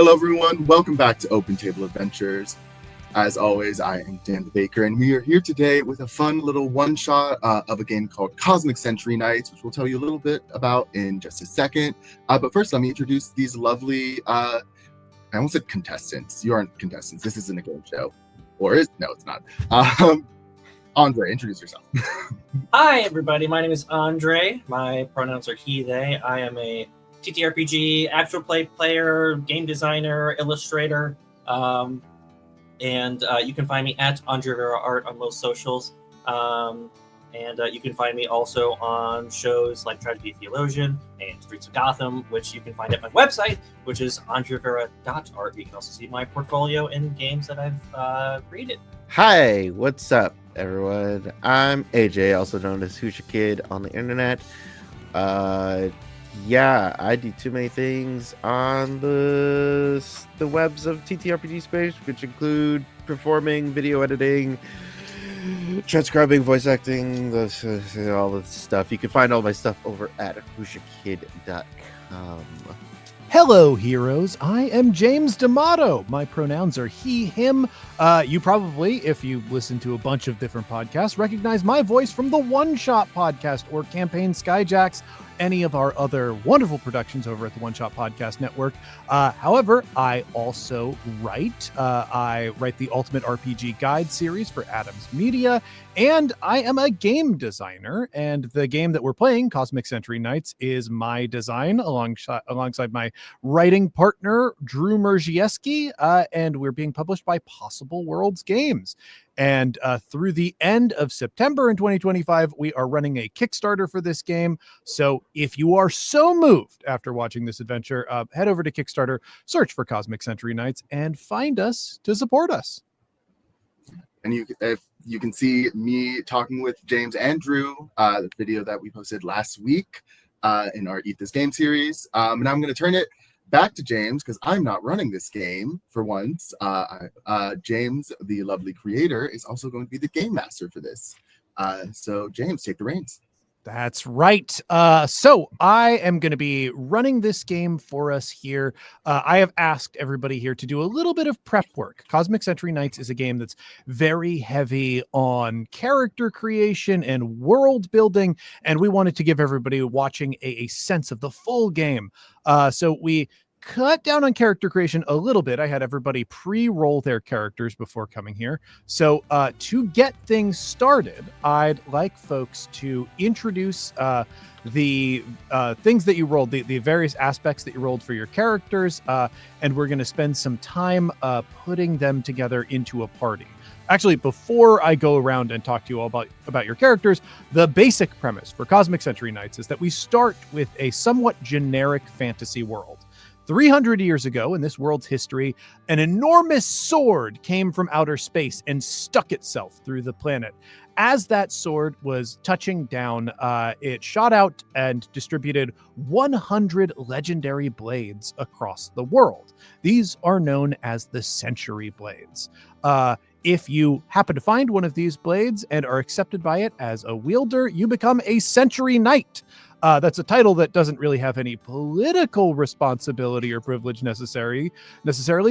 Hello, everyone. Welcome back to Open Table Adventures. As always, I am Dan the Baker, and we are here today with a fun little one-shot of a game called Cosmic Century Nights, which we'll tell you a little bit about in just a second. But first, let me introduce these lovely, I almost said contestants. You aren't contestants. This isn't a game show. Or is? No, it's not. Andre, introduce yourself. Hi, everybody. My name is Andre. My pronouns are he, they. I am a TTRPG actual play player, game designer, illustrator, and you can find me at Andre Vera Art on most socials. And you can find me also on shows like Try to Be a Theologian and Streets of Gotham, which you can find at my website, which is andrevera.art. You can also see my portfolio and games that I've created. Hi, what's up, everyone? I'm AJ, also known as Who's Your Kid on the internet. Yeah, I do too many things on the webs of TTRPG space, which include performing, video editing, transcribing, voice acting, all of the stuff. You can find all my stuff over at who'syourkid.com. Hello, heroes. I am James D'Amato. My pronouns are he, him. You probably, if you listen to a bunch of different podcasts, recognize my voice from the One Shot podcast or Campaign Skyjacks, any of our other wonderful productions over at the One Shot Podcast Network. However, I also write. I write the Ultimate RPG Guide series for Adams Media, and I am a game designer. And the game that we're playing, Cosmic Century Nights, is my design alongside my writing partner, Drew Merzieski, and we're being published by Possible Worlds Games. And through the end of September in 2025, we are running a Kickstarter for this game. So if you are so moved after watching this adventure, head over to Kickstarter, search for Cosmic Century Nights, and find us to support us. And if you can see me talking with James and Drew, the video that we posted last week in our Eat This Game series. And I'm going to turn it back to James because I'm not running this game for once. James, the lovely creator, is also going to be the game master for this. So James, take the reins. That's right. So I am going to be running this game for us here. I have asked everybody here to do a little bit of prep work. Cosmic Century Nights is a game that's very heavy on character creation and world building, and we wanted to give everybody watching a sense of the full game. So we cut down on character creation a little bit. I had everybody pre-roll their characters before coming here. So to get things started, I'd like folks to introduce the things that you rolled, the various aspects that you rolled for your characters, and we're going to spend some time putting them together into a party. Actually, before I go around and talk to you all about your characters, the basic premise for Cosmic Century Nights is that we start with a somewhat generic fantasy world. 300 years ago in this world's history, an enormous sword came from outer space and stuck itself through the planet. As that sword was touching down, it shot out and distributed 100 legendary blades across the world. These are known as the Century Blades. If you happen to find one of these blades and are accepted by it as a wielder, you become a Century Knight. That's a title that doesn't really have any political responsibility or privilege necessarily,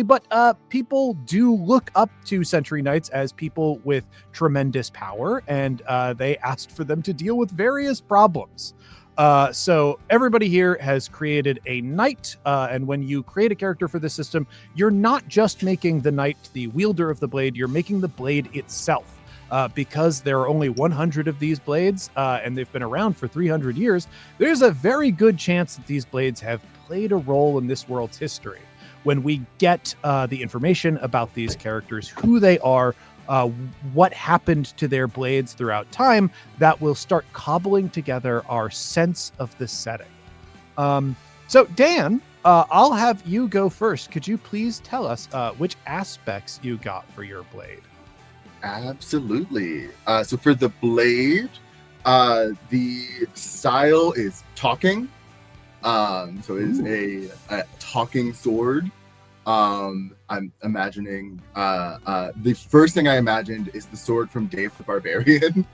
but people do look up to Century Knights as people with tremendous power, and they asked for them to deal with various problems. So everybody here has created a knight, and when you create a character for this system, you're not just making the knight the wielder of the blade, you're making the blade itself. Because there are only 100 of these blades, and they've been around for 300 years, there's a very good chance that these blades have played a role in this world's history. When we get the information about these characters, who they are, what happened to their blades throughout time, that will start cobbling together our sense of the setting. So Dan, I'll have you go first. Could you please tell us which aspects you got for your blade? Absolutely. So for the blade, the style is talking. So it is a talking sword. I'm imagining the first thing I imagined is the sword from Dave the Barbarian,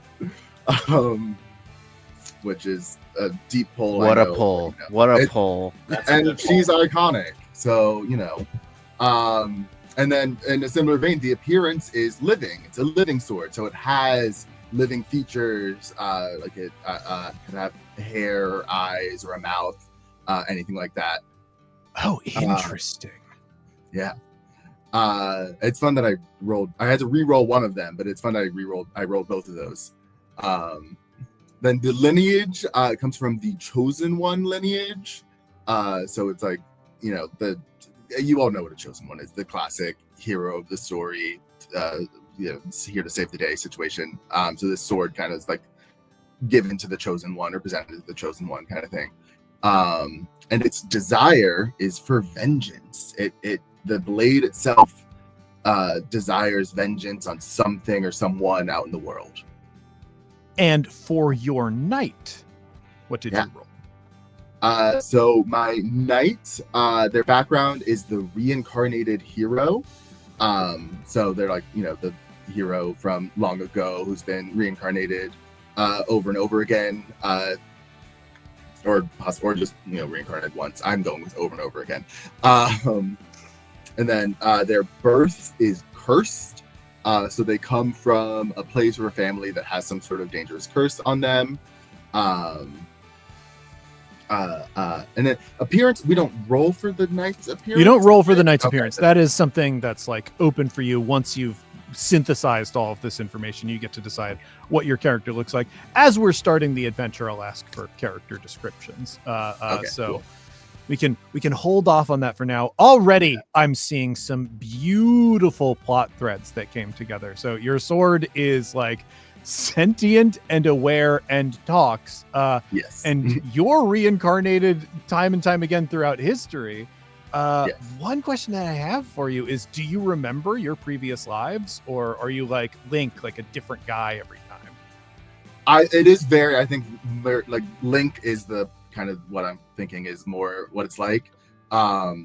which is a deep pull. What a pull! What a pull! And she's iconic. So And then in a similar vein, the appearance is living. It's a living sword, so it has living features, like it can have hair, eyes, or a mouth, anything like that. Oh, interesting. Yeah. It's fun that I had to re-roll one of them, but it's fun that I rolled both of those. Then the lineage comes from the Chosen One lineage. So it's like, you all know what a Chosen One is, the classic hero of the story, here to save the day situation. So this sword kind of is like given to the Chosen One or presented to the Chosen One kind of thing. And its desire is for vengeance. The blade itself desires vengeance on something or someone out in the world. And for your knight, what did you roll? So my knight, their background is the reincarnated hero. So they're like, the hero from long ago who's been reincarnated over and over again, or just reincarnated once. I'm going with over and over again. And then their birth is cursed. So they come from a place or a family that has some sort of dangerous curse on them. And then appearance, we don't roll for the knight's appearance. You don't roll for the knight's appearance. That is something that's like open for you. Once you've synthesized all of this information, you get to decide what your character looks like. As we're starting the adventure, I'll ask for character descriptions. Cool. We can hold off on that for now. Already, I'm seeing some beautiful plot threads that came together. So your sword is like sentient and aware and talks. Yes. And you're reincarnated time and time again throughout history. Yes. One question that I have for you is, do you remember your previous lives, or are you like Link, like a different guy every time? It is very, I think, like Link is the kind of what I'm thinking is more what it's like. But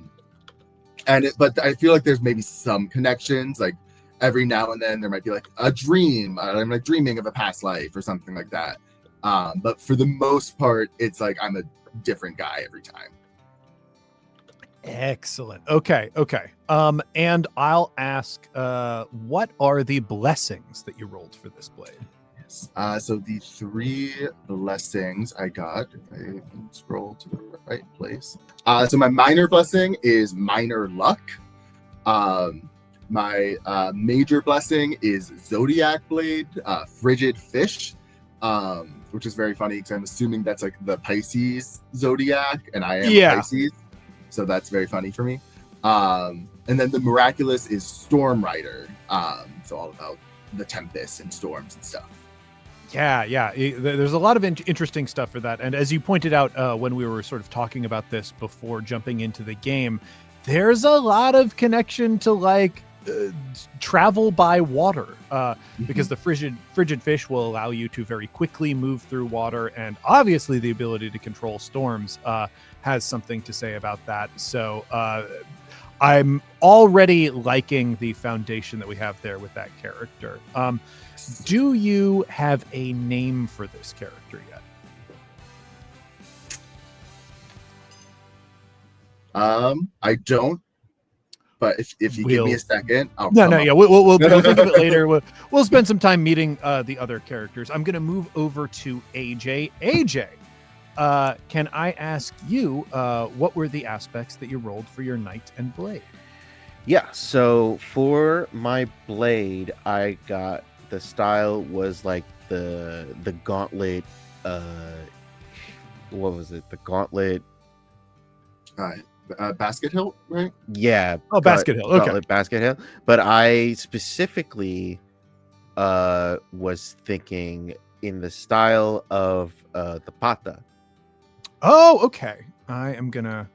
I feel like there's maybe some connections, like every now and then there might be like a dream. I'm like dreaming of a past life or something like that. But for the most part, it's like I'm a different guy every time. Excellent. Okay. And I'll ask, what are the blessings that you rolled for this blade? So the 3 blessings I got, if I can scroll to the right place. So my minor blessing is minor luck. My major blessing is Zodiac Blade, Frigid Fish, which is very funny because I'm assuming that's like the Pisces Zodiac, and I am Pisces. So that's very funny for me. And then the miraculous is Storm Rider. So all about the tempest and storms and stuff. Yeah. There's a lot of interesting stuff for that. And as you pointed out when we were sort of talking about this before jumping into the game, there's a lot of connection to like travel by water, because the frigid fish will allow you to very quickly move through water, and obviously the ability to control storms has something to say about that. So I'm already liking the foundation that we have there with that character. Do you have a name for this character yet? I don't. But if you give me a second, I'll we'll think of it later. We'll spend some time meeting the other characters. I'm going to move over to AJ. AJ, can I ask you what were the aspects that you rolled for your knight and blade? Yeah, so for my blade, I got the style was like the gauntlet. What was it? The gauntlet. Basket hilt, right? Yeah. Oh, basket hilt. Okay. Basket hilt. But I specifically was thinking in the style of the pata. Oh, okay. I am gonna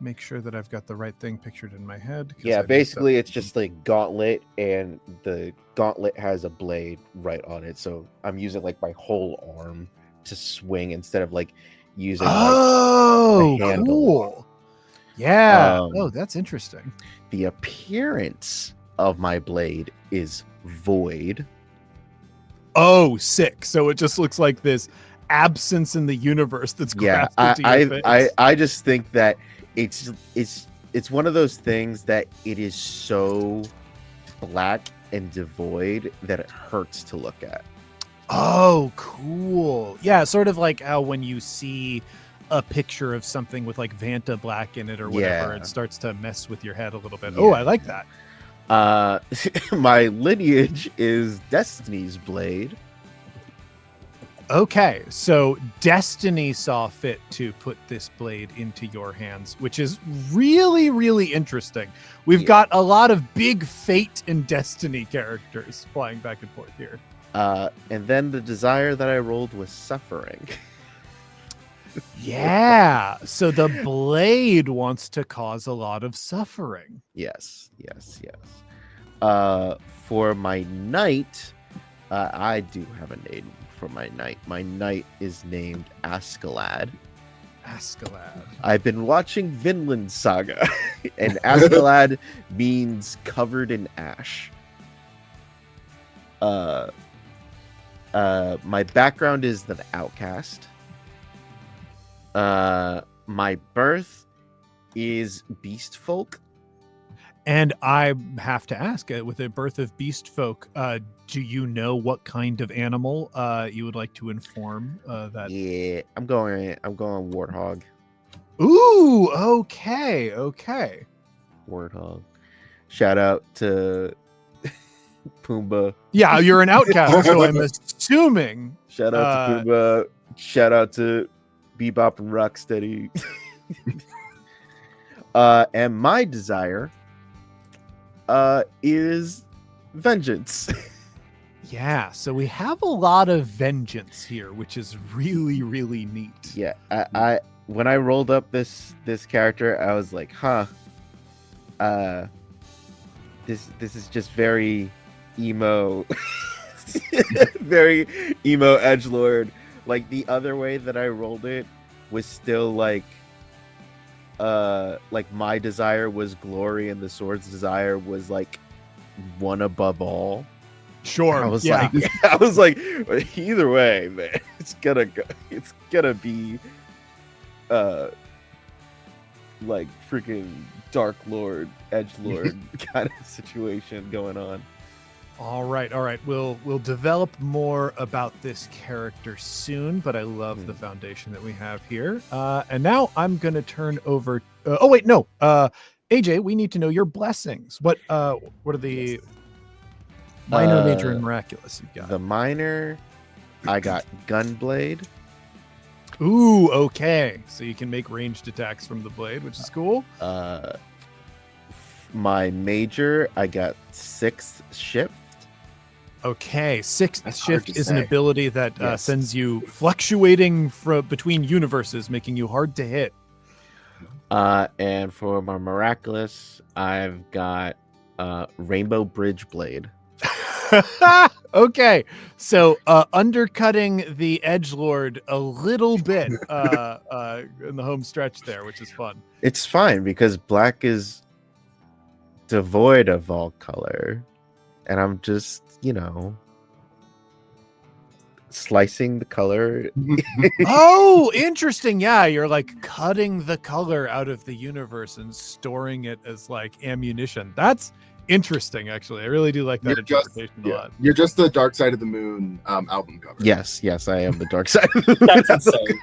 make sure that I've got the right thing pictured in my head. Yeah, basically it's just like gauntlet, and the gauntlet has a blade right on it. So I'm using like my whole arm to swing instead of like using a handle. Cool. Yeah. That's interesting. The appearance of my blade is void. Oh, sick. So it just looks like this absence in the universe that's grafted to your face. I just think that it's it's one of those things that it is so black and devoid that it hurts to look at. Oh, cool. Yeah, sort of like how when you see a picture of something with like Vanta black in it or whatever, Yeah. it starts to mess with your head a little bit. Yeah. Oh, I like that. My lineage is Destiny's Blade. Okay, so Destiny saw fit to put this blade into your hands, which is really, really interesting. We've got a lot of big Fate and Destiny characters flying back and forth here. And then the desire that I rolled was Suffering. Yeah, so the blade wants to cause a lot of suffering. Yes. For my knight, I do have a name for my knight. My knight is named Askeladd. Askeladd. I've been watching Vinland Saga, and Askeladd means covered in ash. My background is an outcast. My birth is beast folk. And I have to ask, with the birth of beast folk, do you know what kind of animal you would like to inform that? Yeah, I'm going warthog. Ooh, okay. Warthog. Shout out to Pumbaa. Yeah, you're an outcast, so I'm assuming. Shout out to Pumbaa. Shout out to Bebop and Rocksteady. And my desire is vengeance. Yeah, so we have a lot of vengeance here, which is really, really neat. Yeah, I when I rolled up this character, I was like, this is just very emo, very emo edgelord. Like the other way that I rolled it was still like my desire was glory and the sword's desire was like one above all. Sure. I was like, either way, man, it's gonna be like freaking Dark Lord, Edgelord kind of situation going on. All right. We'll develop more about this character soon, but I love the foundation that we have here. And now I'm gonna turn over. AJ, we need to know your blessings. What are the minor, major, and miraculous you've got? The minor, I got Gunblade. Ooh, okay. So you can make ranged attacks from the blade, which is cool. My major, I got Sixth Shift. Okay, Sixth That's hard Shift to is an say. ability that sends you fluctuating between universes, making you hard to hit. And for my miraculous, I've got Rainbow Bridge Blade. Okay, so undercutting the edgelord a little bit in the home stretch there, which is fun. It's fine because black is devoid of all color, and I'm just, slicing the color. Oh, interesting. Yeah, you're like cutting the color out of the universe and storing it as like ammunition. That's interesting, actually. I really do like that interpretation a lot. You're just the Dark Side of the Moon album cover. Yes, I am the dark side. That's insane.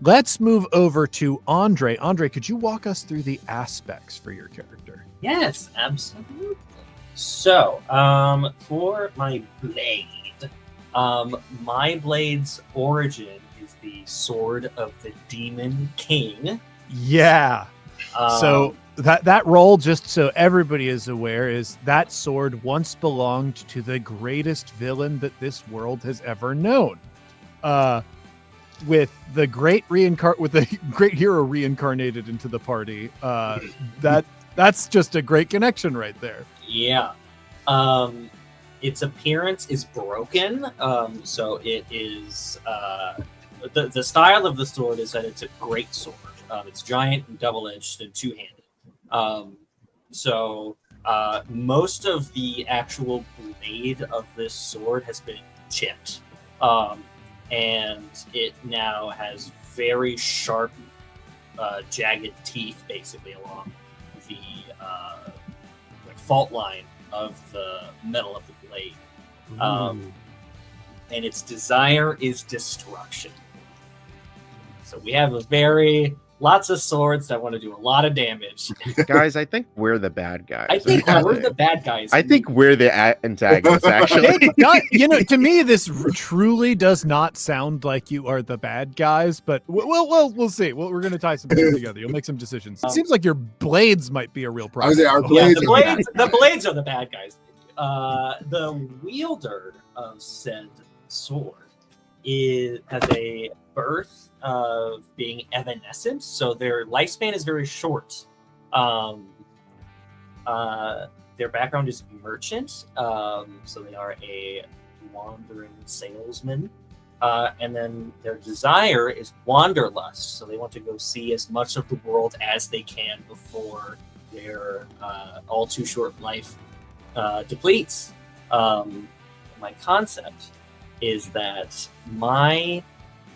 Let's move over to Andre. Andre, could you walk us through the aspects for your character? Yes, absolutely. So, for my blade, my blade's origin is the sword of the Demon King. Yeah. So that role, just so everybody is aware, is that sword once belonged to the greatest villain that this world has ever known. With the great hero reincarnated into the party, that's just a great connection right there. Yeah. Its appearance is broken. So it is the style of the sword is that it's a great sword. It's giant and double-edged and two-handed. So most of the actual blade of this sword has been chipped. And it now has very sharp jagged teeth basically along the like fault line of the metal of the blade. And its desire is destruction. So we have lots of swords that want to do a lot of damage. Guys, I think we're the bad guys. I think we're the bad guys. I think we're the antagonists, actually. To me, this truly does not sound like you are the bad guys, but we'll see. We're going to tie some things together. You'll make some decisions. It seems like your blades might be a real problem. Our Yeah, blades the blades are the bad guys. The wielder of said sword has a birth of being evanescent, so their lifespan is very short. Their background is merchant, so they are a wandering salesman, and then their desire is wanderlust, so they want to go see as much of the world as they can before their all too short life depletes. My concept is that my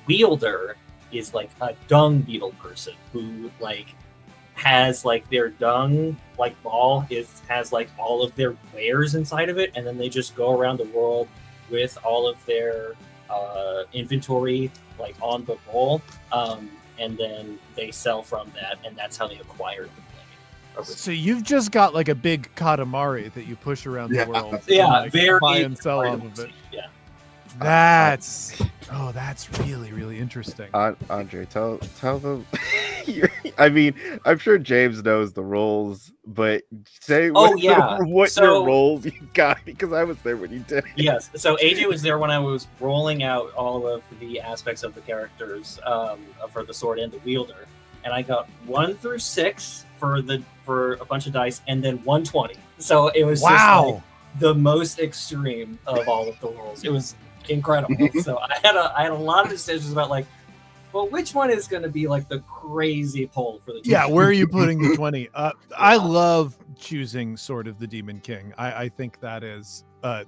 wielder is like a dung beetle person who like has like their dung like ball has like all of their wares inside of it, and then they just go around the world with all of their inventory like on the roll, and then they sell from that, and that's how they acquired the blade. So you've just got like a big katamari that you push around the world. Yeah, and, like, very buy and sell off of it. Yeah. That's really, really interesting. Andre, tell them. I mean, I'm sure James knows the roles, but say what your roles you got, because I was there when you did. Yes, so AJ was there when I was rolling out all of the aspects of the characters for the sword and the wielder, and I got 1 through 6 for a bunch of dice, and then 120. So it was just like the most extreme of all of the rolls. It was incredible. So I had a lot of decisions about like, well, which one is going to be like the crazy pull for the 20? Yeah, where are you putting the 20? I love choosing Sword of the Demon King. I think that is a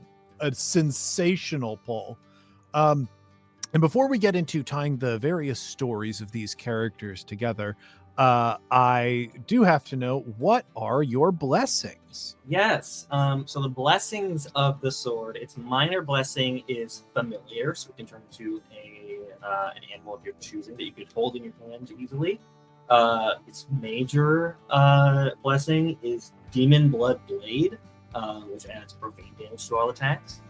sensational pull. And before we get into tying the various stories of these characters together, I do have to know, what are your blessings? Yes. So the blessings of the sword, its minor blessing is familiar, so it can turn into an animal of your choosing that you could hold in your hand easily. Its major blessing is Demon Blood Blade, which adds profane damage to all attacks.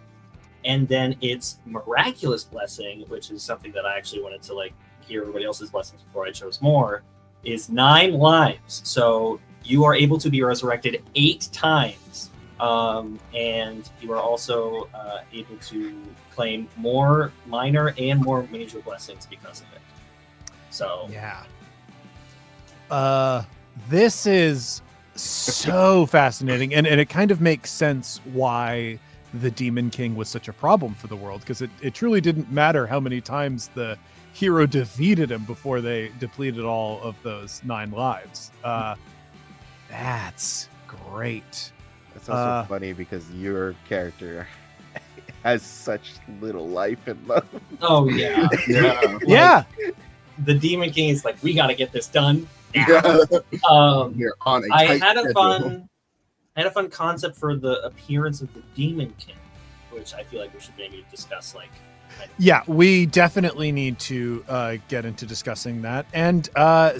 And then its miraculous blessing, which is something that I actually wanted to like hear everybody else's blessings before I chose more, is 9 lives. So you are able to be resurrected 8 times. And you are also able to claim more minor and more major blessings because of it. So yeah. This is so fascinating, and it kind of makes sense why the Demon King was such a problem for the world, because it truly didn't matter how many times the hero defeated him before they depleted all of those 9 lives. That's great. It's also funny because your character has such little life and love. Oh yeah. Yeah. The Demon King is like, we got to get this done. You're on a I tight had a schedule. fun concept for the appearance of the Demon King, which I feel like we should maybe discuss. Like, yeah, we definitely need to get into discussing that. And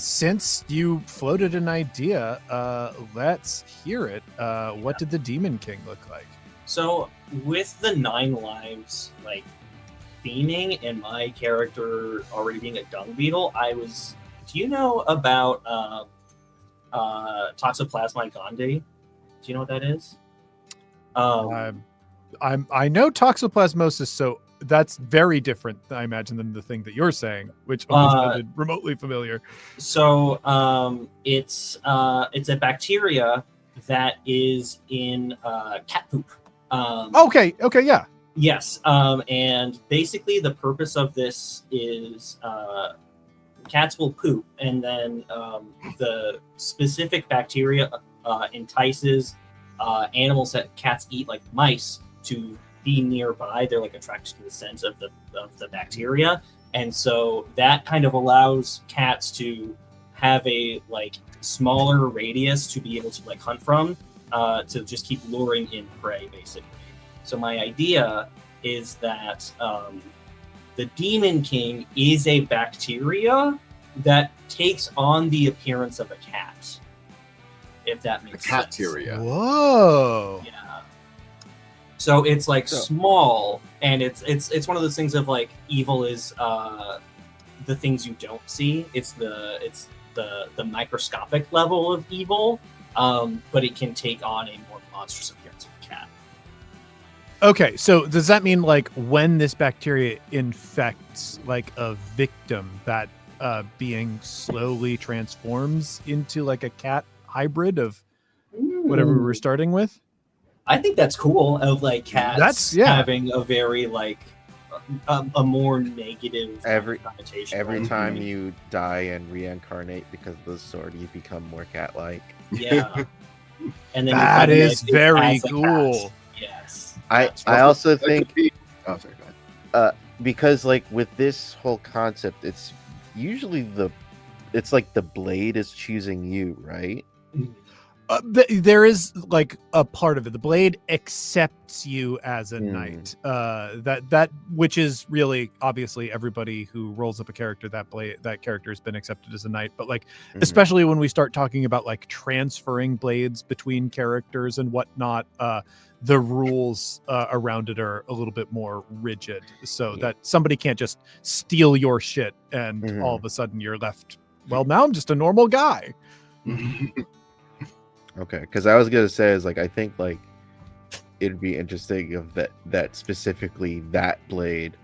since you floated an idea, let's hear it. What did the Demon King look like? So with the 9 lives, like theming, and my character already being a dung beetle, do you know about Toxoplasma gondii? Do you know what that is? I know toxoplasmosis, so that's very different, I imagine, than the thing that you're saying, which only sounded remotely familiar. So it's a bacteria that is in cat poop. Okay, yeah. Yes, and basically the purpose of this is cats will poop, and then the specific bacteria entices animals that cats eat, like mice, to be nearby. They're like attracted to the scent of the bacteria, and so that kind of allows cats to have a like smaller radius to be able to like hunt from, to just keep luring in prey, basically. So my idea is that the Demon King is a bacteria that takes on the appearance of a cat, if that makes sense. Cateria. Whoa. Yeah. So it's like small, and it's one of those things of like evil is the things you don't see. It's the microscopic level of evil, but it can take on a more monstrous appearance of a cat. Okay, so does that mean like when this bacteria infects like a victim, that being slowly transforms into like a cat hybrid of whatever we were starting with? I think that's cool. Of like cats having a very like a more negative connotation. Every time you die and reincarnate because of the sword, you become more cat-like. Yeah, and then that is very cool. Yes, I also think oh, sorry, go ahead. Because like with this whole concept, it's usually it's like the blade is choosing you, right? There is like a part of it. The blade accepts you as a knight. That which is really obviously everybody who rolls up a character, that character has been accepted as a knight. But like especially when we start talking about like transferring blades between characters and whatnot, the rules around it are a little bit more rigid, so that somebody can't just steal your shit and all of a sudden you're left. Well, now I'm just a normal guy. Okay, because I was gonna say is like I think like it'd be interesting of that specifically that blade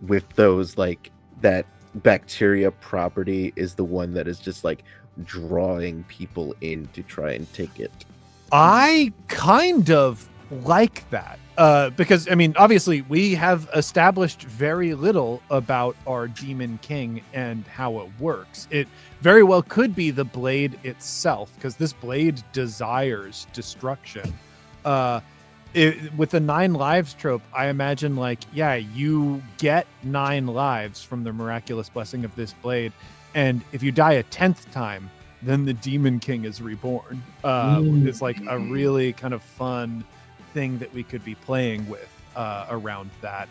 with those like that bacteria property is the one that is just like drawing people in to try and take it. I kind of like that because I mean obviously we have established very little about our Demon King and how it works. It very well could be the blade itself, because this blade desires destruction. With the 9 lives trope, I imagine like, yeah, you get 9 lives from the miraculous blessing of this blade, and if you die a 10th time, then the Demon King is reborn. It's like a really kind of fun thing that we could be playing with around that.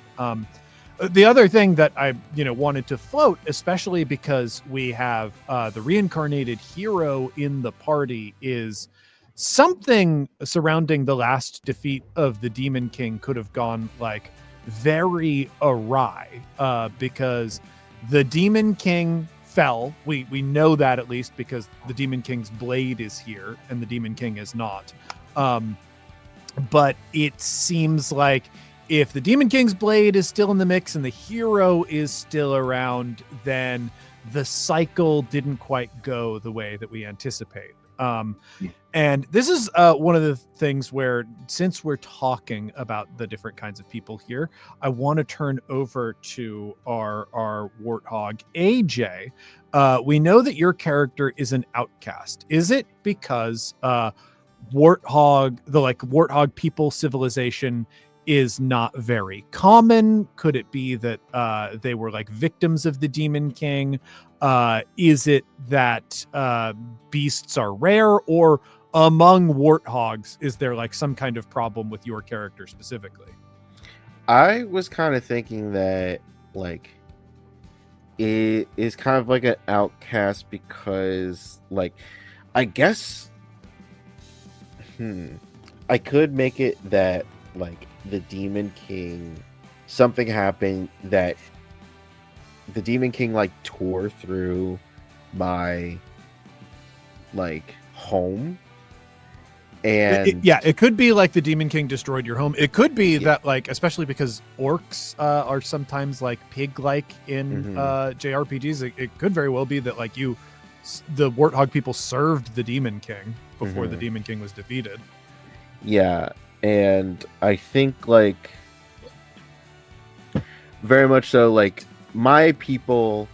The other thing that I wanted to float, especially because we have the reincarnated hero in the party, is something surrounding the last defeat of the Demon King could have gone like very awry, because the Demon King fell. We know that at least because the Demon King's blade is here and the Demon King is not. But it seems like if the Demon King's blade is still in the mix and the hero is still around, then the cycle didn't quite go the way that we anticipate. And this is one of the things where, since we're talking about the different kinds of people here, I want to turn over to our warthog, AJ. We know that your character is an outcast. Is it because warthog people civilization is not very common? Could it be that they were like victims of the Demon King? Is it that beasts are rare, or among warthogs is there like some kind of problem with your character specifically? I was kind of thinking that like it is kind of like an outcast because like I guess I could make it that like the Demon King, something happened that the Demon King like tore through my like home, and it could be like the Demon King destroyed your home. It could be that like, especially because orcs are sometimes like pig-like in JRPGs, it could very well be that like the warthog people served the Demon King before the Demon King was defeated. Yeah, and I think like very much so like my people,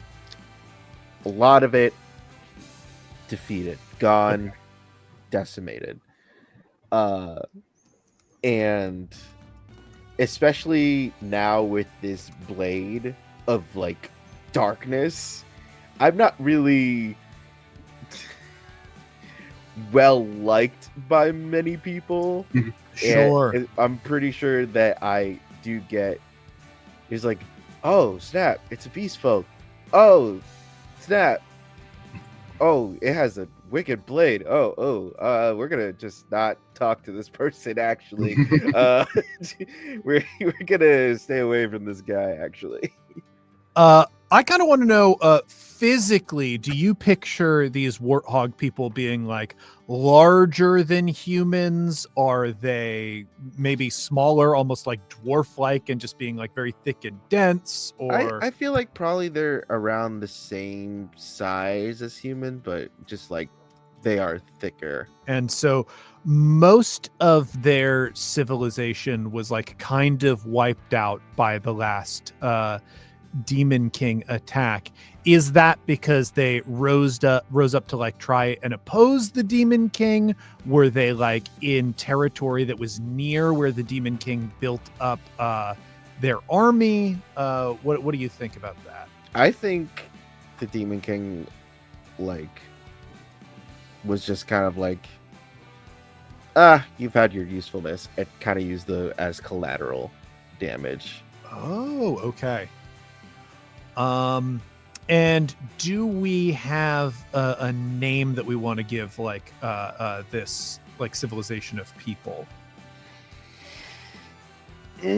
a lot of it defeated, gone, decimated. And especially now with this blade of like darkness, I'm not really well liked by many people. Sure. And I'm pretty sure that I do get. He's like, oh snap! It's a beast folk. Oh snap! Oh, it has a wicked blade. We're gonna just not talk to this person. Actually, we're gonna stay away from this guy. Actually, I kind of want to know, physically, do you picture these warthog people being like larger than humans? Are they maybe smaller, almost like dwarf-like, and just being like very thick and dense? Or I feel like probably they're around the same size as human, but just like they are thicker. and so most of their civilization was like kind of wiped out by the last Demon King attack. Is that because they rose up to like try and oppose the Demon King? Were they like in territory that was near where the Demon King built up their army? What do you think about that? I think the Demon King like was just kind of like, you've had your usefulness, and kind of used the as collateral damage. Oh, okay. And do we have a name that we want to give like this like civilization of people? Let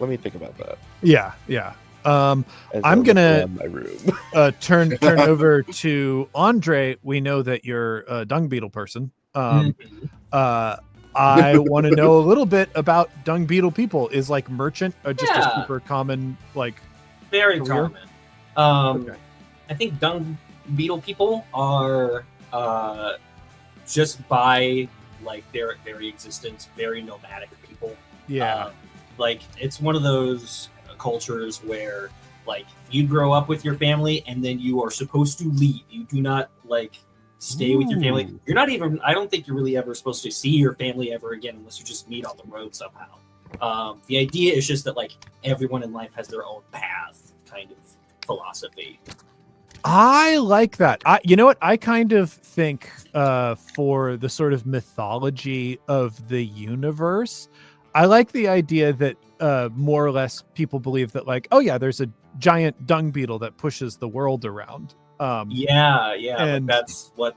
me think about that. Yeah. As I'm I look gonna around my room. turn over to Andre. We know that you're a dung beetle person. I want to know a little bit about dung beetle people. Is like merchant just a super common like Very career? common. Okay. I think dung beetle people are just by like their very existence, very nomadic people. Yeah. Like it's one of those cultures where like you grow up with your family and then you are supposed to leave. You do not like stay with your family. Ooh. You're not even, I don't think you're really ever supposed to see your family ever again unless you just meet on the road somehow. The idea is just that like everyone in life has their own path kind of philosophy. I like that. You know what? I kind of think for the sort of mythology of the universe, I like the idea that more or less people believe that like, oh yeah, there's a giant dung beetle that pushes the world around. Yeah, and like that's what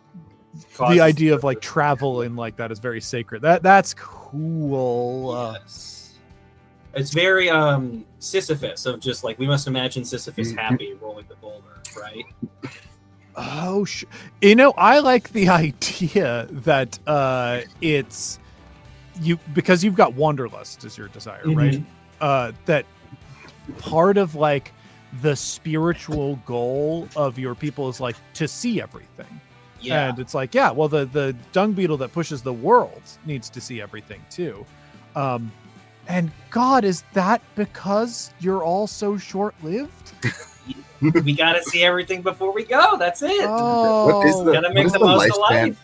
the idea of like travel and like that is very sacred. That's cool. Yes. It's very Sisyphus of just like we must imagine Sisyphus happy rolling the boulder, right? Oh, you know, I like the idea that it's you because you've got wanderlust as your desire, right? That part of like the spiritual goal of your people is like to see everything. Yeah. And it's like, yeah, well, the dung beetle that pushes the world needs to see everything too. And God, is that because you're all so short-lived? We gotta see everything before we go. That's it. Oh, gotta make the most of life.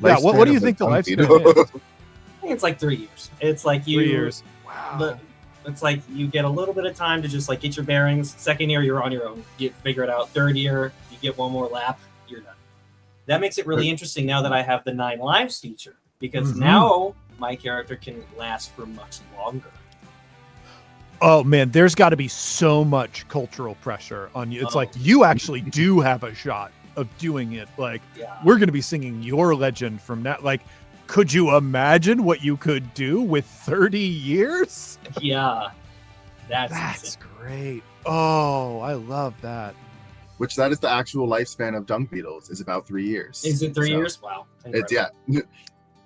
Yeah, what do you think the lifespan is? I think it's like 3 years. It's like 3 years. Wow. It's like you get a little bit of time to just like get your bearings. Second year, you're on your own. Figure it out. Third year, you get one more lap. You're done. That makes it really interesting now that I have the 9 lives feature because now my character can last for much longer. Oh man, there's got to be so much cultural pressure on you. It's like you actually do have a shot of doing it. Like we're going to be singing your legend from now. Like, could you imagine what you could do with 30 years? Yeah, that's great. Oh, I love that. Which that is the actual lifespan of dung beetles is about 3 years. Is it 3 years? Wow. It's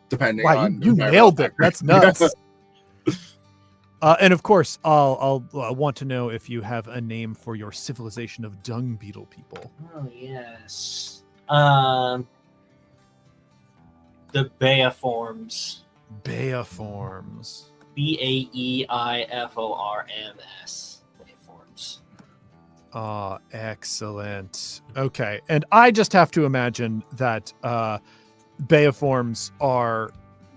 depending on you nailed it. That's nuts. And of course, I'll want to know if you have a name for your civilization of dung beetle people. Oh yes. The Beaforms. Beaforms. Beaeifors. Beaforms. Excellent. Okay, and I just have to imagine that Beaforms are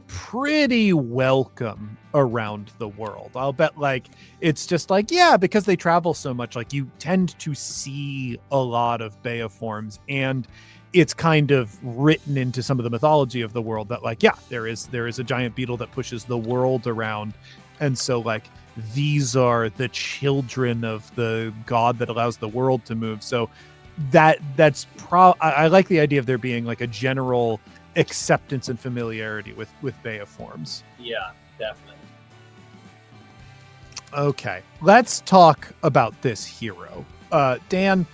pretty welcome around the world. I'll bet like it's just like, yeah, because they travel so much, like you tend to see a lot of Beoforms, and it's kind of written into some of the mythology of the world that like, yeah, there is a giant beetle that pushes the world around. And so like these are the children of the god that allows the world to move. So I like the idea of there being like a general acceptance and familiarity with Beoforms. Yeah, definitely. Okay, let's talk about this hero. Dan,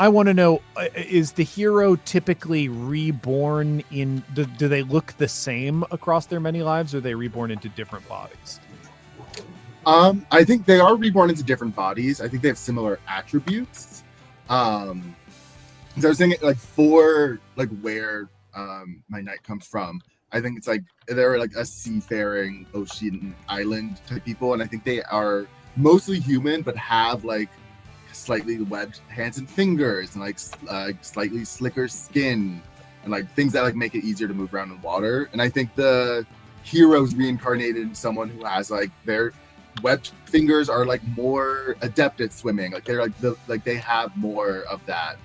I want to know, is the hero typically reborn in, do they look the same across their many lives, or are they reborn into different bodies? I think they are reborn into different bodies. I think they have similar attributes. So I was thinking like for like where my knight comes from, I think it's like they're like a seafaring ocean island type people, and I think they are mostly human but have like slightly webbed hands and fingers and like slightly slicker skin and like things that like make it easier to move around in water. And I think the hero's reincarnated in someone who has like their webbed fingers are like more adept at swimming, like they're like they have more of that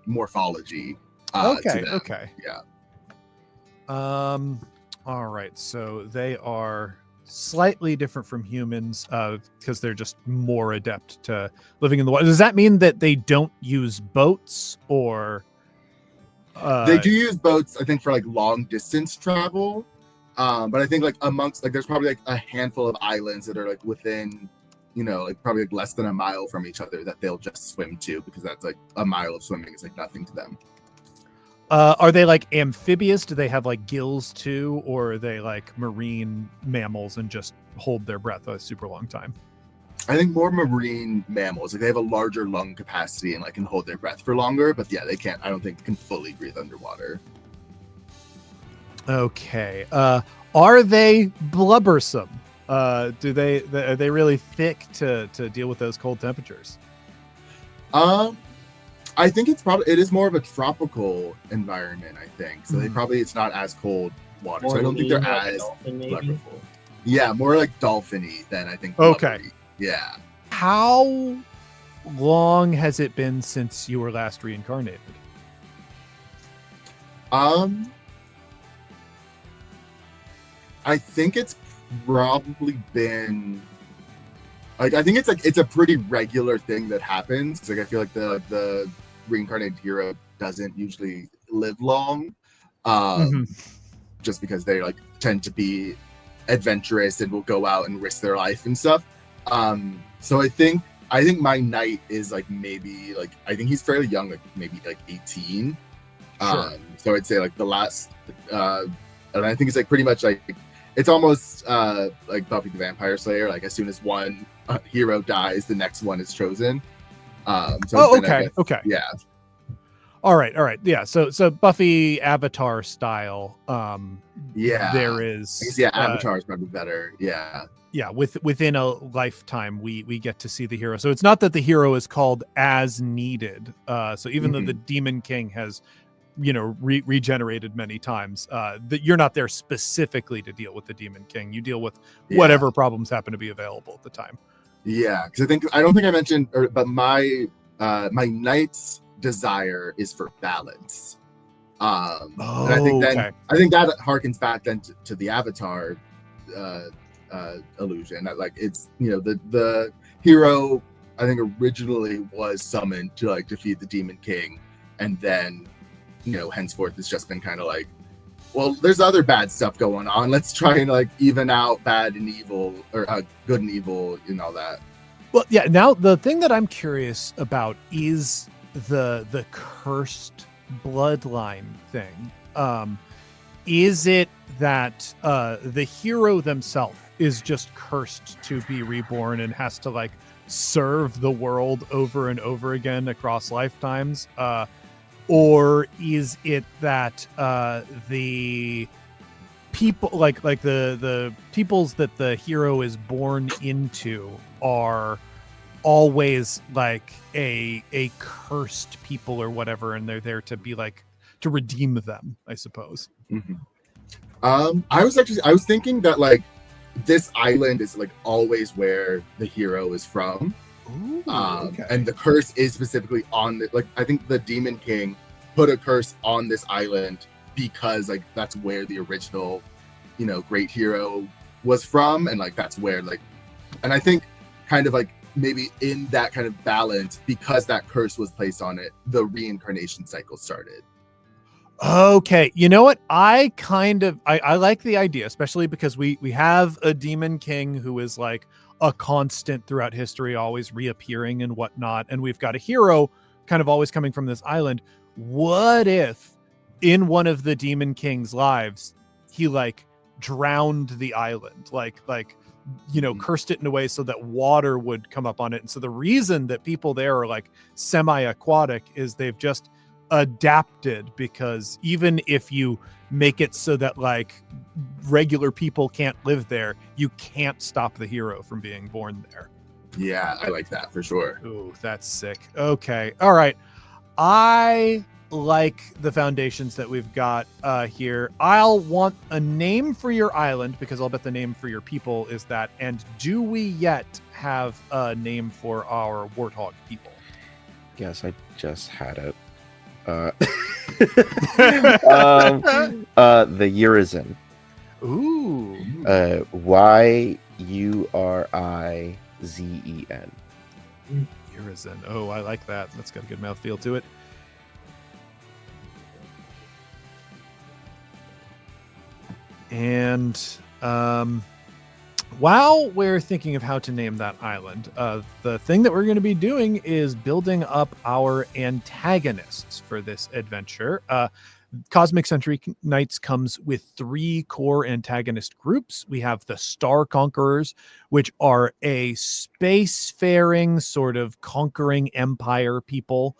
morphology Okay. Yeah. All right, so they are slightly different from humans because they're just more adept to living in the water. Does that mean that they don't use boats, or they do use boats, I think, for like long distance travel, but I think like amongst like there's probably like a handful of islands that are like within, you know, like probably like less than a mile from each other that they'll just swim to, because that's like a mile of swimming is like nothing to them. are they like amphibious? Do they have like gills too, or are they like marine mammals and just hold their breath a super long time? I think more marine mammals, like they have a larger lung capacity and like can hold their breath for longer, but yeah, they can't, I don't think, can fully breathe underwater. Okay. Are they blubbersome? Are they really thick to deal with those cold temperatures? I think it is more of a tropical environment, I think. So it's not as cold water. So I don't think they're as blubberful. Yeah, more like dolphin-y than I think blubbery. Okay. Yeah. How long has it been since you were last reincarnated? I think it's probably been like, I think it's a pretty regular thing that happens. Like I feel like the reincarnated hero doesn't usually live long, just because they like tend to be adventurous and will go out and risk their life and stuff. So I think my knight is like maybe like, I think he's fairly young, like maybe like 18. Sure. So I'd say like the last, and I think it's like pretty much like it's almost like Buffy the Vampire Slayer. Like as soon as one hero dies, the next one is chosen. Okay. Yeah. All right. Yeah. So Buffy Avatar style. Yeah. There is. I guess, yeah, Avatar is probably better. Yeah. Yeah. Within a lifetime, we get to see the hero. So it's not that the hero is called as needed. So even though the Demon King has, regenerated many times, that you're not there specifically to deal with the Demon King. You deal with whatever problems happen to be available at the time. Yeah, because I don't think I mentioned, but my knight's desire is for balance. And I think that harkens back then to the Avatar illusion. That like it's the hero I think originally was summoned to like defeat the Demon King, and then henceforth it's just been kind of like, well, there's other bad stuff going on. Let's try and like even out bad and evil, or good and evil, and all that. Well, yeah. Now the thing that I'm curious about is the cursed bloodline thing. Is it that the hero themselves is just cursed to be reborn and has to like serve the world over and over again across lifetimes? Or is it that the people like the peoples that the hero is born into are always like a cursed people or whatever, and they're there to be like redeem them, I suppose. Mhm. I was thinking that like this island is like always where the hero is from. Ooh, okay. And the curse is specifically on the, like, I think the Demon King put a curse on this island because like that's where the original, you know, great hero was from, and like that's where like, and I think kind of like maybe in that kind of balance, because that curse was placed on it, the reincarnation cycle started. Okay, you know what? I like the idea, especially because we have a Demon King who is like a constant throughout history, always reappearing and whatnot, and we've got a hero kind of always coming from this island. What if in one of the Demon King's lives he like drowned the island, like you know, cursed it in a way so that water would come up on it, and so the reason that people there are like semi-aquatic is they've just adapted, because even if you make it so that like regular people can't live there, you can't stop the hero from being born there. Yeah, I like that for sure. Ooh, that's sick. Okay, all right, I like the foundations that we've got here. I'll want a name for your island, because I'll bet the name for your people is that. And do we yet have a name for our warthog people? Yes, I just had it. The Urizen. Ooh. Yurizen. Urizen. Oh, I like that. That's got a good mouthfeel to it. And while we're thinking of how to name that island, the thing that we're going to be doing is building up our antagonists for this adventure. Cosmic Century Knights comes with 3 core antagonist groups. We have the Star Conquerors, which are a spacefaring sort of conquering empire people.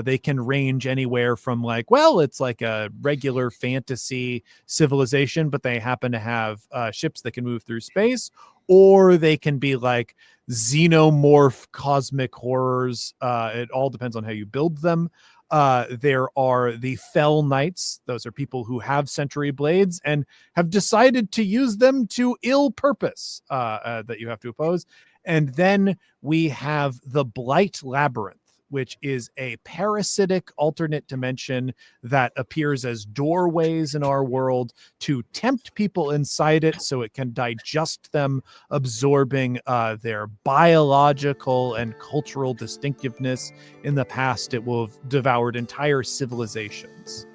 They can range anywhere from like, well, it's like a regular fantasy civilization, but they happen to have ships that can move through space, or they can be like xenomorph cosmic horrors. It all depends on how you build them. There are the Fell Knights. Those are people who have Century Blades and have decided to use them to ill purpose that you have to oppose. And then we have the Blight Labyrinth, which is a parasitic alternate dimension that appears as doorways in our world to tempt people inside it so it can digest them, absorbing their biological and cultural distinctiveness. In the past, it will have devoured entire civilizations.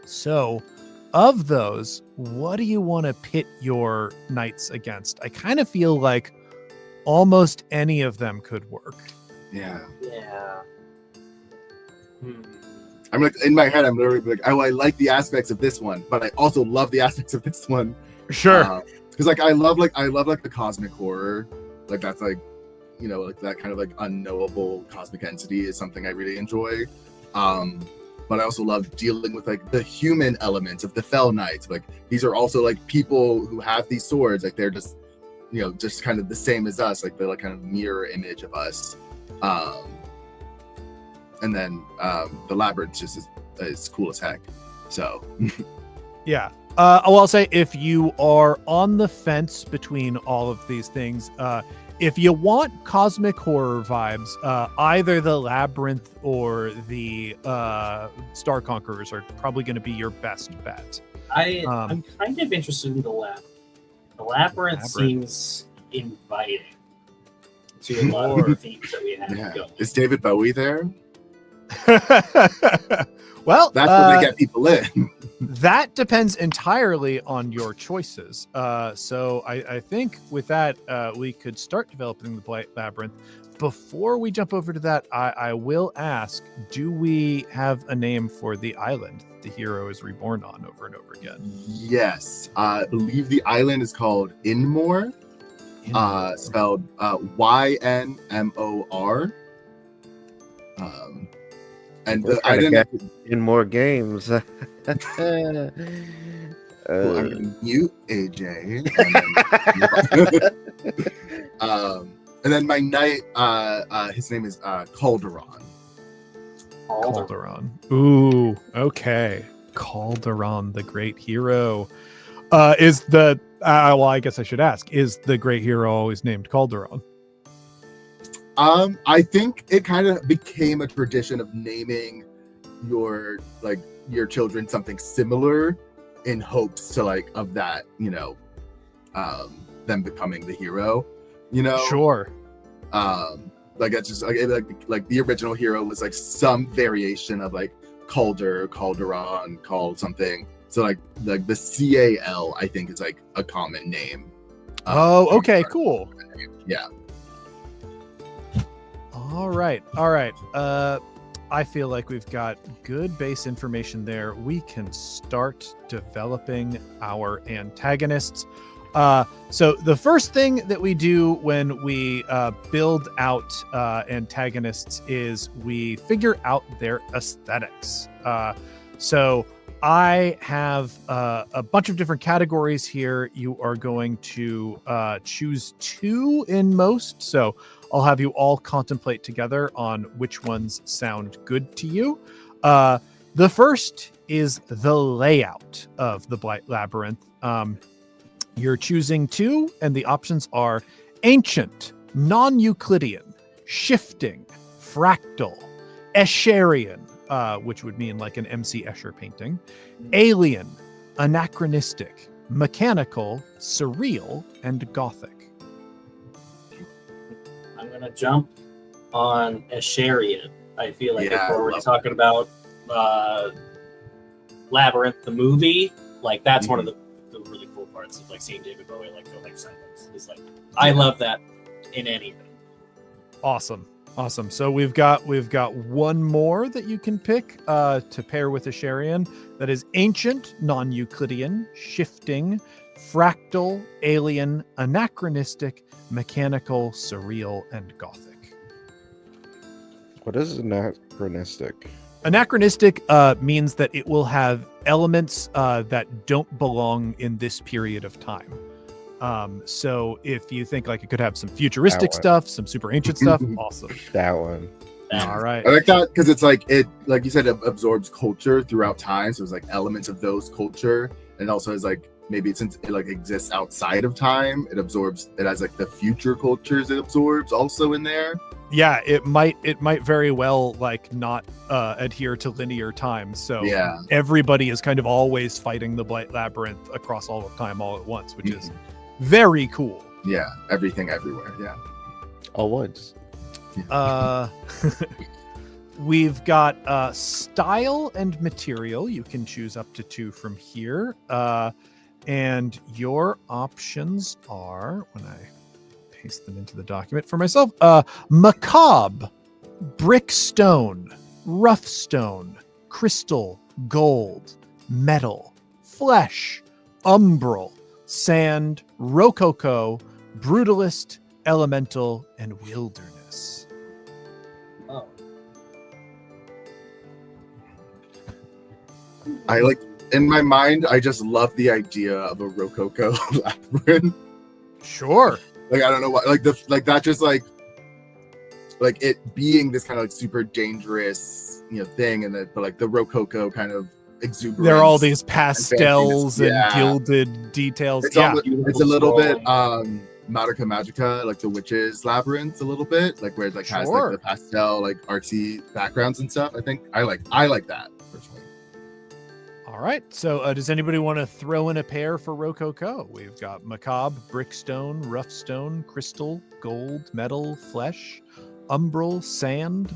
So of those, what do you want to pit your knights against? I kind of feel like almost any of them could work. Yeah. I'm like, in my head, I'm literally like, oh, I like the aspects of this one, but I also love the aspects of this one. Sure. Because like I love the cosmic horror, like that's like, you know, like that kind of like unknowable cosmic entity is something I really enjoy. But I also love dealing with like the human elements of the Fell Knights. Like these are also like people who have these swords, like they're just, you know, just kind of the same as us, like they're like kind of mirror image of us. And then the labyrinth just is cool as heck. So yeah. I'll say, if you are on the fence between all of these things, if you want cosmic horror vibes, either the labyrinth or the Star Conquerors are probably going to be your best bet. I'm kind of interested in the labyrinth. The labyrinth seems inviting to a lot of the themes that we have going. Is David Bowie there? Well, that's where they get people in. That depends entirely on your choices. So I think with that, we could start developing the Blight Labyrinth. Before we jump over to that, I will ask, do we have a name for the island the hero is reborn on over and over again? Yes. I believe the island is called Inmore. Spelled YNMOR. And the island in more games. I'm gonna mute AJ. And then my knight, his name is Calderon. Calderon. Ooh, okay. Calderon, the great hero. Is the well, I guess I should ask, is the great hero always named Calderon? I think it kind of became a tradition of naming your children something similar in hopes to of that, them becoming the hero, Sure. It's just like the original hero was some variation of Calder, Calderon, Called something. So the CAL I think is a common name. Okay, cool. Yeah. All right. I feel like we've got good base information there. We can start developing our antagonists. So the first thing that we do when we build out antagonists is we figure out their aesthetics. So I have a bunch of different categories here. You are going to choose 2 in most. So I'll have you all contemplate together on which ones sound good to you. The first is the layout of the Blight Labyrinth. You're choosing 2, and the options are ancient, non-Euclidean, shifting, fractal, Escherian, which would mean like an MC Escher painting, alien, anachronistic, mechanical, surreal, and gothic. I'm going to jump on Escherian. I feel like Yeah, if we're talking about Labyrinth, the movie, that's one of the really cool parts of seeing David Bowie film silence. It's I love that in anything. Awesome. So we've got one more that you can pick to pair with Escherian. That is ancient, non-Euclidean, shifting, fractal, alien, anachronistic, mechanical, surreal, and gothic. What is anachronistic? Anachronistic means that it will have elements that don't belong in this period of time. So if you think it could have some futuristic stuff, some super ancient stuff, awesome. That one. All right. I like that because it's like you said, it absorbs culture throughout time. So it's elements of those culture, and also is maybe since it exists outside of time, it has the future cultures it absorbs also in there. Yeah, it might very well not adhere to linear time. So yeah, everybody is kind of always fighting the Blight Labyrinth across all of time all at once, which is very cool. Yeah, everything everywhere. Yeah, all once. We've got style and material. You can choose up to 2 from here. And your options are, when I paste them into the document for myself, macabre, brickstone, rough stone, crystal, gold, metal, flesh, umbral, sand, rococo, brutalist, elemental, and wilderness. Oh. In my mind, I just love the idea of a Rococo labyrinth. Sure. I don't know why. That just it being this kind of super dangerous, thing, and but the Rococo kind of exuberance. There are all these pastels and yeah. gilded details. It's a little bit Magica Magica, the witches labyrinth, a little bit, where it has the pastel, artsy backgrounds and stuff. I think I like that personally. All right. So does anybody want to throw in a pair for Rococo? We've got macabre, brickstone, rough stone, crystal, gold, metal, flesh, umbral, sand,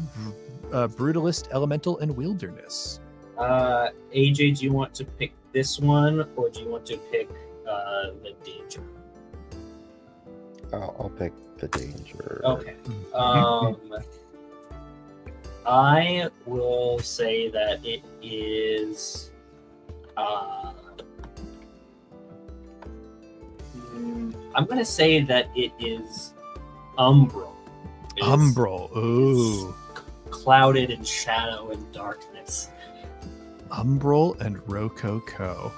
brutalist, elemental, and wilderness. AJ, do you want to pick this one, or do you want to pick the danger? I'll pick the danger. Okay. I will say that it is. I'm going to say that it is umbral. Umbral. Ooh. Clouded in shadow and darkness. Umbral and Rococo.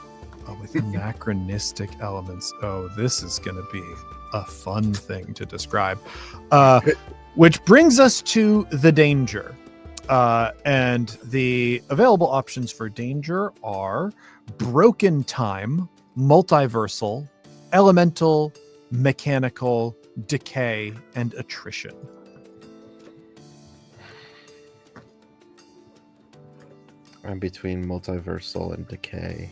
With anachronistic elements. Oh, this is going to be a fun thing to describe. Which brings us to the danger. And the available options for danger are broken time, multiversal, elemental, mechanical, decay, and attrition. I'm between multiversal and decay.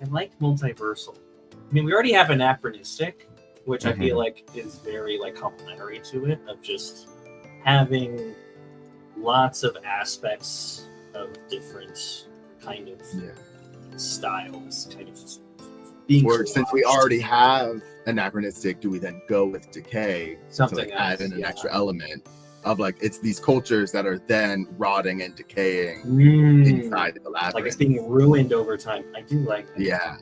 I like multiversal. I mean, we already have anachronistic, which I feel like is very like complementary to it, of just having lots of aspects of different kind of styles, kind of being. Or since we already have anachronistic, do we then go with decay Something to like add in else, an extra element of like it's these cultures that are then rotting and decaying inside the labyrinth? Like it's being ruined over time. I do like that. Yeah.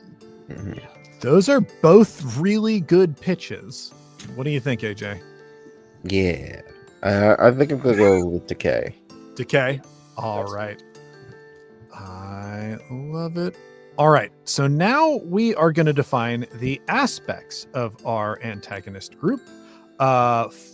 Yeah. Those are both really good pitches. What do you think, AJ? Yeah. I think I'm going to go with decay. Decay? All right. I love it. All right. So now we are going to define the aspects of our antagonist group.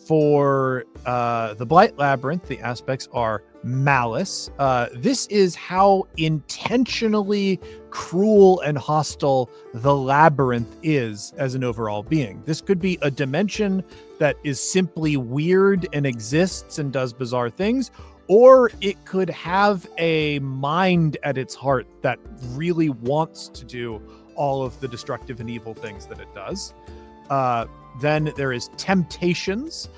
For the Blight Labyrinth, the aspects are malice. This is how intentionally cruel and hostile the labyrinth is as an overall being. This could be a dimension that is simply weird and exists and does bizarre things, or it could have a mind at its heart that really wants to do all of the destructive and evil things that it does. Then there is temptations.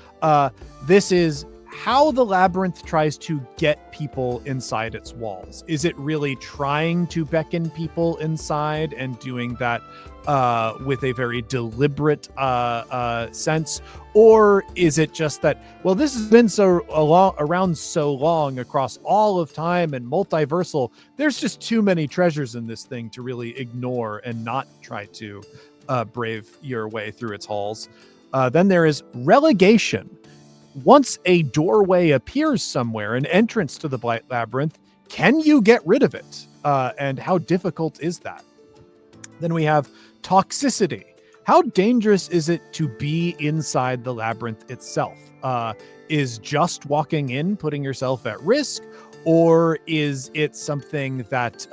This is how the labyrinth tries to get people inside its walls. Is it really trying to beckon people inside and doing that with a very deliberate sense? Or is it just that, well, this has been around so long across all of time and multiversal, there's just too many treasures in this thing to really ignore and not try to brave your way through its halls. Then there is relegation. Once a doorway appears somewhere, an entrance to the Blight Labyrinth, can you get rid of it? And how difficult is that? Then we have toxicity. How dangerous is it to be inside the labyrinth itself? Is just walking in putting yourself at risk? Or is it something that,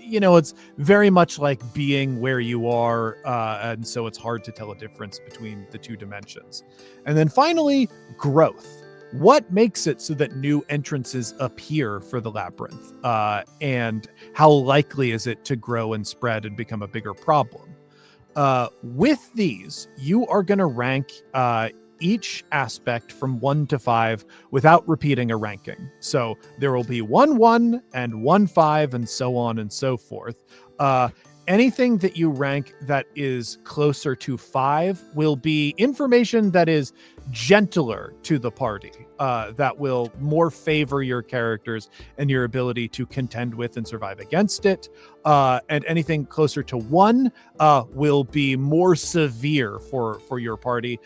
it's very much like being where you are, and so it's hard to tell a difference between the two dimensions. And then finally, growth. What makes it so that new entrances appear for the labyrinth? And how likely is it to grow and spread and become a bigger problem? With these, you are going to rank each aspect from 1 to 5 without repeating a ranking. So there will be 1 1 and 1 5 and so on and so forth. Anything that you rank that is closer to 5 will be information that is gentler to the party, that will more favor your characters and your ability to contend with and survive against it. And anything closer to 1 will be more severe for your party,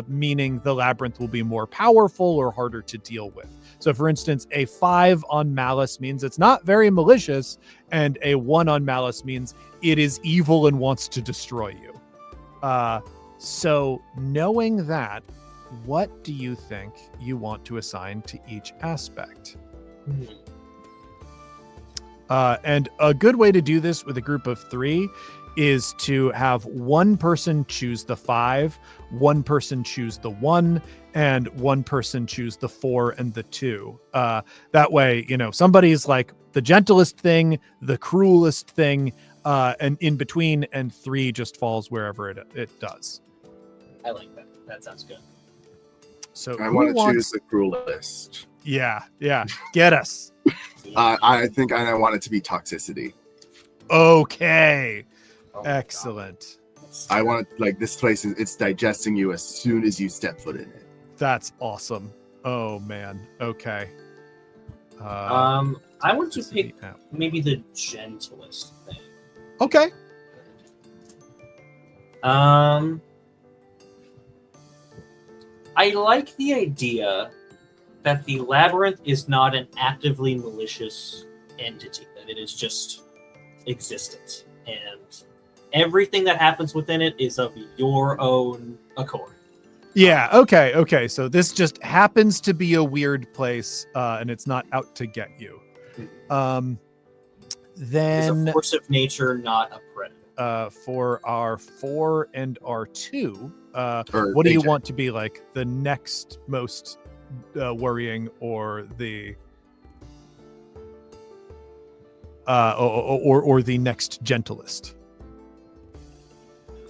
meaning the labyrinth will be more powerful or harder to deal with. So for instance, a 5 on malice means it's not very malicious, and a 1 on malice means it is evil and wants to destroy you. So knowing that, what do you think you want to assign to each aspect? And a good way to do this with a group of 3 is to have 1 person choose the 5, 1 person choose the 1, and 1 person choose the 4 and the 2. That way, somebody's like the gentlest thing, the cruelest thing, and in between, and 3 just falls wherever it does. I like that. That sounds good. So I want to choose the cruelest. Yeah. Get us. I think I want it to be toxicity. Okay. Excellent. I want this place it's digesting you as soon as you step foot in it. That's awesome. Oh man. Okay. I want to pick maybe the gentlest thing. Okay. I like the idea that the labyrinth is not an actively malicious entity, that it is just existence, and everything that happens within it is of your own accord. Yeah. Okay. So this just happens to be a weird place, and it's not out to get you. It's Then a force of nature, not a predator. for our 4 and our 2, Or what do you AJ. want to be like the next most worrying, or the or the next gentlest?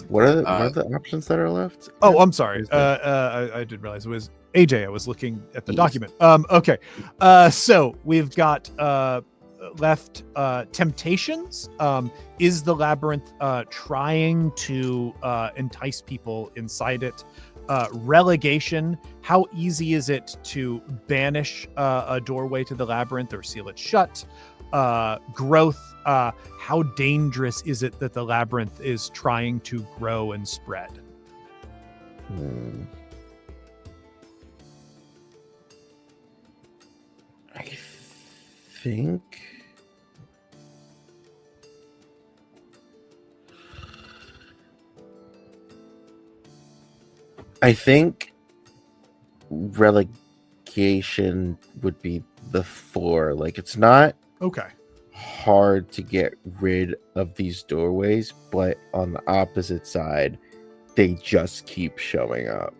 What are the options that are left? Oh, I'm sorry. Is that- I didn't realize it was AJ. I was looking at the Yes. document. Okay. So we've got left temptations. Is the labyrinth trying to entice people inside it? Relegation. How easy is it to banish a doorway to the labyrinth or seal it shut? Growth. How dangerous is it that the labyrinth is trying to grow and spread? I think relegation would be the 4. Like, it's not Okay. hard to get rid of these doorways, but on the opposite side, they just keep showing up.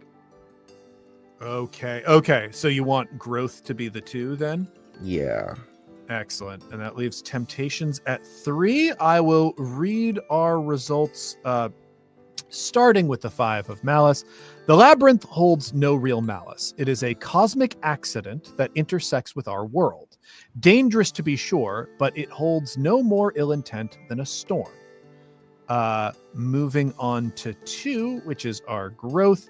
Okay. So you want growth to be the 2 then? Yeah. Excellent. And that leaves temptations at 3. I will read our results, starting with the 5 of malice. The labyrinth holds no real malice. It is a cosmic accident that intersects with our world. Dangerous to be sure, but it holds no more ill intent than a storm. Moving on to 2, which is our growth.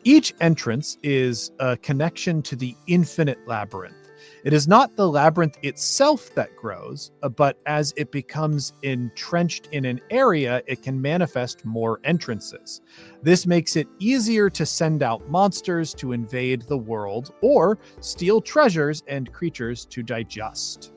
Each entrance is a connection to the infinite labyrinth. It is not the labyrinth itself that grows, but as it becomes entrenched in an area, it can manifest more entrances. This makes it easier to send out monsters to invade the world or steal treasures and creatures to digest.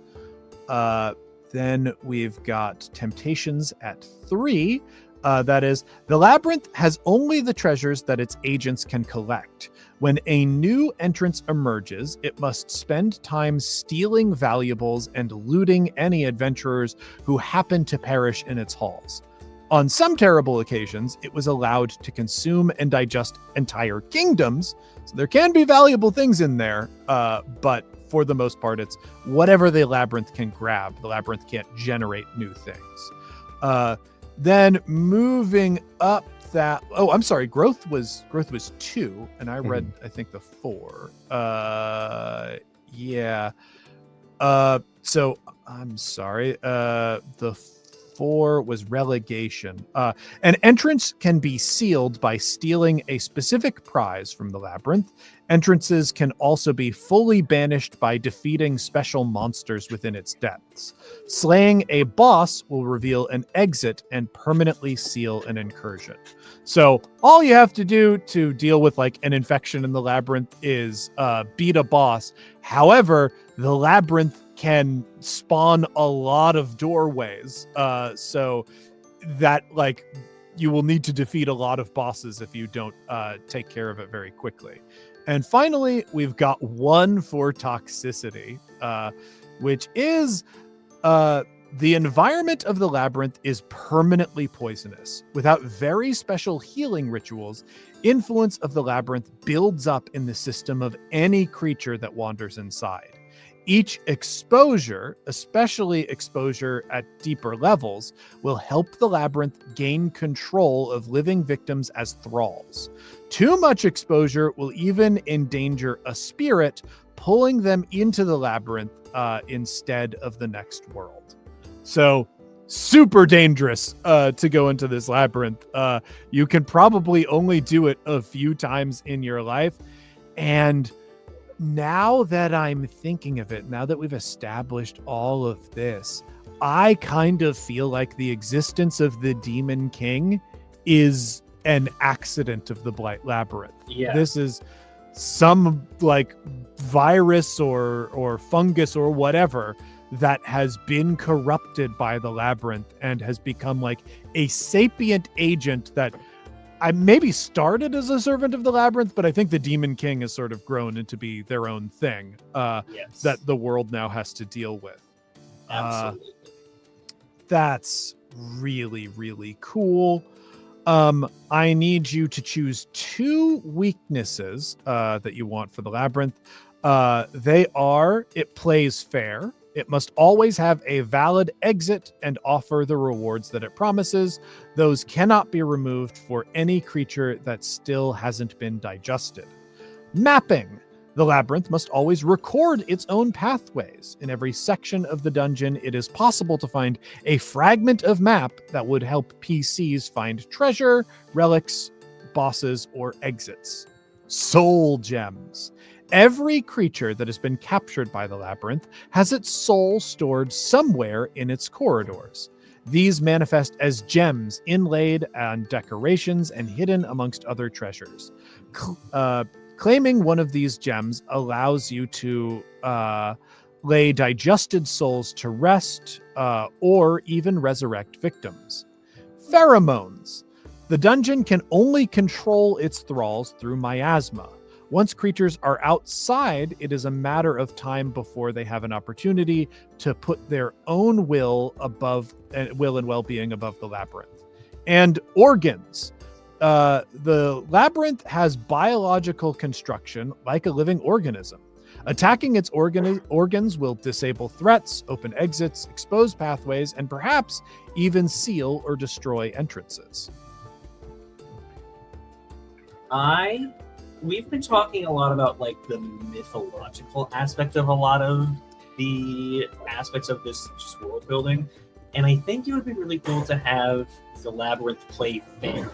Then we've got temptations at 3. That is, the labyrinth has only the treasures that its agents can collect. When a new entrance emerges, it must spend time stealing valuables and looting any adventurers who happen to perish in its halls. On some terrible occasions, it was allowed to consume and digest entire kingdoms. So there can be valuable things in there, but for the most part, it's whatever the labyrinth can grab. The labyrinth can't generate new things. Then moving up that, I'm sorry, growth was 2, and I read I think the 4. Yeah. So I'm sorry. The 4 was relegation. An entrance can be sealed by stealing a specific prize from the labyrinth. Entrances can also be fully banished by defeating special monsters within its depths. Slaying a boss will reveal an exit and permanently seal an incursion. So all you have to do to deal with like an infection in the labyrinth is beat a boss. However, the labyrinth can spawn a lot of doorways. So that like you will need to defeat a lot of bosses if you don't take care of it very quickly. And finally, we've got 1 for toxicity, which is the environment of the labyrinth is permanently poisonous. Without very special healing rituals, influence of the labyrinth builds up in the system of any creature that wanders inside. Each exposure, especially exposure at deeper levels, will help the labyrinth gain control of living victims as thralls. Too much exposure will even endanger a spirit, pulling them into the labyrinth instead of the next world. So, super dangerous to go into this labyrinth. You can probably only do it a few times in your life. And now that I'm thinking of it, now that we've established all of this, I kind of feel like the existence of the Demon King is an accident of the Blight Labyrinth. Yeah. This is some like virus or fungus or whatever that has been corrupted by the labyrinth and has become like a sapient agent that I maybe started as a servant of the labyrinth, but I think the Demon King has sort of grown into be their own thing Yes. that the world now has to deal with. Absolutely. That's really, really cool. I need you to choose 2 weaknesses that you want for the labyrinth. They are, it plays fair. It must always have a valid exit and offer the rewards that it promises. Those cannot be removed for any creature that still hasn't been digested. Mapping. The labyrinth must always record its own pathways. In every section of the dungeon, it is possible to find a fragment of map that would help PCs find treasure, relics, bosses, or exits. Soul gems. Every creature that has been captured by the labyrinth has its soul stored somewhere in its corridors. These manifest as gems inlaid on decorations and hidden amongst other treasures. Claiming one of these gems allows you to lay digested souls to rest or even resurrect victims. Pheromones. The dungeon can only control its thralls through miasma. Once creatures are outside, it is a matter of time before they have an opportunity to put their own will and well-being above the labyrinth. And organs. The labyrinth has biological construction like a living organism. Attacking its organs will disable threats, open exits, expose pathways, and perhaps even seal or destroy entrances. We've been talking a lot about like the mythological aspect of a lot of the aspects of this just world building, and I think it would be really cool to have the labyrinth play fair.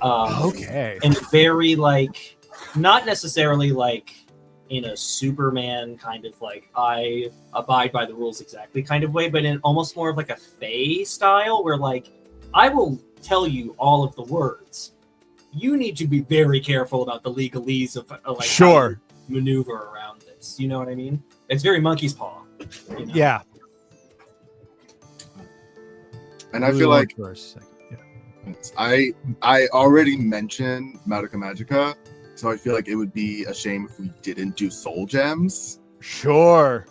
Okay. And very like, not necessarily like in a Superman kind of like I abide by the rules exactly kind of way, but in almost more of like a Fae style where like I will tell you all of the words. You need to be very careful about the legalese of like Sure. how you maneuver around this. You know what I mean? It's very monkey's paw. You know? Yeah. And I feel like for a second. Yeah. I already mentioned Magica Magica, so I feel like it would be a shame if we didn't do soul gems Sure.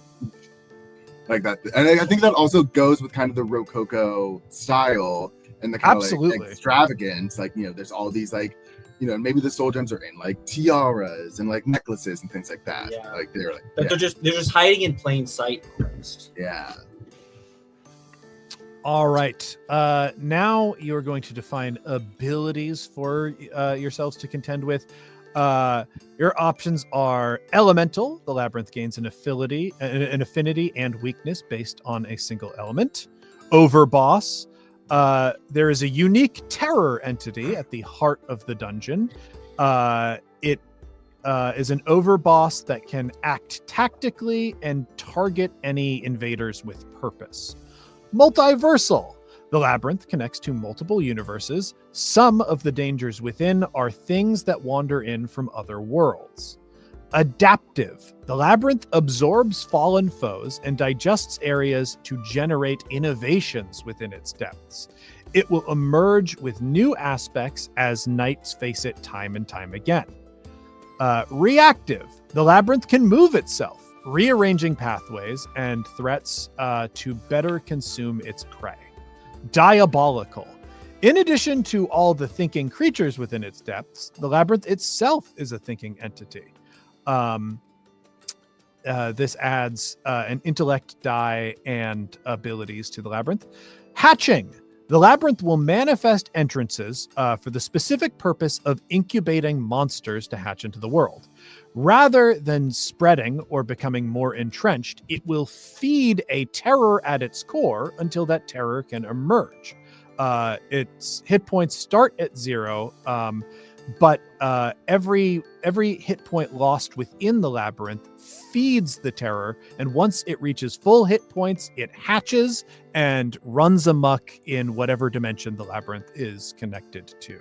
like that. And I think that also goes with kind of the Rococo style and the kind of Absolutely. like extravagance. Like, you know, there's all these like, you know, maybe the soul gems are in like tiaras and like necklaces and things like that. Yeah. Like they're like, But yeah, they're just hiding in plain sight almost. yeah. All right. Now you're going to define abilities for yourselves to contend with. Your options are elemental. The labyrinth gains an affinity and weakness based on a single element. Overboss. There is a unique terror entity at the heart of the dungeon. It is an overboss that can act tactically and target any invaders with purpose. Multiversal. The labyrinth connects to multiple universes. Some of the dangers within are things that wander in from other worlds. Adaptive. The labyrinth absorbs fallen foes and digests areas to generate innovations within its depths. It will emerge with new aspects as knights face it time and time again. Reactive. The labyrinth can move itself, rearranging pathways and threats to better consume its prey. Diabolical. In addition to all the thinking creatures within its depths, the labyrinth itself is a thinking entity. This adds an intellect die and abilities to the labyrinth. Hatching. The labyrinth will manifest entrances for the specific purpose of incubating monsters to hatch into the world. Rather than spreading or becoming more entrenched, it will feed a terror at its core until that terror can emerge. Its hit points start at 0, but every hit point lost within the labyrinth feeds the terror, and once it reaches full hit points, it hatches and runs amok in whatever dimension the labyrinth is connected to.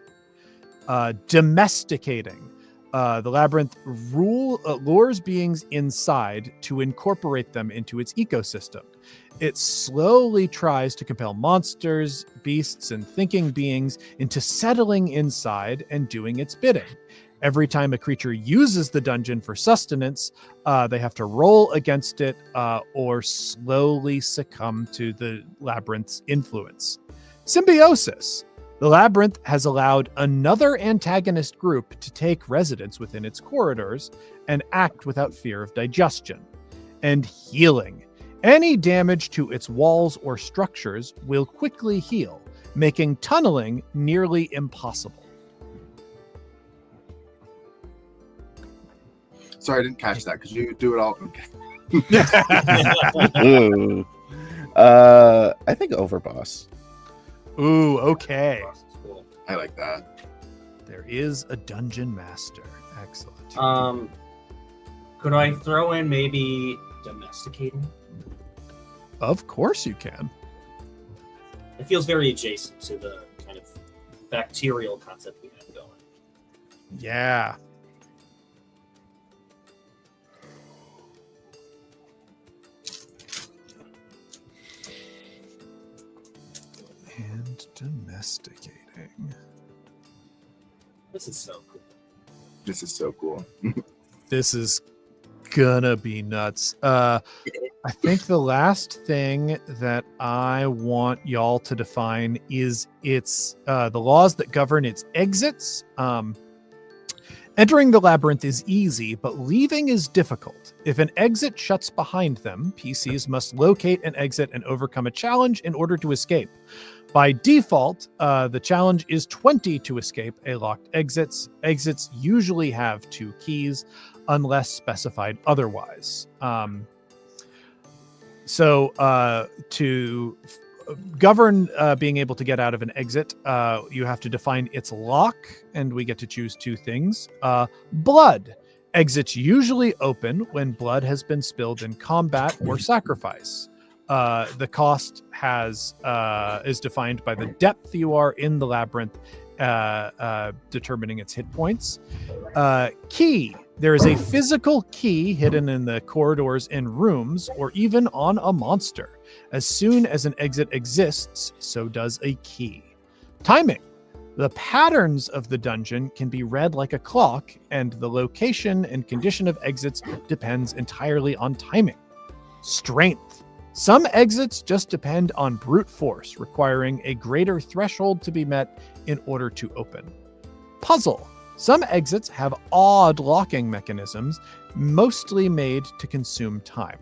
Domesticating. The labyrinth lures beings inside to incorporate them into its ecosystem. It slowly tries to compel monsters, beasts, and thinking beings into settling inside and doing its bidding. Every time a creature uses the dungeon for sustenance, they have to roll against it or slowly succumb to the labyrinth's influence. Symbiosis. The labyrinth has allowed another antagonist group to take residence within its corridors and act without fear of digestion. And healing. Any damage to its walls or structures will quickly heal, making tunneling nearly impossible. Sorry, I didn't catch that. Could you do it all? Okay. Ooh. I think Overboss. Ooh, okay. Cool. I like that. There is a dungeon master. Excellent. Could I throw in maybe domesticating? Of course you can. It feels very adjacent to the kind of bacterial concept we have going. Yeah. And domesticating. This is so cool. This is so cool. This is gonna be nuts. I think the last thing that I want y'all to define is the laws that govern its exits. Entering the labyrinth is easy, but leaving is difficult. If an exit shuts behind them, PCs must locate an exit and overcome a challenge in order to escape. By default, the challenge is 20 to escape a locked exit. Exits usually have 2 keys, unless specified otherwise. To govern being able to get out of an exit, you have to define its lock, and we get to choose 2 things. Blood. Exits usually open when blood has been spilled in combat or sacrifice. The cost is defined by the depth you are in the labyrinth, determining its hit points. Key. There is a physical key hidden in the corridors and rooms, or even on a monster. As soon as an exit exists, so does a key. Timing. The patterns of the dungeon can be read like a clock, and the location and condition of exits depends entirely on timing. Strength. Some exits just depend on brute force, requiring a greater threshold to be met in order to open. Puzzle. Some exits have odd locking mechanisms, mostly made to consume time.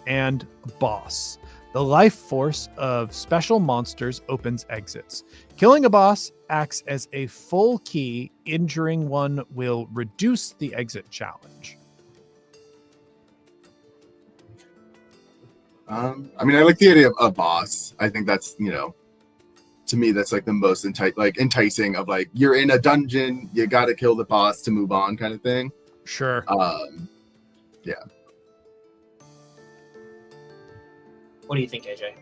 And boss. The life force of special monsters opens exits. Killing a boss acts as a full key. Injuring one will reduce the exit challenge. I mean, I like the idea of a boss. I think that's, to me, that's like the most enticing of like, you're in a dungeon, you got to kill the boss to move on kind of thing. Sure. Yeah. What do you think, AJ?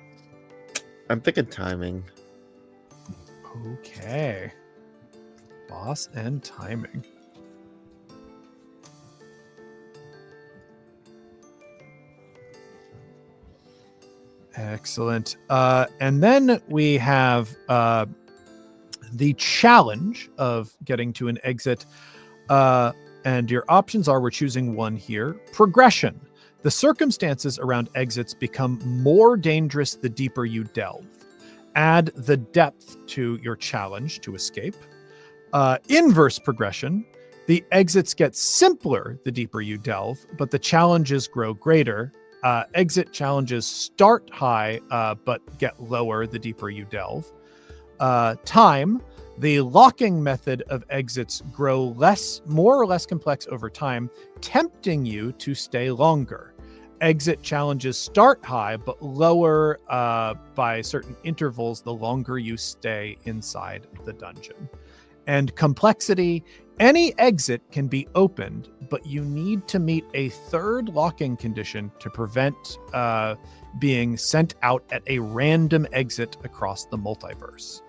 I'm thinking timing. Okay. Boss and timing. Excellent. And then we have the challenge of getting to an exit. And your options are, we're choosing one here. Progression. The circumstances around exits become more dangerous the deeper you delve. Add the depth to your challenge to escape. Inverse progression. The exits get simpler the deeper you delve, but the challenges grow greater. Exit challenges start high, but get lower the deeper you delve. Time. The locking method of exits grow more or less complex over time, tempting you to stay longer. Exit challenges start high, but lower by certain intervals the longer you stay inside the dungeon. And complexity. Any exit can be opened, but you need to meet a third locking condition to prevent being sent out at a random exit across the multiverse.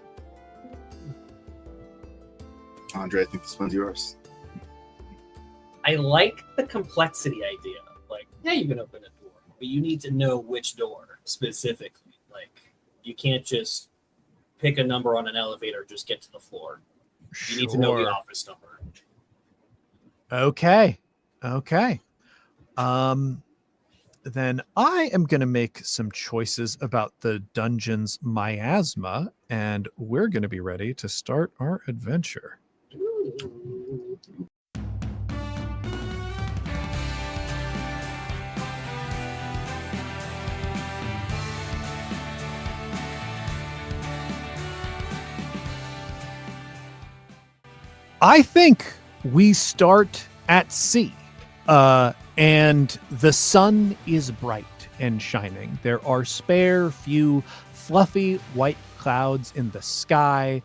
Andre, I think this one's yours. I like the complexity idea. Like, yeah, you can open a door, but you need to know which door specifically. Like, you can't just pick a number on an elevator, just get to the floor. You need to know the office number. Okay. Then I am going to make some choices about the dungeon's miasma, and we're going to be ready to start our adventure. Ooh. I think we start at sea, and the sun is bright and shining. There are spare few fluffy white clouds in the sky.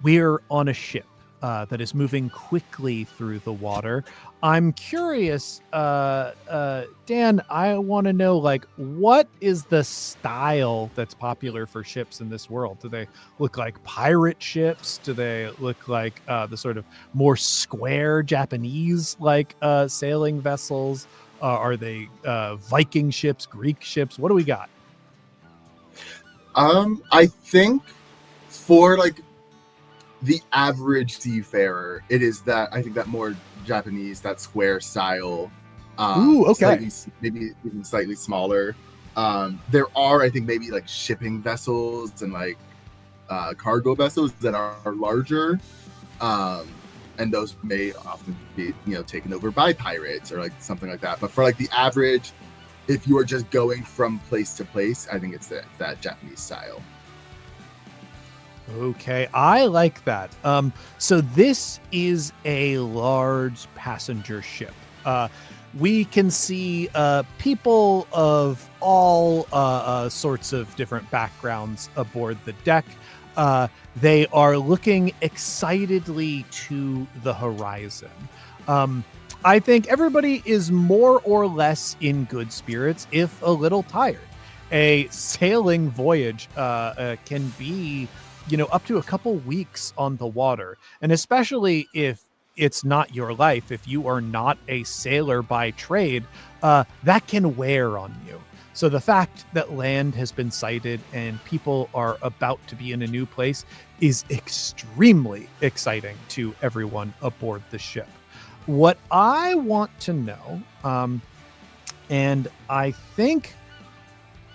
We're on a ship that is moving quickly through the water. I'm curious, Dan, I want to know, like, what is the style that's popular for ships in this world? Do they look like pirate ships? Do they look like the sort of more square Japanese like sailing vessels? Are they Viking ships, Greek ships? What do we got? I think for like the average seafarer, it is that I think that more Japanese, that square style. Ooh, okay. Maybe even slightly smaller. There are, I think, maybe like shipping vessels and like cargo vessels that are larger, and those may often be taken over by pirates or like something like that. But for like the average, if you are just going from place to place, I think it's that Japanese style. Okay, I like that. So this is a large passenger ship. We can see people of all sorts of different backgrounds aboard the deck. They are looking excitedly to the horizon. I think everybody is more or less in good spirits, if a little tired. A sailing voyage can be up to a couple weeks on the water. And especially if it's not your life, if you are not a sailor by trade, that can wear on you. So the fact that land has been sighted and people are about to be in a new place is extremely exciting to everyone aboard the ship. What I want to know, and I think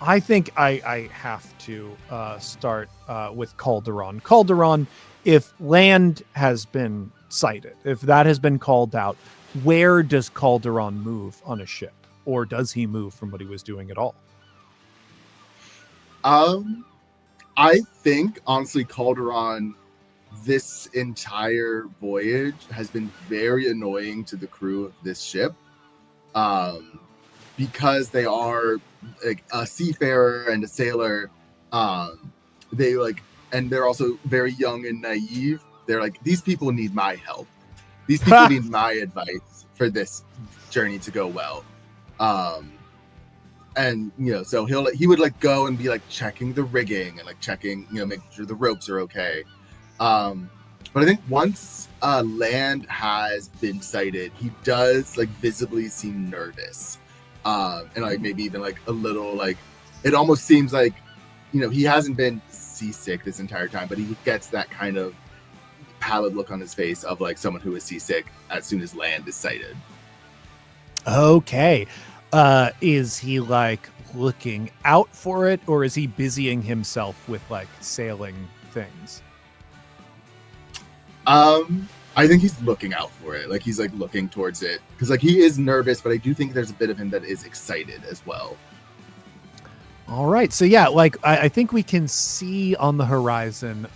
I have to start with Calderon. Calderon, if land has been sighted, if that has been called out, where does Calderon move on a ship? Or does he move from what he was doing at all? I think, honestly, Calderon, this entire voyage has been very annoying to the crew of this ship. Because they are like a seafarer and a sailor, and they're also very young and naive. They're like, these people need my help. These people need my advice for this journey to go well. And so he would like go and be like checking the rigging and like checking, making sure the ropes are okay. But I think once land has been sighted, he does like visibly seem nervous. And like maybe even like a little like it almost seems like he hasn't been seasick this entire time, but he gets that kind of pallid look on his face of like someone who is seasick as soon as land is sighted. Okay. Is he like looking out for it, or is he busying himself with like sailing things? I think he's looking out for it. Like he's like looking towards it because like he is nervous, but I do think there's a bit of him that is excited as well. All right. So yeah, like I think we can see on the horizon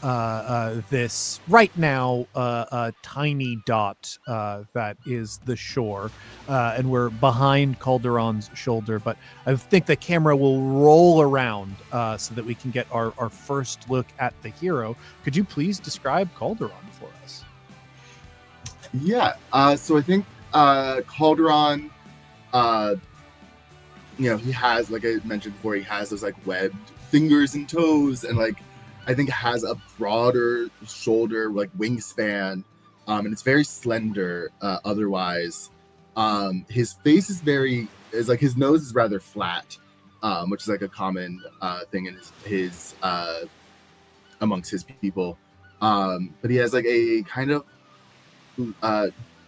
this right now a tiny dot that is the shore, and we're behind Calderon's shoulder. But I think the camera will roll around so that we can get our first look at the hero. Could you please describe Calderon for us? Yeah. So I think Calderon, he has, like I mentioned before, he has those like webbed fingers and toes, and like I think has a broader shoulder, like wingspan. and it's very slender. Otherwise, his face is like his nose is rather flat, which is like a common thing in his amongst his people. But he has like a kind of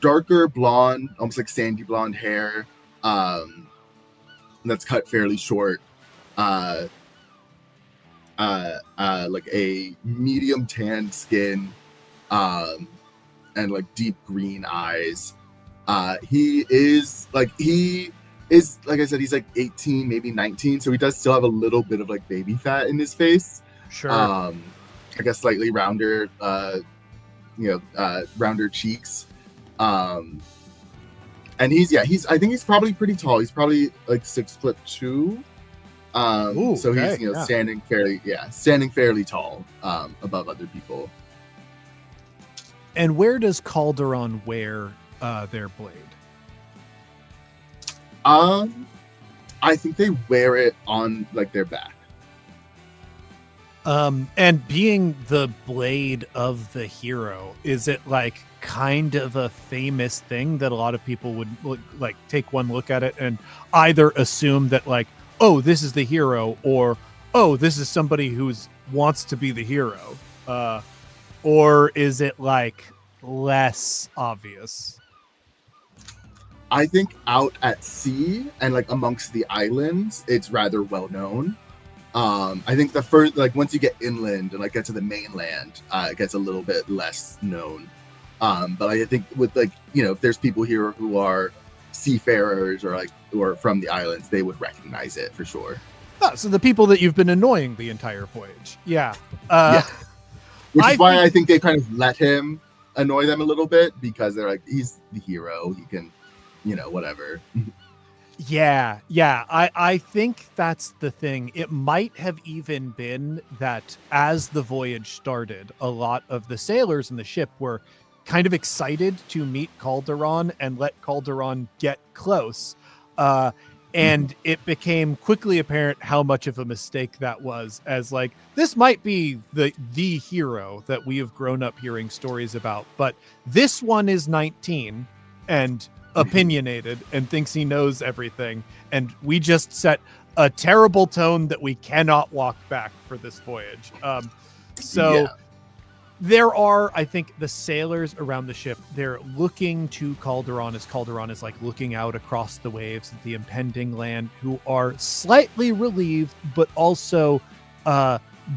darker blonde, almost like sandy blonde hair, that's cut fairly short. Like a medium tanned skin, and like deep green eyes. He is like I said, he's like 18, maybe 19, so he does still have a little bit of like baby fat in his face. Sure. I guess slightly rounder, rounder cheeks. And I think he's probably pretty tall. He's probably like 6'2". Ooh, so okay, he's standing fairly tall above other people. And where does Calderon wear their blade? I think they wear it on like their back. And being the blade of the hero, is it like kind of a famous thing that a lot of people would like take one look at it and either assume that like, oh, this is the hero, or oh, this is somebody who wants to be the hero, or is it like less obvious? I think out at sea and like amongst the islands, it's rather well known. I think the first, like once you get inland and like get to the mainland, it gets a little bit less known. But I think with like, if there's people here who are seafarers or from the islands, they would recognize it for sure. Oh, so the people that you've been annoying the entire voyage. Yeah. Which is why I think they kind of let him annoy them a little bit, because they're like, he's the hero. He can, whatever. Yeah. I think that's the thing. It might have even been that as the voyage started, a lot of the sailors in the ship were kind of excited to meet Calderon and let Calderon get close. And it became quickly apparent how much of a mistake that was, as like, this might be the hero that we have grown up hearing stories about, but this one is 19 and opinionated and thinks he knows everything, and we just set a terrible tone that we cannot walk back for this voyage. There are, I think, the sailors around the ship, they're looking to Calderon as Calderon is like looking out across the waves at the impending land, who are slightly relieved, but also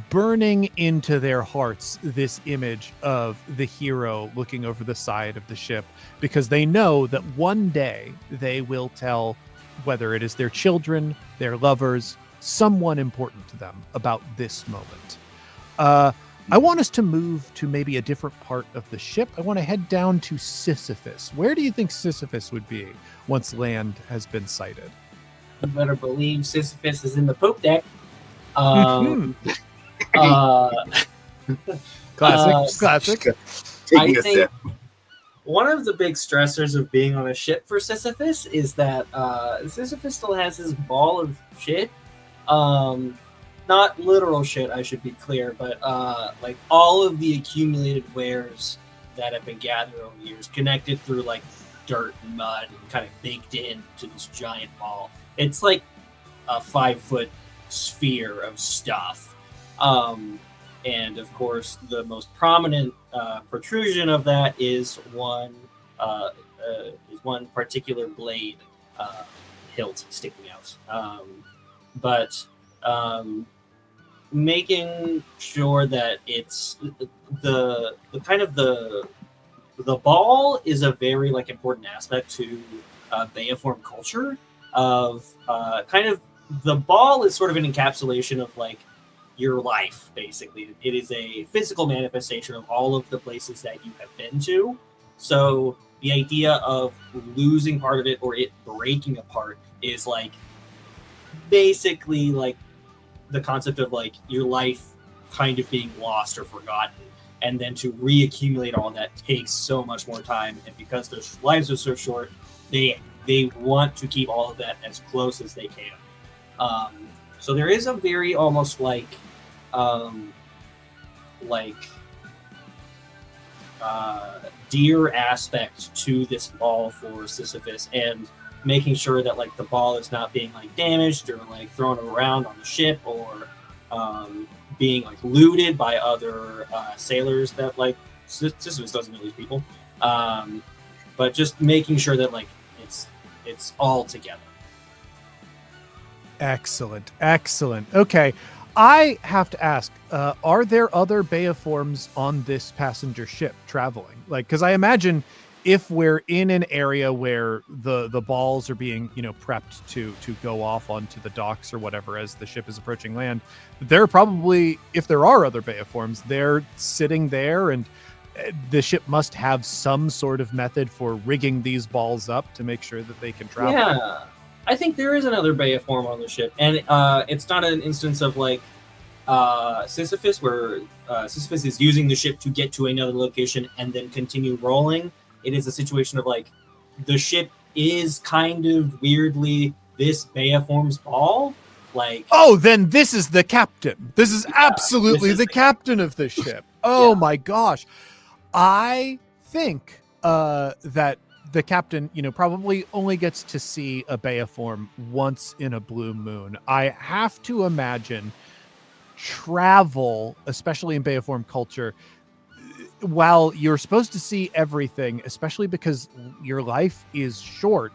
burning into their hearts this image of the hero looking over the side of the ship, because they know that one day they will tell, whether it is their children, their lovers, someone important to them, about this moment. I want us to move to maybe a different part of the ship. I want to head down to Sisyphus. Where do you think Sisyphus would be once land has been sighted? You better believe Sisyphus is in the poop deck. Classic. Taking I a think sip. one of the big stressors of being on a ship for Sisyphus is that Sisyphus still has his ball of shit. Not literal shit, I should be clear, but like all of the accumulated wares that have been gathered over years, connected through like dirt and mud and kind of baked into this giant ball. It's like a 5-foot sphere of stuff. And of course, the most prominent protrusion of that is one particular blade hilt sticking out. But making sure that it's the kind of the ball is a very like important aspect to Bayoform culture. Of kind of the ball is sort of an encapsulation of like your life, basically. It is a physical manifestation of all of the places that you have been to. So the idea of losing part of it or it breaking apart is like basically like the concept of like your life kind of being lost or forgotten, and then to reaccumulate all that takes so much more time, and because their lives are so short, they want to keep all of that as close as they can. So there is a very almost like dear aspect to this ball for Sisyphus, and making sure that like the ball is not being like damaged or like thrown around on the ship, or being like looted by other sailors that like Sisyphus doesn't know these people, but just making sure that like it's all together. Excellent. Okay. I have to ask, are there other Beoforms on this passenger ship traveling? Like, because I imagine if we're in an area where the balls are being, prepped to go off onto the docks or whatever as the ship is approaching land, there probably, if there are other Beoforms, they're sitting there, and the ship must have some sort of method for rigging these balls up to make sure that they can travel. Yeah, I think there is another Beoform on the ship, and it's not an instance of like Sisyphus, where Sisyphus is using the ship to get to another location and then continue rolling. It is a situation of like the ship is kind of weirdly this Beoform's ball. Like, oh, then this is the captain. This is absolutely this is the the captain of the ship. Oh Yeah. my gosh. I think that the captain, probably only gets to see a Beoform once in a blue moon. I have to imagine travel, especially in Beoform culture, while you're supposed to see everything, especially because your life is short,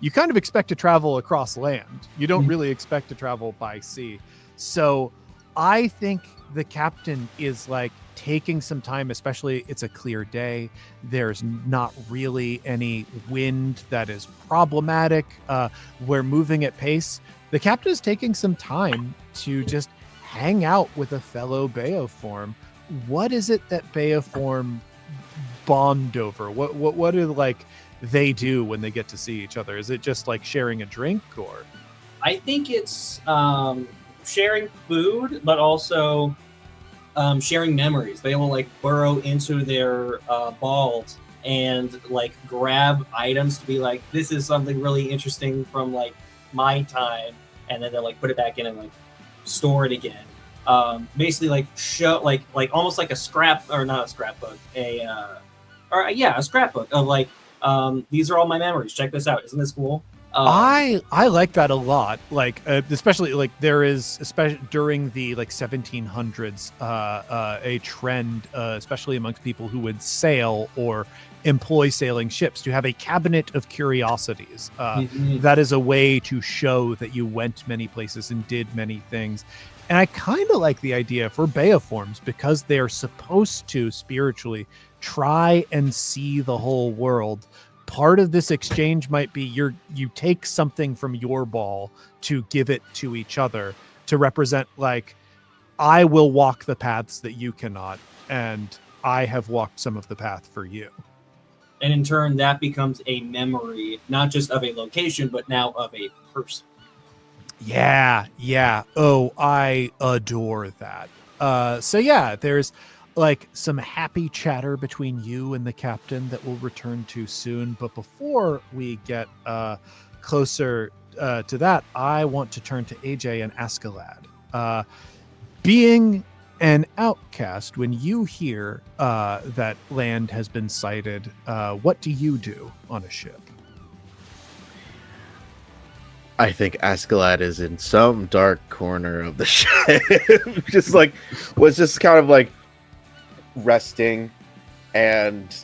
you kind of expect to travel across land. You don't really expect to travel by sea. So I think the captain is like taking some time, especially it's a clear day. There's not really any wind that is problematic. We're moving at pace. The captain is taking some time to just hang out with a fellow Beoform. What is it that Beoform bond over? What do like they do when they get to see each other? Is it just like sharing a drink, or? I think it's sharing food, but also sharing memories. They will like burrow into their balls and like grab items to be like, this is something really interesting from like my time, and then they'll like put it back in and like store it again. Basically like show like almost like a scrap, or not a scrapbook, a scrapbook of like, these are all my memories. Check this out. Isn't this cool? I like that a lot. Like, especially like there is, especially during the like 1700s, a trend, especially amongst people who would sail or employ sailing ships, to have a cabinet of curiosities. That is a way to show that you went many places and did many things. And I kind of like the idea for Beoforms, because they are supposed to spiritually try and see the whole world. Part of this exchange might be you take something from your ball to give it to each other, to represent like, I will walk the paths that you cannot, and I have walked some of the path for you. And in turn, that becomes a memory, not just of a location, but now of a person. Yeah. Oh, I adore that. So yeah, there's like some happy chatter between you and the captain that we'll return to soon. But before we get closer to that, I want to turn to AJ and Askeladd. Being an outcast, when you hear that land has been sighted, what do you do on a ship? I think Askeladd is in some dark corner of the ship. was just kind of like resting, and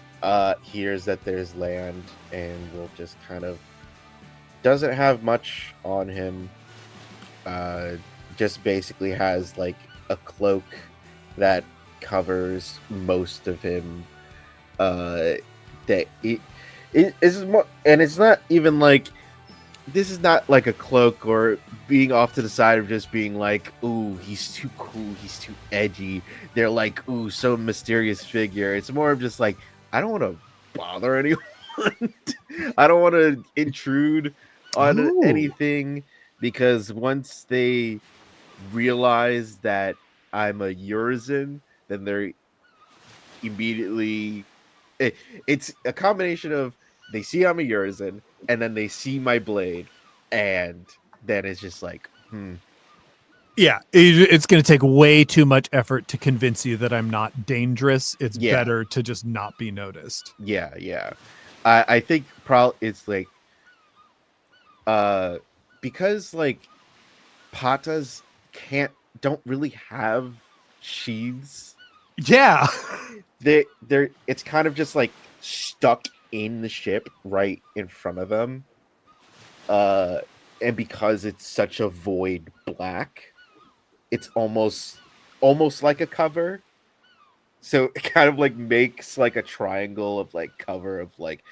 hears that there's land, and will just kind of, doesn't have much on him, just basically has like a cloak that covers most of him, that it is more, and it's not even like, this is not like a cloak or being off to the side of just being like, ooh, he's too cool, he's too edgy. They're like, ooh, so mysterious figure. It's more of just like, I don't want to bother anyone. I don't want to intrude on anything, because once they realize that I'm a Urizen, then they're immediately... It's a combination of, they see I'm a Urizen, and then they see my blade, and then it's just like, Yeah, it's going to take way too much effort to convince you that I'm not dangerous. It's Yeah. better to just not be noticed. Yeah. I think probably it's like because like patas don't really have sheaths. Yeah. They're it's kind of just like stuck in the ship right in front of them. And because it's such a void black, it's almost like a cover. So it kind of like makes like a triangle of like cover of like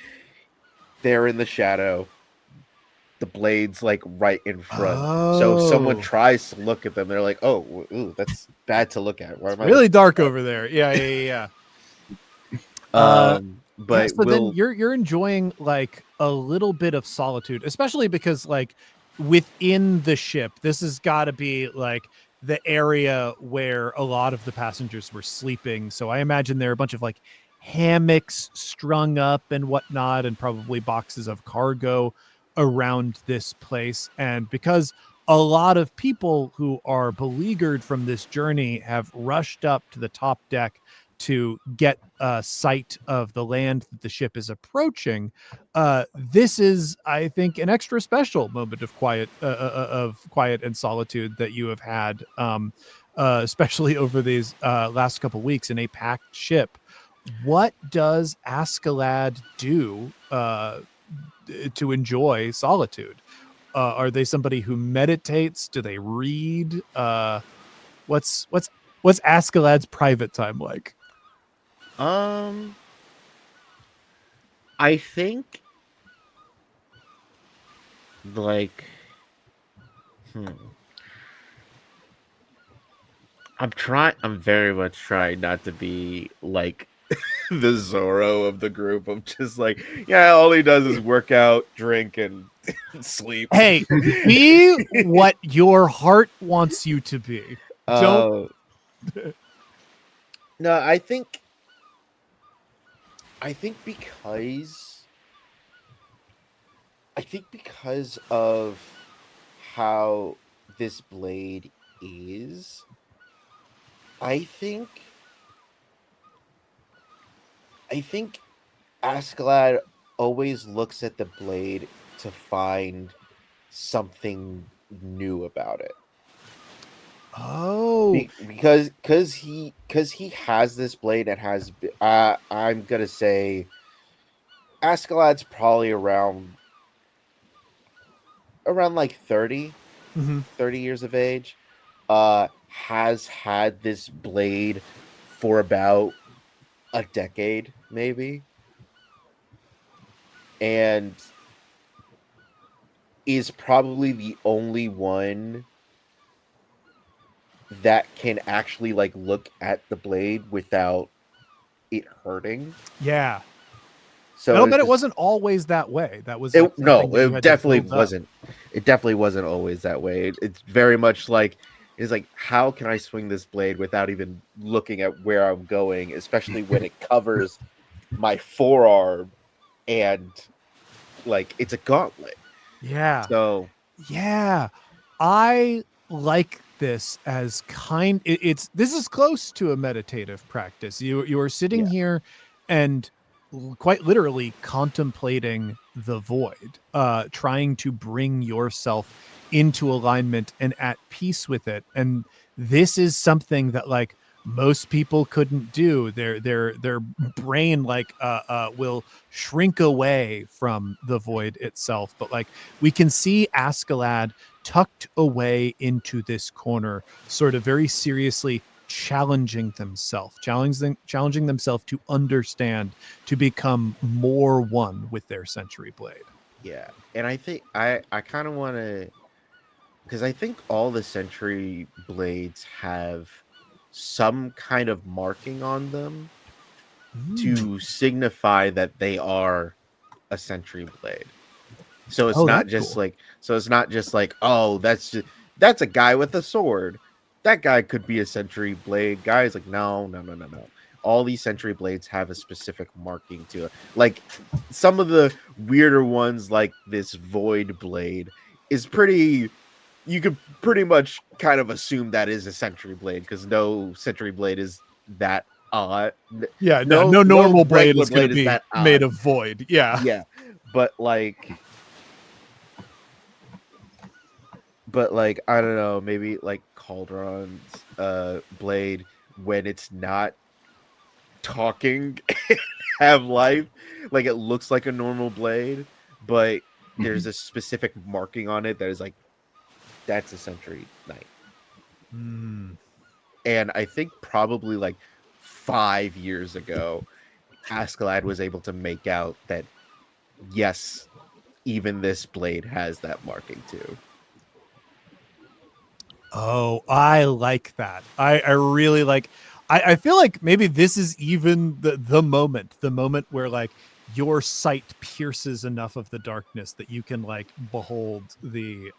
they're in the shadow, the blades like right in front. So if someone Oh, tries to look at them, they're like, "Oh, ooh, that's bad to look at. Why am I really looking dark at over there. Yeah. that?" Yeah, But so then we'll you're enjoying like a little bit of solitude, especially because like within the ship, this has got to be like the area where a lot of the passengers were sleeping. So I imagine there are a bunch of like hammocks strung up and whatnot, and probably boxes of cargo around this place. And because a lot of people who are beleaguered from this journey have rushed up to the top deck to get a sight of the land that the ship is approaching, this is, I think, an extra special moment of quiet and solitude that you have had, especially over these last couple weeks in a packed ship. What does Askeladd do to enjoy solitude? Are they somebody who meditates? Do they read? What's Askeladd's private time like? I think like hmm. I'm very much trying not to be like the Zorro of the group of just like, yeah, all he does is work out, drink, and sleep. Hey, be what your heart wants you to be. Don't. uh no, I think because of how this blade is, I think I think Askeladd always looks at the blade to find something new about it. Oh, Because he has this blade and I'm gonna say Askeladd's probably around like 30 mhm. 30 years of age, has had this blade for about a decade maybe, and is probably the only one that can actually like look at the blade without it hurting. Yeah. And So I'll it's bet it just wasn't always that way. That was like no, something that you it had to definitely build up. wasn't. It definitely wasn't always that way. It's very much like it's like, how can I swing this blade without even looking at where I'm going, especially when it covers my forearm and like it's a gauntlet. Yeah. So Yeah. I like this as it's this is close to a meditative practice. You are sitting yeah, here and quite literally contemplating the void, trying to bring yourself into alignment and at peace with it. And this is something that like most people couldn't do. Their brain like will shrink away from the void itself. But like we can see Askeladd tucked away into this corner, sort of very seriously challenging themselves to understand, to become more one with their century blade. yeah. And I think I kind of want to, because I think all the Sentry blades have some kind of marking on them to signify that they are a Sentry blade. So it's Oh, not that's just cool. like oh, that's a guy with a sword. That guy could be a Sentry blade guy. Is like, no. All these Sentry blades have a specific marking to it. Like some of the weirder ones, like this void blade, is pretty you could pretty much kind of assume that is a Sentry Blade because no Sentry Blade is that odd. Yeah, No no normal blade regular is going blade to is be that made odd. of void. Yeah. Yeah, but like I don't know, maybe like Cauldron's blade when it's not talking have life, like it looks like a normal blade, but there's a specific marking on it that is like that's a Sentry Knight. Mm. And I think probably like 5 years ago, Askeladd was able to make out that yes, even this blade has that marking too. Oh, I like that. I really like. I feel like maybe this is even the moment where like your sight pierces enough of the darkness that you can like behold the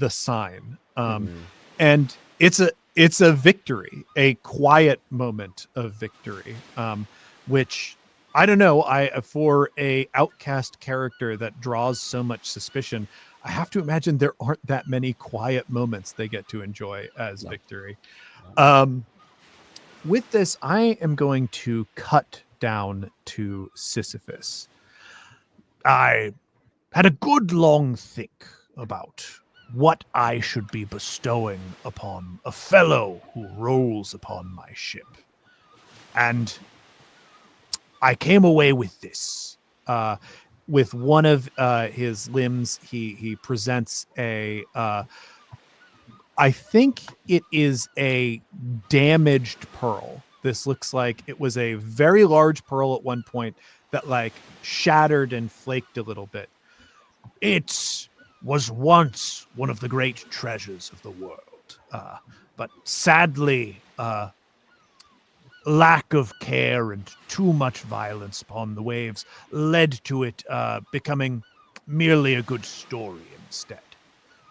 sign. And it's a victory, a quiet moment of victory. Which I don't know. For a outcast character that draws so much suspicion, I have to imagine there aren't that many quiet moments they get to enjoy as No. victory. No. With this, I am going to cut down to Sisyphus. I had a good long think about what I should be bestowing upon a fellow who rolls upon my ship. And I came away with this. With one of his limbs, he presents a I think it is a damaged pearl. This looks like it was a very large pearl at one point that like shattered and flaked a little bit. It was once one of the great treasures of the world, but sadly, lack of care and too much violence upon the waves led to it becoming merely a good story instead.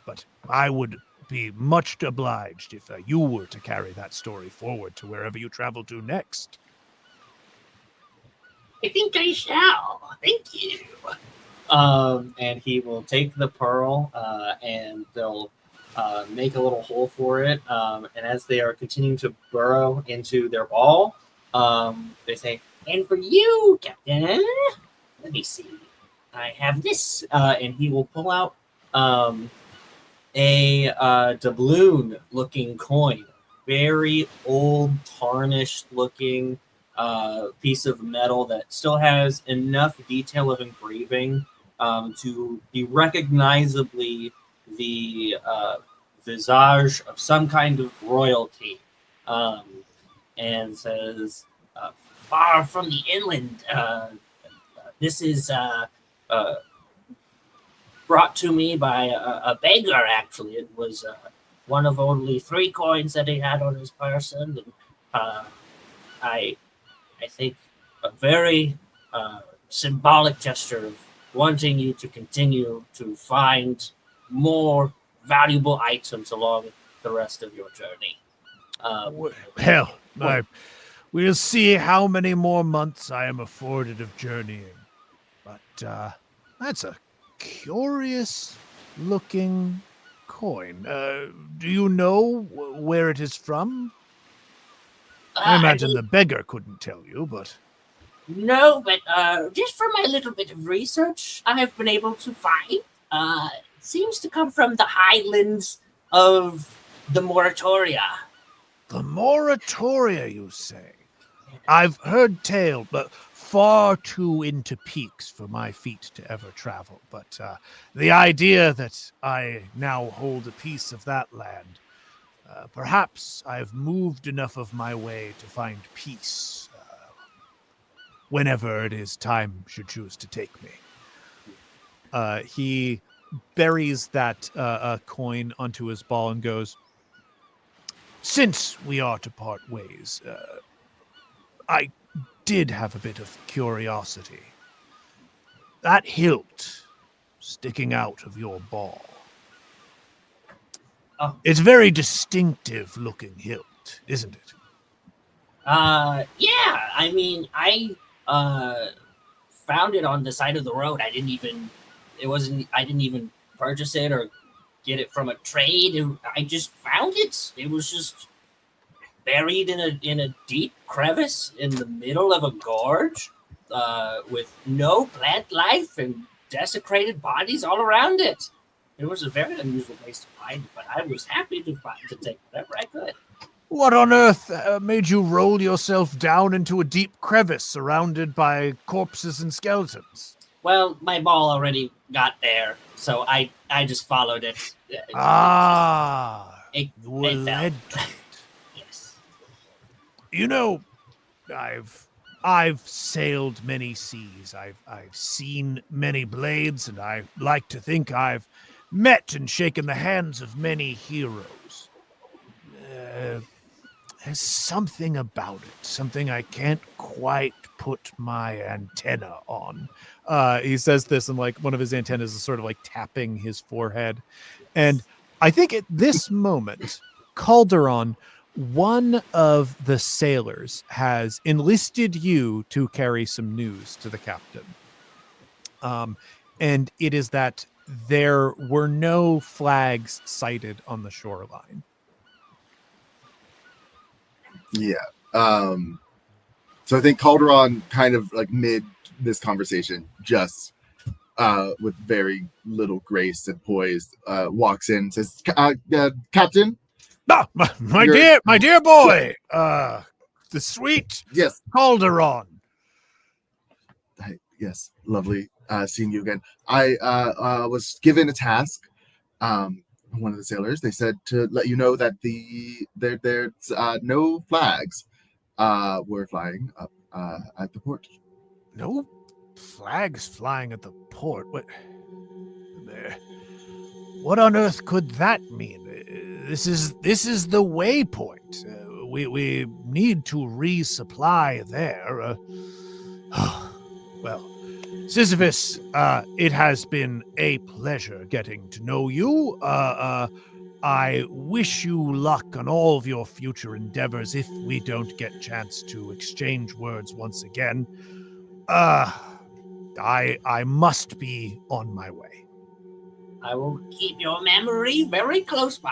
But I would be much obliged if you were to carry that story forward to wherever you travel to next. I think I shall. Thank you. And he will take the pearl, and they'll make a little hole for it. And as they are continuing to burrow into their ball, they say, "And for you, Captain, let me see. I have this." And he will pull out a doubloon-looking coin, very old, tarnished-looking piece of metal that still has enough detail of engraving to be recognizably the visage of some kind of royalty, um, and says, "Far from the inland, this is brought to me by a beggar, actually. It was one of only 3 coins that he had on his person. And, I think a very symbolic gesture of wanting you to continue to find more valuable items along the rest of your journey." Hell, we'll see how many more months I am afforded of journeying. But that's a curious looking coin. Do you know where it is from? I imagine the beggar couldn't tell you, but... No, but just from my little bit of research, I have been able to find. It seems to come from the highlands of the Moratoria. The Moratoria, you say? I've heard tale, but far too into peaks for my feet to ever travel. But the idea that I now hold a piece of that land, perhaps I've moved enough of my way to find peace whenever it is time should choose to take me. He buries that coin onto his ball and goes, "Since we are to part ways, I did have a bit of curiosity. That hilt sticking out of your ball. Oh. It's a very distinctive looking hilt, isn't it?" Yeah. I mean, I found it on the side of the road. I didn't even purchase it or get it from a trade, and I just found it. It was just buried in a deep crevice in the middle of a gorge, with no plant life and desecrated bodies all around it. It was a very unusual place to find it, but I was happy to take whatever I could. What on earth made you roll yourself down into a deep crevice surrounded by corpses and skeletons? Well, my ball already got there, so I just followed it. You It were fell. led to it. Yes. You know, I've sailed many seas. I've seen many blades, and I like to think I've met and shaken the hands of many heroes. There's something about it, something I can't quite put my antenna on. He says this, and like one of his antennas is sort of like tapping his forehead. And I think at this moment, Calderon, one of the sailors, has enlisted you to carry some news to the captain. And it is that there were no flags sighted on the shoreline. Yeah. So I think Calderon kind of like mid this conversation, just with very little grace and poise, walks in and says, Captain? Ah, my dear boy, the sweet Yes. Calderon. Yes, lovely seeing you again. I was given a task. One of the sailors, they said to let you know that there's no flags were flying up at the port. No flags flying at the port. What on earth could that mean? This is the waypoint. We need to resupply there. Well, Sisyphus, it has been a pleasure getting to know you. I wish you luck on all of your future endeavors if we don't get a chance to exchange words once again. I must be on my way. I will keep your memory very close by.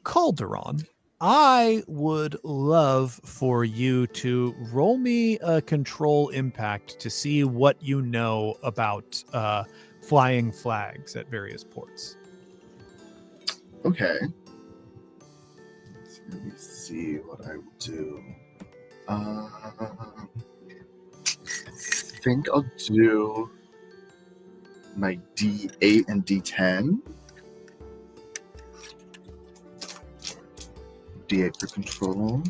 Calderon, I would love for you to roll me a control impact to see what you know about flying flags at various ports. Okay. So let me see what I will do. I think I'll do my D8 and D10. D8 for control.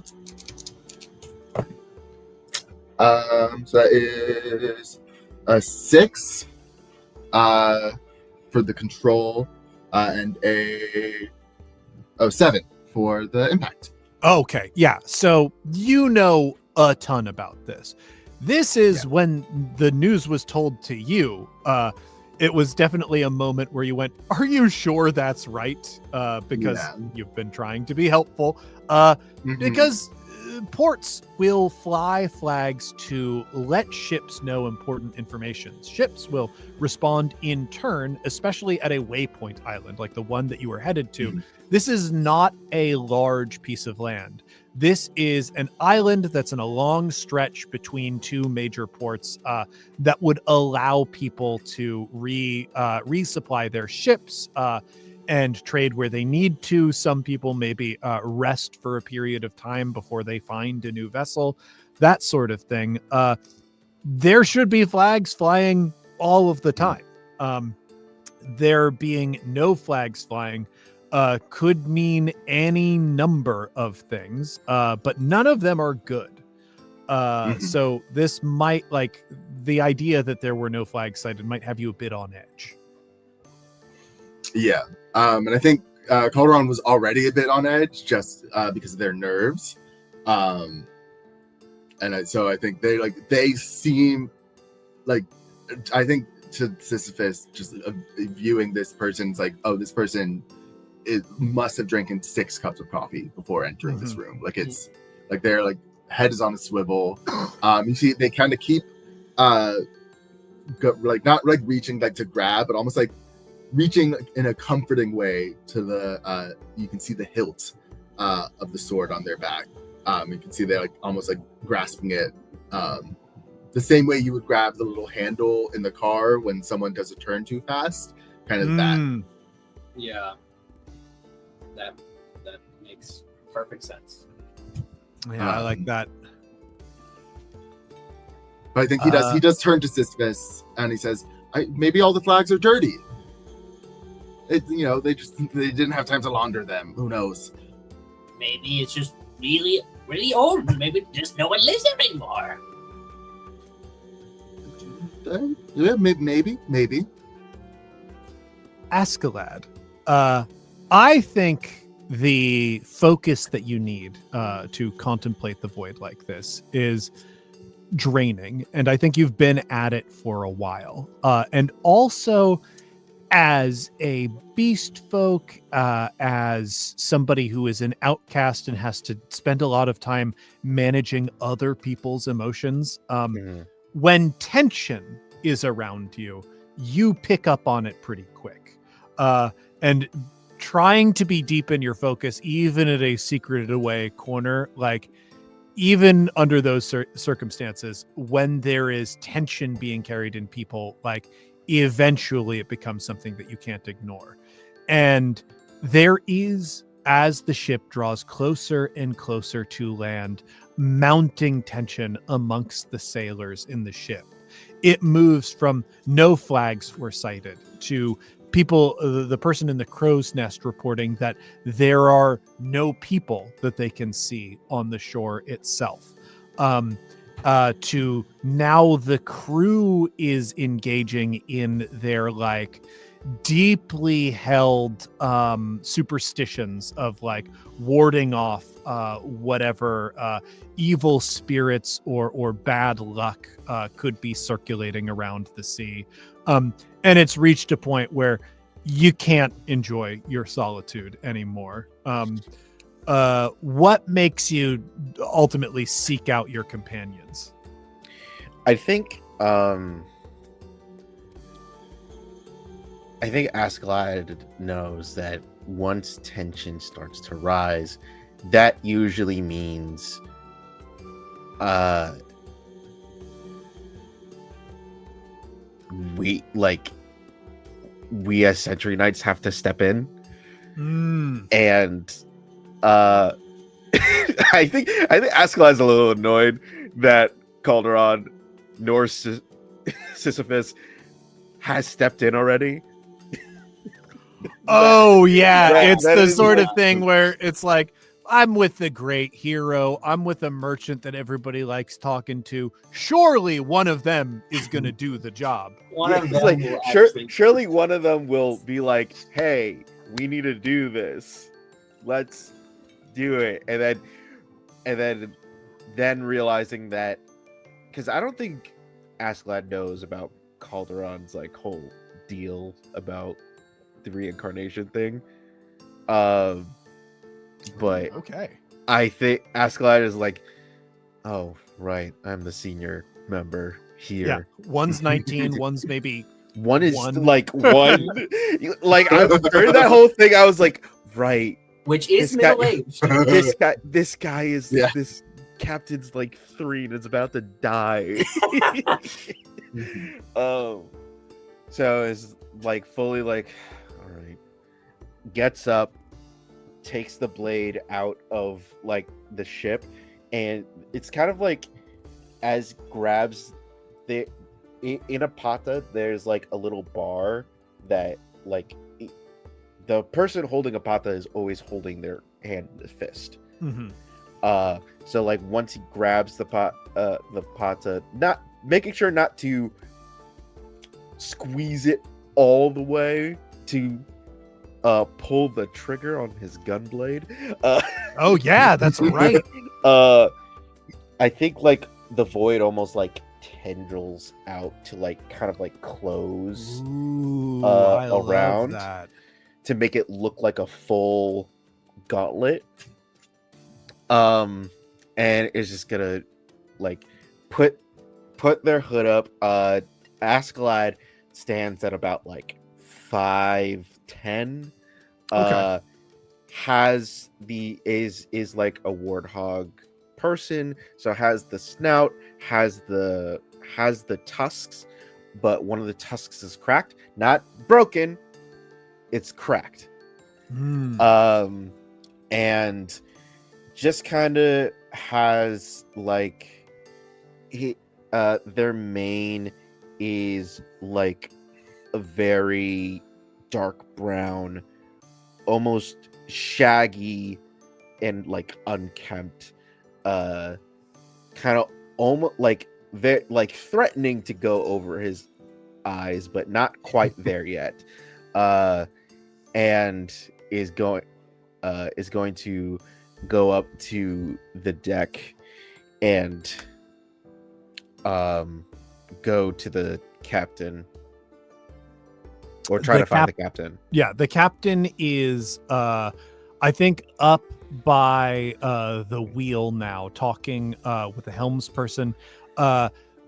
So that is a 6 for the control, and a 7 for the impact. Okay, yeah. So you know a ton about this. This is when the news was told to you. It was definitely a moment where you went, "Are you sure that's right?" Because you've been trying to be helpful. Because ports will fly flags to let ships know important information. Ships will respond in turn, especially at a waypoint island like the one that you were headed to. This is not a large piece of land. This is an island that's in a long stretch between two major ports that would allow people to resupply their ships and trade where they need to. Some people maybe rest for a period of time before they find a new vessel, that sort of thing. There should be flags flying all of the time. There being no flags flying could mean any number of things, but none of them are good. So this might, like, the idea that there were no flags sighted might have you a bit on edge. Yeah. And I think Calderon was already a bit on edge just because of their nerves. So I think they seem like, I think to Sisyphus, just viewing this person's like, oh, this person must have drinking 6 cups of coffee before entering this room. Like, it's like their like head is on a swivel. You see they kind of keep like not like reaching like to grab, but almost like reaching in a comforting way to the you can see the hilt of the sword on their back. You can see they're like almost like grasping it the same way you would grab the little handle in the car when someone does a turn too fast, kind of that. Yeah, that makes perfect sense. Yeah, I like that. But I think he does turn to Sisyphus and he says, maybe all the flags are dirty. They didn't have time to launder them. Who knows? Maybe it's just really, really old. Maybe just no one lives there anymore. Yeah, maybe. Askeladd, I think the focus that you need to contemplate the void like this is draining, and I think you've been at it for a while. And also, as a beast folk, as somebody who is an outcast and has to spend a lot of time managing other people's emotions, when tension is around you, you pick up on it pretty quick. And trying to be deep in your focus, even at a secreted away corner, like even under those circumstances, when there is tension being carried in people, like eventually it becomes something that you can't ignore. And there is, as the ship draws closer and closer to land, mounting tension amongst the sailors in the ship. It moves from no flags were sighted to people, the person in the crow's nest reporting that there are no people that they can see on the shore itself. To now the crew is engaging in their like deeply held superstitions of like warding off whatever evil spirits or bad luck could be circulating around the sea. And it's reached a point where you can't enjoy your solitude anymore. What makes you ultimately seek out your companions? I think Askeladd knows that once tension starts to rise, that usually means we as Century Knights have to step in. And I think Askeladd's a little annoyed that Calderon nor Sisyphus has stepped in already. Oh yeah, it's the sort of thing where it's like, I'm with the great hero, I'm with a merchant that everybody likes talking to. Surely one of them is gonna do the job. Surely one of them will be like, hey, we need to do this. Let's do it. And then realizing that, because I don't think Askeladd knows about Calderon's like whole deal about the reincarnation thing. But okay, I think Askeladd is like, oh right, I'm the senior member here. Yeah, one's 19, one's maybe one is like one. Like I during that whole thing, I was like, right, which is middle-aged. This guy is this captain's like 3 and is about to die. So it's like fully like, all right, gets up, takes the blade out of like the ship, and it's kind of like as grabs the in a pata, there's like a little bar that like the person holding a pata is always holding their hand in the fist. So like once he grabs the pata, not making sure not to squeeze it all the way to pull the trigger on his gun blade. Oh yeah, that's right. I think like the void almost like tendrils out to like kind of like close around that to make it look like a full gauntlet. And it's just gonna like put their hood up. Askeladd stands at about like 5'10". Okay. Has is like a warthog person, so has the snout, has the tusks, but one of the tusks is cracked, not broken, it's cracked. And just kind of has like their mane is like a very dark brown, almost shaggy and like unkempt, kind of almost like threatening to go over his eyes, but not quite there yet. And is going to go up to the deck and go to the captain, or try to find the captain. Yeah, the captain is I think up by the wheel now, talking with the helms person.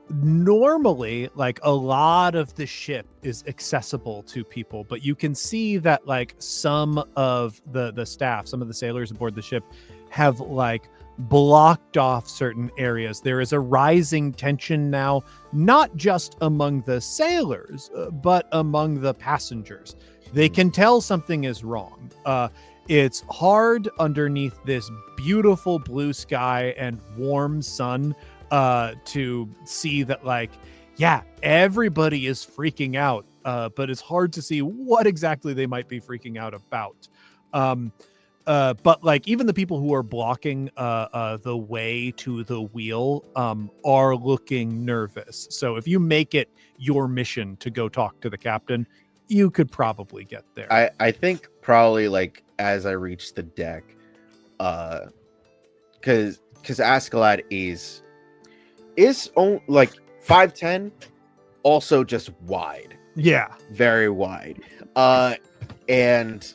Normally, like, a lot of the ship is accessible to people, but you can see that like some of the staff, some of the sailors aboard the ship have like blocked off certain areas. There is a rising tension now, not just among the sailors, but among the passengers. They can tell something is wrong. It's hard underneath this beautiful blue sky and warm sun to see that, like, yeah, everybody is freaking out, but it's hard to see what exactly they might be freaking out about. But like, even the people who are blocking the way to the wheel are looking nervous. So if you make it your mission to go talk to the captain, you could probably get there. I think probably like as I reach the deck, because Askeladd is like 5'10", also just wide. Yeah, very wide. And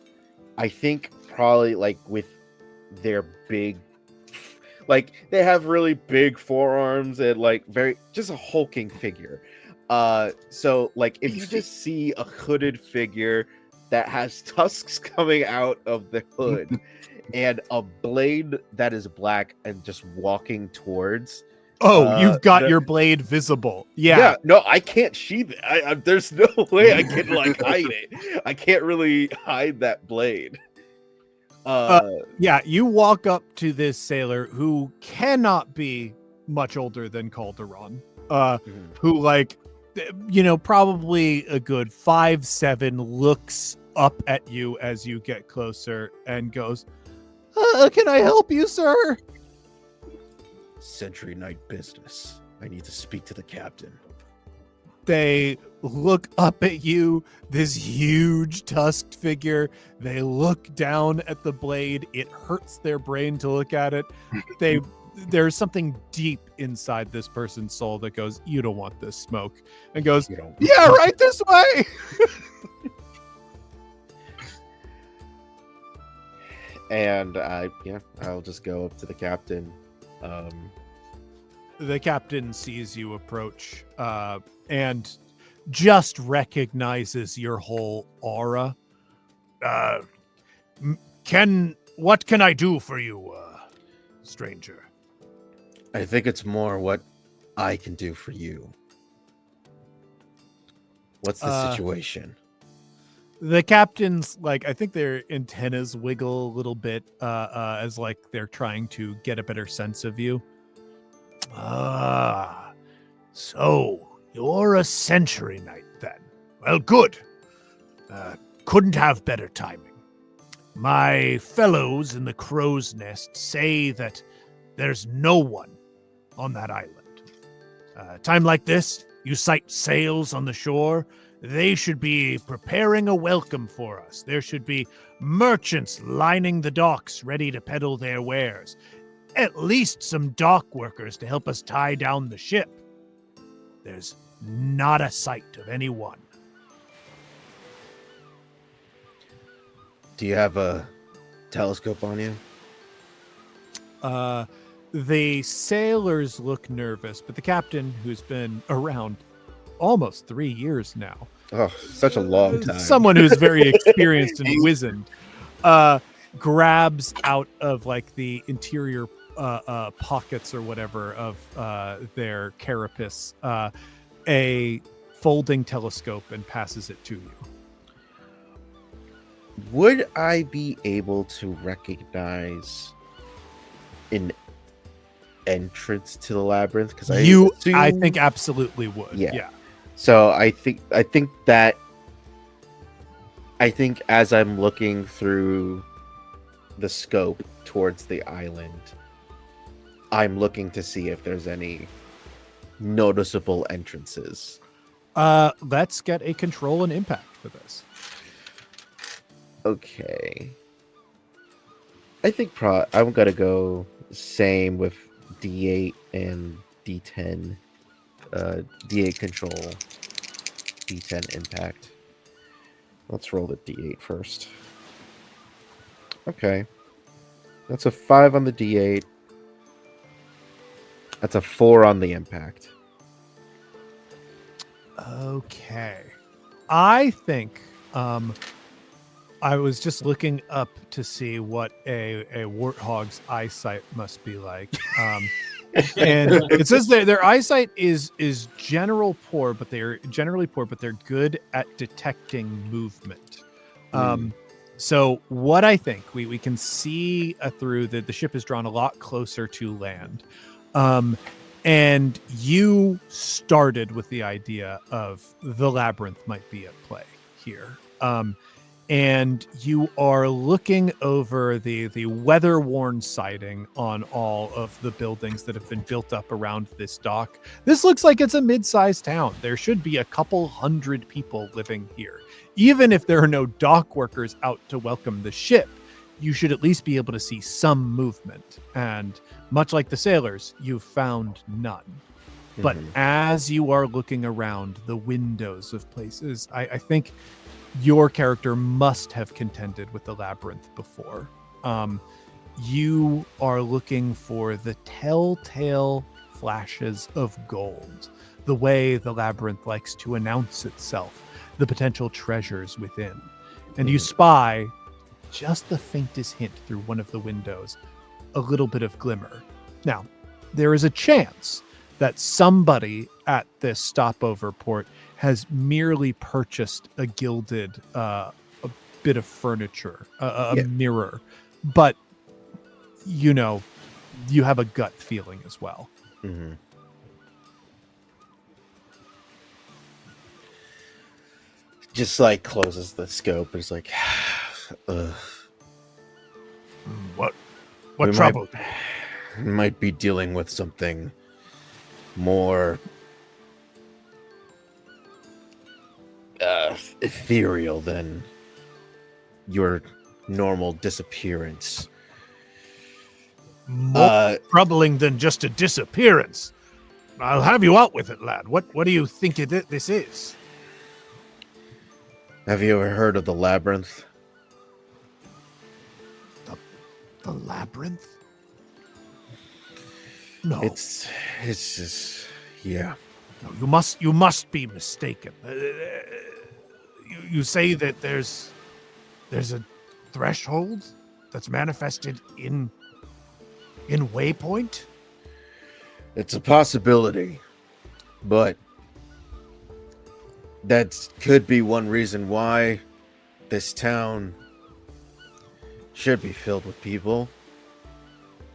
I think probably like with their big, like they have really big forearms and like very just a hulking figure. So like if you just see a hooded figure that has tusks coming out of the hood and a blade that is black and just walking towards. You've got your blade visible. Yeah. No, I can't sheath it. There's no way I can like hide it. I can't really hide that blade. Yeah, you walk up to this sailor who cannot be much older than Calderon, who, like, you know, probably a good 5'7", looks up at you as you get closer and goes, can I help you, sir? Century Night business. I need to speak to the captain. They look up at you, this huge tusked figure. They look down at the blade. It hurts their brain to look at it. There's something deep inside this person's soul that goes, you don't want this smoke. And goes, yeah, right this way. And I'll just go up to the captain. The captain sees you approach and just recognizes your whole aura. What can I do for you, stranger? I think it's more what I can do for you. What's the situation? The captain's like, I think their antennas wiggle a little bit as like they're trying to get a better sense of you. So you're a Century Knight then. Well, good. Couldn't have better timing. My fellows in the Crow's Nest say that there's no one on that island. Time like this, you sight sails on the shore. They should be preparing a welcome for us. There should be merchants lining the docks ready to peddle their wares. At least some dock workers to help us tie down the ship. There's not a sight of anyone. Do you have a telescope on you? The sailors look nervous, but the captain, who's been around almost 3 years now. Oh, such a long time. Someone who's very experienced and wizened grabs out of like the interior pockets or whatever of their carapace a folding telescope and passes it to you. Would I be able to recognize an entrance to the labyrinth? Because I think absolutely would. Yeah. So I think as I'm looking through the scope towards the island, I'm looking to see if there's any noticeable entrances. Let's get a control and impact for this. Okay. I think I'm gonna go same with D8 and D10. D8 control, D10 impact. Let's roll the D8 first. Okay. That's a 5 on the D8. That's a 4 on the impact. Okay. I think I was just looking up to see what a warthog's eyesight must be like. And it says their eyesight is generally poor, but they're good at detecting movement. So what I think we can see through the ship is drawn a lot closer to land. And you started with the idea of the labyrinth might be at play here. And you are looking over the weather-worn siding on all of the buildings that have been built up around this dock. This looks like it's a mid-sized town. There should be a couple hundred people living here. Even if there are no dock workers out to welcome the ship, you should at least be able to see some movement. And much like the sailors, you've found none. But as you are looking around the windows of places, I think your character must have contended with the labyrinth before. You are looking for the telltale flashes of gold, the way the labyrinth likes to announce itself, the potential treasures within. And you spy just the faintest hint through one of the windows, a little bit of glimmer. Now, there is a chance that somebody at this stopover port has merely purchased a gilded a bit of furniture, a mirror, but you have a gut feeling as well. Just like closes the scope. It's like, What trouble? Might be dealing with something more ethereal than your normal disappearance. More troubling than just a disappearance. I'll have you out with it, lad. What do you think this is? Have you ever heard of the labyrinth? The labyrinth? No. It's just, yeah. No, you must be mistaken. You say that there's a threshold that's manifested in Waypoint? It's a possibility, but that could be one reason why this town should be filled with people.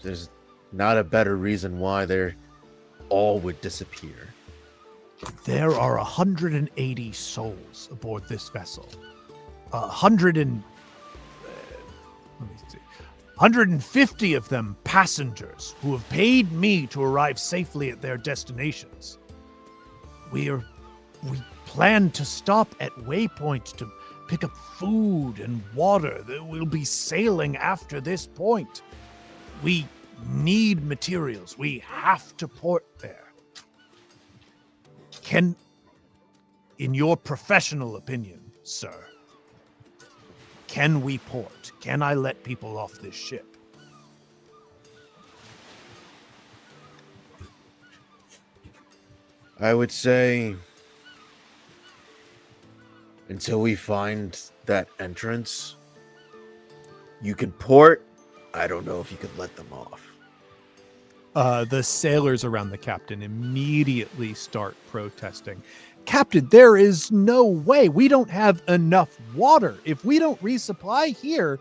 There's not a better reason why they all would disappear. There are 180 souls aboard this vessel. 150 of them passengers who have paid me to arrive safely at their destinations. We plan to stop at Waypoint to pick up food and water. We'll be sailing after this point. We need materials. We have to port there. In your professional opinion, sir, can we port? Can I let people off this ship? I would say Until we find that entrance, you could port. I don't know if you could let them off. The sailors around the captain immediately start protesting. Captain, there is no way. We don't have enough water. If we don't resupply here,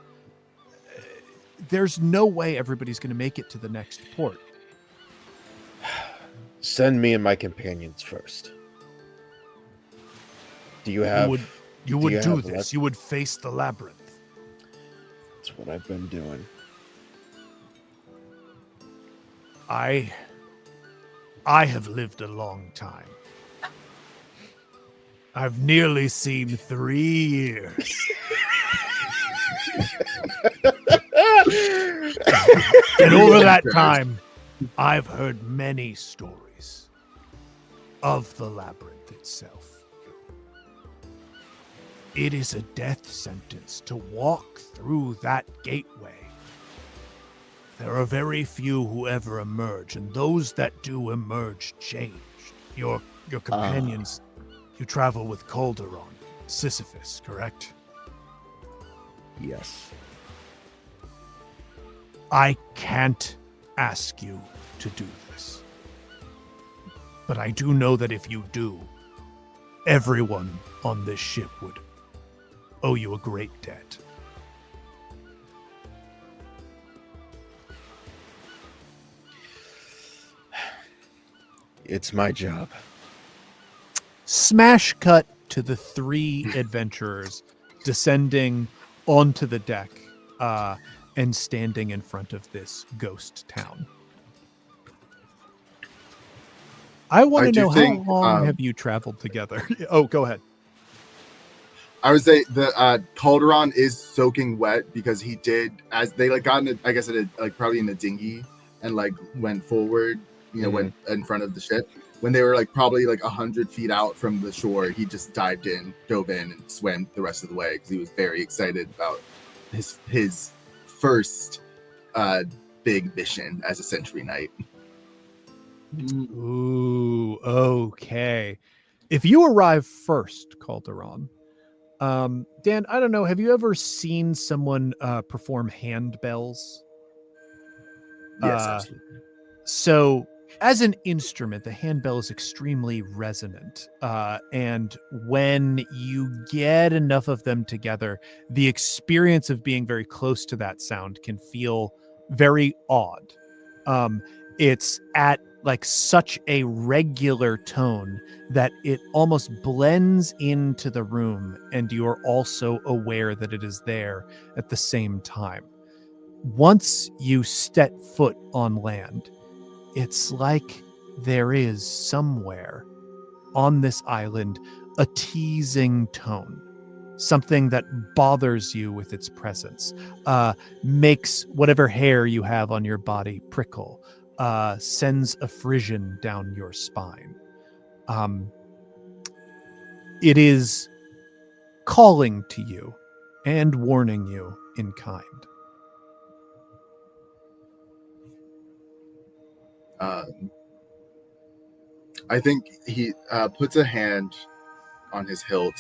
there's no way everybody's going to make it to the next port. Send me and my companions first. Do you have... You would do this. You would face the labyrinth. That's what I've been doing. I have lived a long time. I've nearly seen 3 years. And over that time, I've heard many stories of the labyrinth itself. It is a death sentence to walk through that gateway. There are very few who ever emerge, and those that do emerge changed. Your companions, you travel with Calderon, Sisyphus, correct? Yes. I can't ask you to do this. But I do know that if you do, everyone on this ship would owe you a great debt. It's my job. Smash cut to the 3 adventurers descending onto the deck and standing in front of this ghost town. I want to know how long have you traveled together? Oh, go ahead. I would say the Calderon is soaking wet because he did, as they like got in, I guess it like probably in a dinghy and like went forward, went in front of the ship. When they were like probably like 100 feet out from the shore, he just dove in and swam the rest of the way because he was very excited about his first big mission as a Century Knight. Ooh, okay. If you arrive first, Calderon, Dan, I don't know, have you ever seen someone perform handbells? Yes, absolutely. So, as an instrument, the handbell is extremely resonant. And when you get enough of them together, the experience of being very close to that sound can feel very odd. It's at like such a regular tone that it almost blends into the room, and you're also aware that it is there at the same time. Once you step foot on land, it's like there is somewhere on this island a teasing tone, something that bothers you with its presence, makes whatever hair you have on your body prickle, sends a frisson down your spine. It is calling to you and warning you in kind. I think he puts a hand on his hilt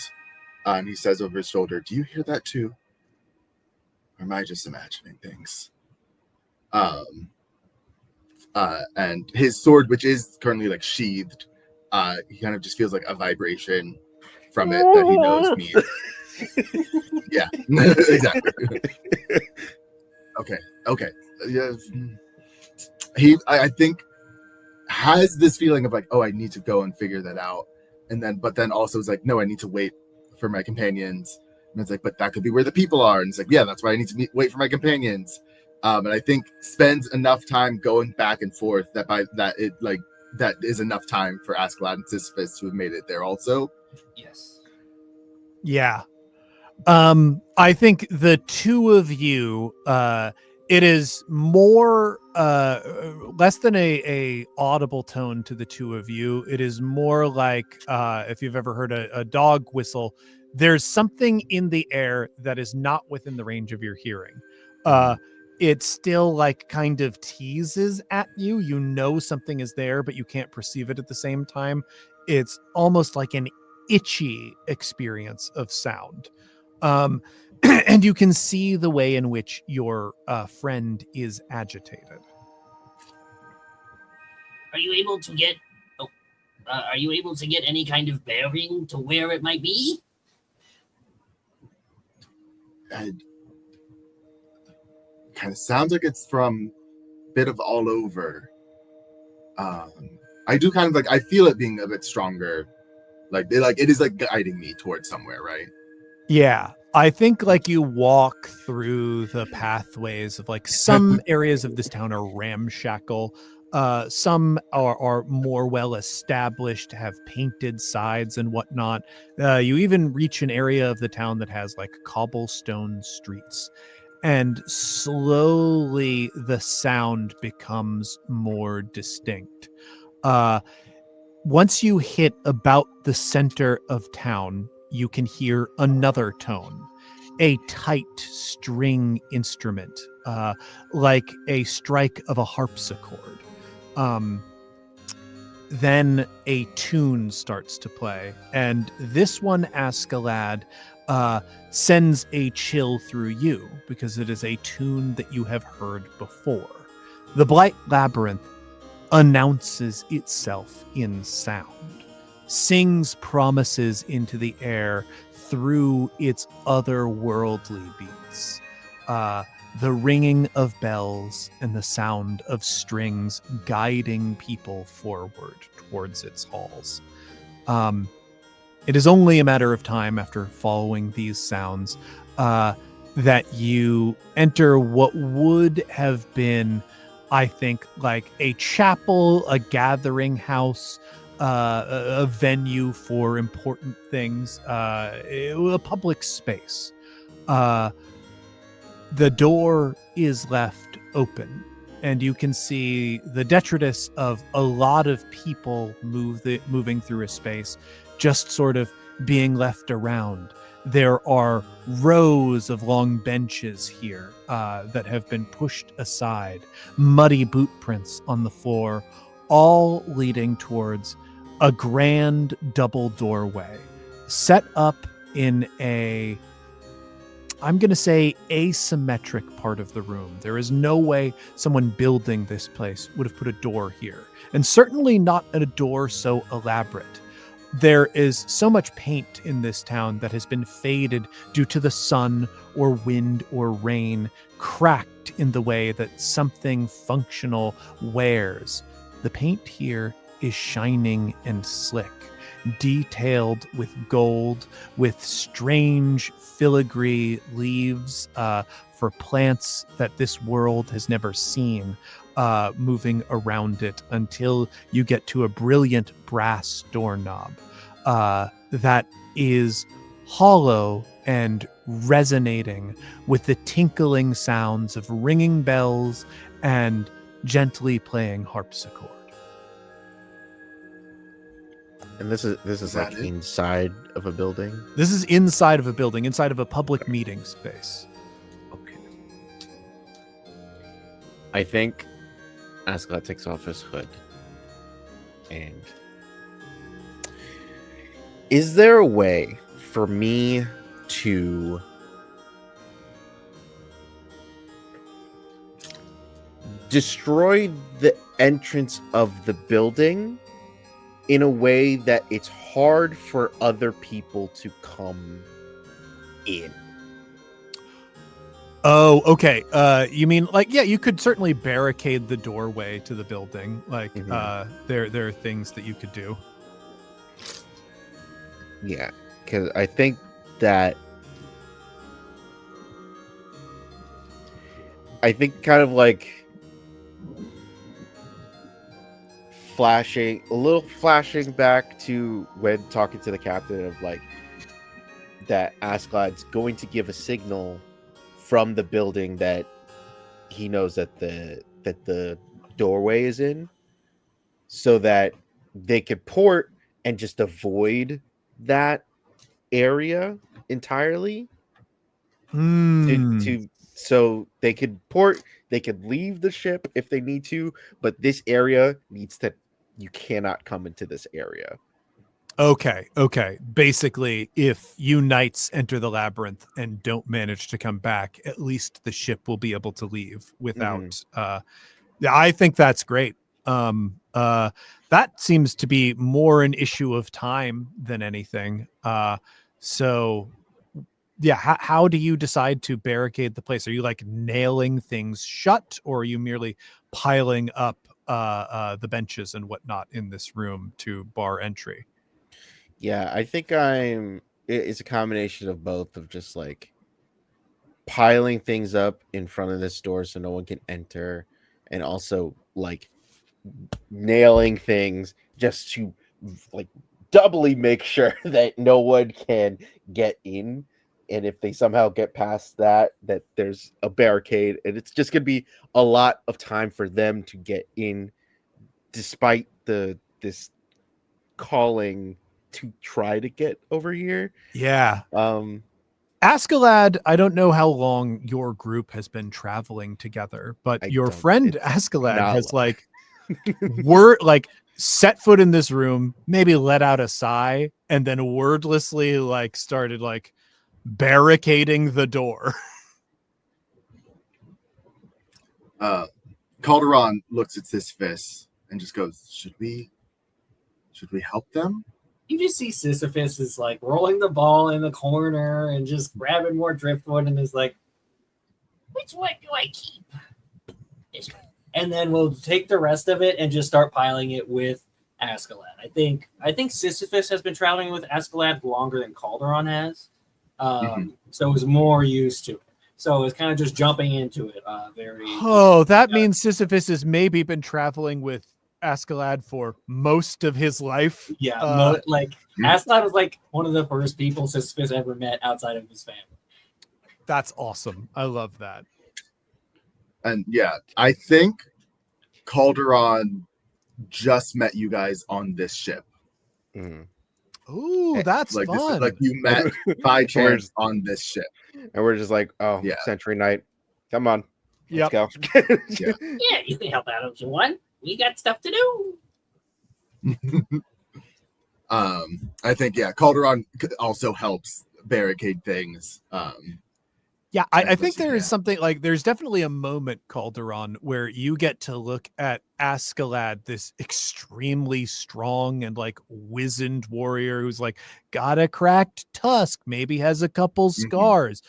and he says over his shoulder, "Do you hear that too? Or am I just imagining things?" And his sword, which is currently like sheathed, he kind of just feels like a vibration from it that he knows means. Yeah, exactly. Okay. Yeah. I think has this feeling of like, oh, I need to go and figure that out, but then also is like, no, I need to wait for my companions. And it's like, but that could be where the people are. And it's like, yeah, that's why I need to wait for my companions. And I think spends enough time going back and forth that is enough time for Askeladd and Sisyphus to have made it there also. Yes. Yeah. I think the two of you, it is more less than a audible tone to the two of you. It is more like if you've ever heard a dog whistle, there's something in the air that is not within the range of your hearing. It still like kind of teases at you. You know something is there, but you can't perceive it at the same time. It's almost like an itchy experience of sound. And you can see the way in which your friend is agitated. Are you able to get? Are you able to get any kind of bearing to where it might be? It kind of sounds like it's from a bit of all over. I do kind of like, I feel it being a bit stronger. Like it is like guiding me towards somewhere, right? Yeah, I think like you walk through the pathways of like some areas of this town are ramshackle. Some are more well established, have painted sides and whatnot. You even reach an area of the town that has like cobblestone streets. And slowly the sound becomes more distinct. Once you hit about the center of town, you can hear another tone, a tight string instrument, like a strike of a harpsichord. Then a tune starts to play, and this one, Askeladd, sends a chill through you because it is a tune that you have heard before. The Blight Labyrinth announces itself in sound, sings promises into the air through its otherworldly beats. The ringing of bells and the sound of strings guiding people forward towards its halls. It is only a matter of time after following these sounds that you enter what would have been, I think, like a chapel, a gathering house, a venue for important things, a public space. The door is left open, and you can see the detritus of a lot of people moving through a space, just sort of being left around. There are rows of long benches here that have been pushed aside, muddy boot prints on the floor, all leading towards a grand double doorway set up in a, I'm going to say, asymmetric part of the room. There is no way someone building this place would have put a door here, and certainly not a door so elaborate. There is so much paint in this town that has been faded due to the sun or wind or rain, cracked in the way that something functional wears. The paint here is shining and slick, detailed with gold, with strange filigree leaves for plants that this world has never seen, moving around it until you get to a brilliant brass doorknob that is hollow and resonating with the tinkling sounds of ringing bells and gently playing harpsichord. And this is like that it? inside of a building. This is inside of a building, inside of a public meeting space. Okay. I think Askeladd takes off his hood. And is there a way for me to destroy the entrance of the building in a way that it's hard for other people to come in? Oh, okay. You mean like, yeah, you could certainly barricade the doorway to the building. Like, there are things that you could do. Yeah, because I think that kind of like flashing back to when talking to the captain of like that Askeladd's going to give a signal from the building that he knows that the doorway is in, so that they could port and just avoid that area entirely. So they could port, they could leave the ship if they need to, but this area you cannot come into this area. Okay. Basically, if you knights enter the labyrinth and don't manage to come back, at least the ship will be able to leave without. Yeah, I think that's great. That seems to be more an issue of time than anything. So yeah, how do you decide to barricade the place? Are you like nailing things shut, or are you merely piling up the benches and whatnot in this room to bar entry? Yeah, I think it's a combination of both, of just like piling things up in front of this door so no one can enter, and also like nailing things just to like doubly make sure that no one can get in. And if they somehow get past that there's a barricade, and it's just gonna be a lot of time for them to get in, despite this calling to try to get over here. Yeah. Askeladd, I don't know how long your group has been traveling together, but your friend Askeladd has like set foot in this room, maybe let out a sigh, and then wordlessly like started like barricading the door. Calderon looks at Sisyphus and just goes, should we help them? You just see Sisyphus is like rolling the ball in the corner and just grabbing more driftwood and is like, which one do I keep? This one. And then we'll take the rest of it and just start piling it with Askeladd. I think Sisyphus has been traveling with Askeladd longer than Calderon has. So is more used to it. So it's kind of just jumping into it. That means Sisyphus has maybe been traveling with Askeladd for most of his life. Yeah, Askeladd was like one of the first people Sisyphus ever met outside of his family. That's awesome. I love that. And yeah, I think Calderon just met you guys on this ship. Ooh, that's like fun. Like you met by chance on this ship. And we're just like, oh, yeah. Century Knight, come on. Let's go. Yeah, you can help out if you want. We got stuff to do. I think, Calderon also helps barricade things. I think there is something like there's definitely a moment, Calderon, where you get to look at Askeladd, this extremely strong and like wizened warrior who's like got a cracked tusk, maybe has a couple scars,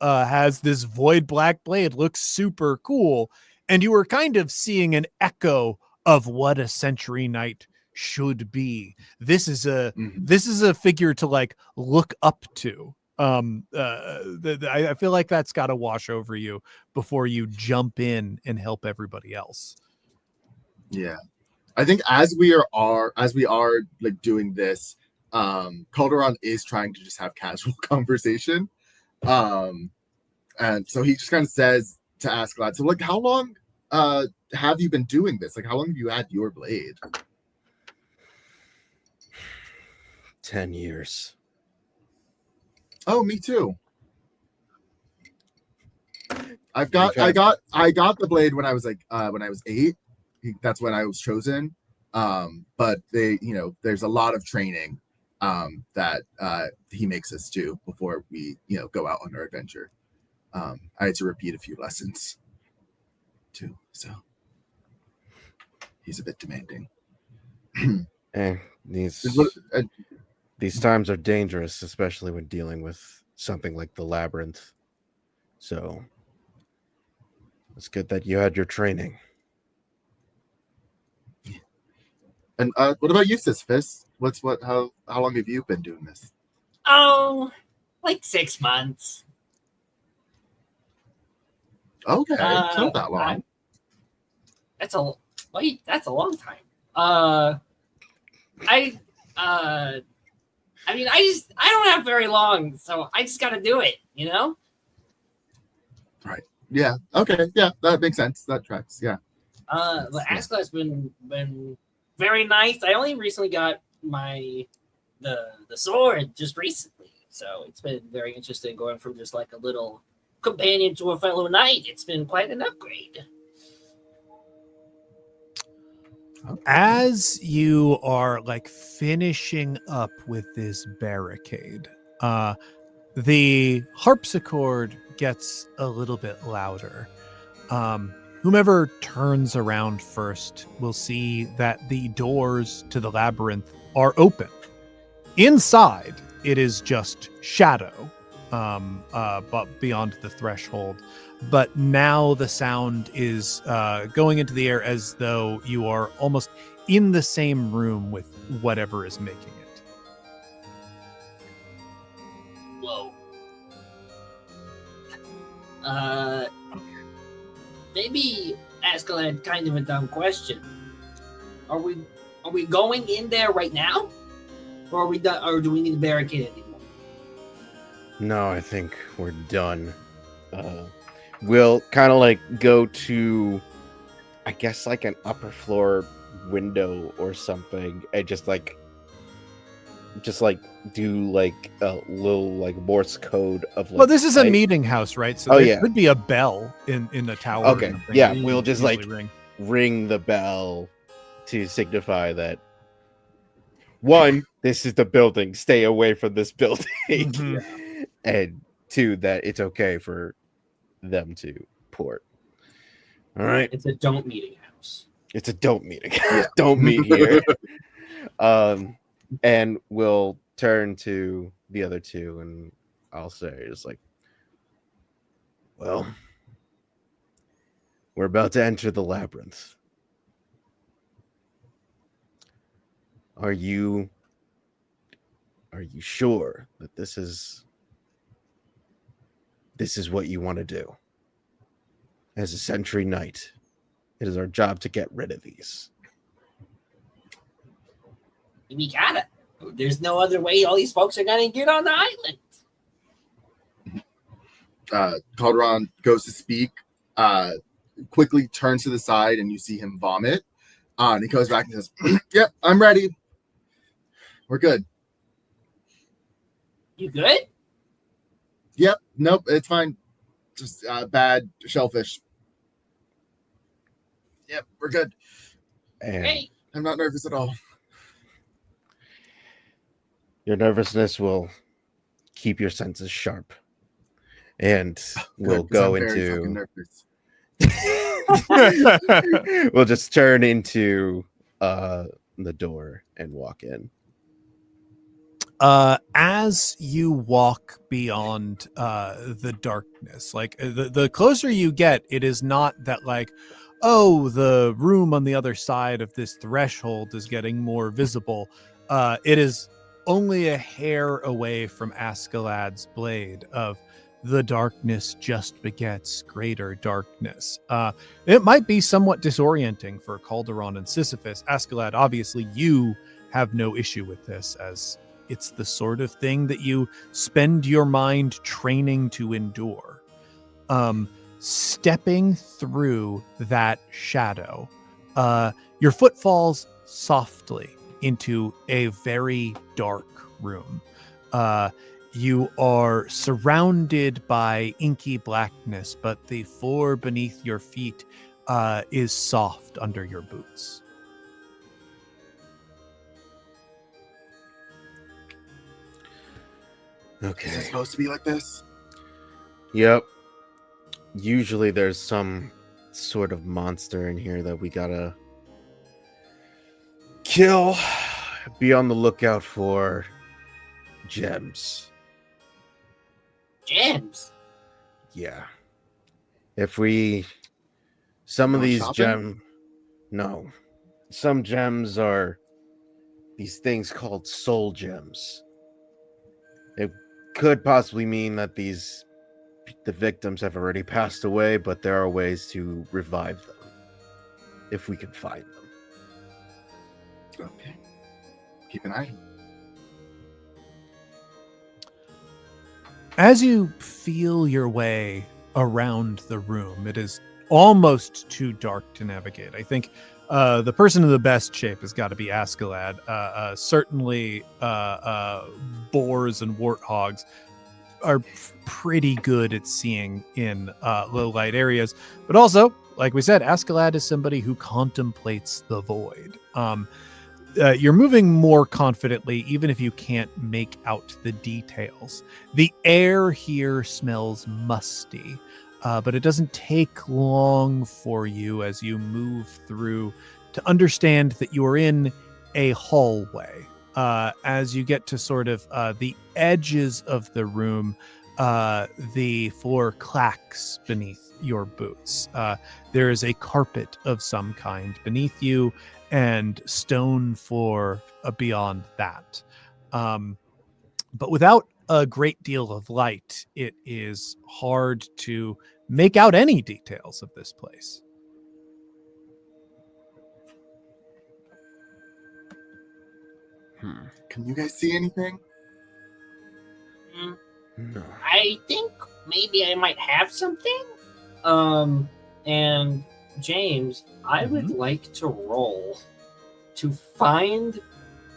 has this void black blade, looks super cool. And you were kind of seeing an echo of what a Century Knight should be. This is a figure to like look up to. I feel like that's got to wash over you before you jump in and help everybody else. Yeah, I think as we are like doing this, Calderon is trying to just have casual conversation, and so he just kind of says to Askeladd, so like, how long have you been doing this? Like, how long have you had your blade? 10 years. Oh, me too. I got the blade when I was 8. That's when I was chosen. But there's a lot of training that he makes us do before we go out on our adventure. I had to repeat a few lessons too, so he's a bit demanding. These times are dangerous, especially when dealing with something like the labyrinth. So it's good that you had your training. And what about you, Sisyphus? How long have you been doing this? Oh, like 6 months. Okay, it's not that long. That's a long time. I mean, I don't have very long, so I just got to do it, Right. Yeah. Okay. Yeah, that makes sense. That tracks. Yeah. The Askeladd's been very nice. I only recently got the sword just recently, so it's been very interesting going from just like a little companion to a fellow knight. It's been quite an upgrade. As you are like finishing up with this barricade, the harpsichord gets a little bit louder. Whomever turns around first will see that the doors to the labyrinth are open. Inside, it is just shadow, but beyond the threshold. But now the sound is going into the air as though you are almost in the same room with whatever is making it. Whoa. Maybe Askeladd kind of a dumb question. Are we going in there right now? Or are we done, or do we need to barricade anymore? No, I think we're done. We'll kind of like go to, I guess, like an upper floor window or something, and just like do like a little like Morse code of like. Well, this is a light. meeting house, right? So there could be a bell in the tower. Okay, or something. yeah, we'll just like ring the bell to signify that. One, this is the building. Stay away from this building. Mhm. And two, that it's okay for them to port. All right. It's a don't meeting house. It's a don't meeting. Don't meet here. And we'll turn to the other two, and I'll say, it's like, well, we're about to enter the labyrinth. Are you sure that this is what you want to do? As a Sentry Knight, it is our job to get rid of these. We gotta. There's no other way all these folks are gonna get on the island. Calderon goes to speak, quickly turns to the side, and you see him vomit. And he goes back and says, "Yep, I'm ready. We're good." You good? Yep. Nope. It's fine. Just bad shellfish. Yep. We're good. And Hey, I'm not nervous at all. your nervousness will keep your senses sharp. And we'll Good, 'cause go I'm very into... fucking nervous. We'll just turn into the door and walk in. As you walk beyond the darkness, like the closer you get, it is not that like, oh, the room on the other side of this threshold is getting more visible. It is only a hair away from Askeladd's blade of the darkness just begets greater darkness. It might be somewhat disorienting for Calderon and Sisyphus. Askeladd, obviously you have no issue with this, as it's the sort of thing that you spend your mind training to endure. Stepping through that shadow, your foot falls softly into a very dark room. You are surrounded by inky blackness, but the floor beneath your feet is soft under your boots. Okay. Is it supposed to be like this? Yep. Usually there's some sort of monster in here that we gotta kill. Be on the lookout for gems. gems. Yeah. If we... Some of Not these shopping? No. Some gems are these things called soul gems. It could possibly mean that the victims have already passed away, but there are ways to revive them if we can find them. Okay. Keep an eye. As you feel your way around the room, it is almost too dark to navigate. I think the person in the best shape has got to be Askeladd. Certainly, boars and warthogs are pretty good at seeing in low light areas, but also like we said, Askeladd is somebody who contemplates the void. You're moving more confidently, even if you can't make out the details. The air here smells musty, but it doesn't take long for you as you move through to understand that you are in a hallway. As you get to sort of the edges of the room, the floor clacks beneath your boots. There is a carpet of some kind beneath you, and stone floor beyond that. But without a great deal of light, it is hard to make out any details of this place. Can you guys see anything? No. I think maybe I might have something. And James, I would like to roll to find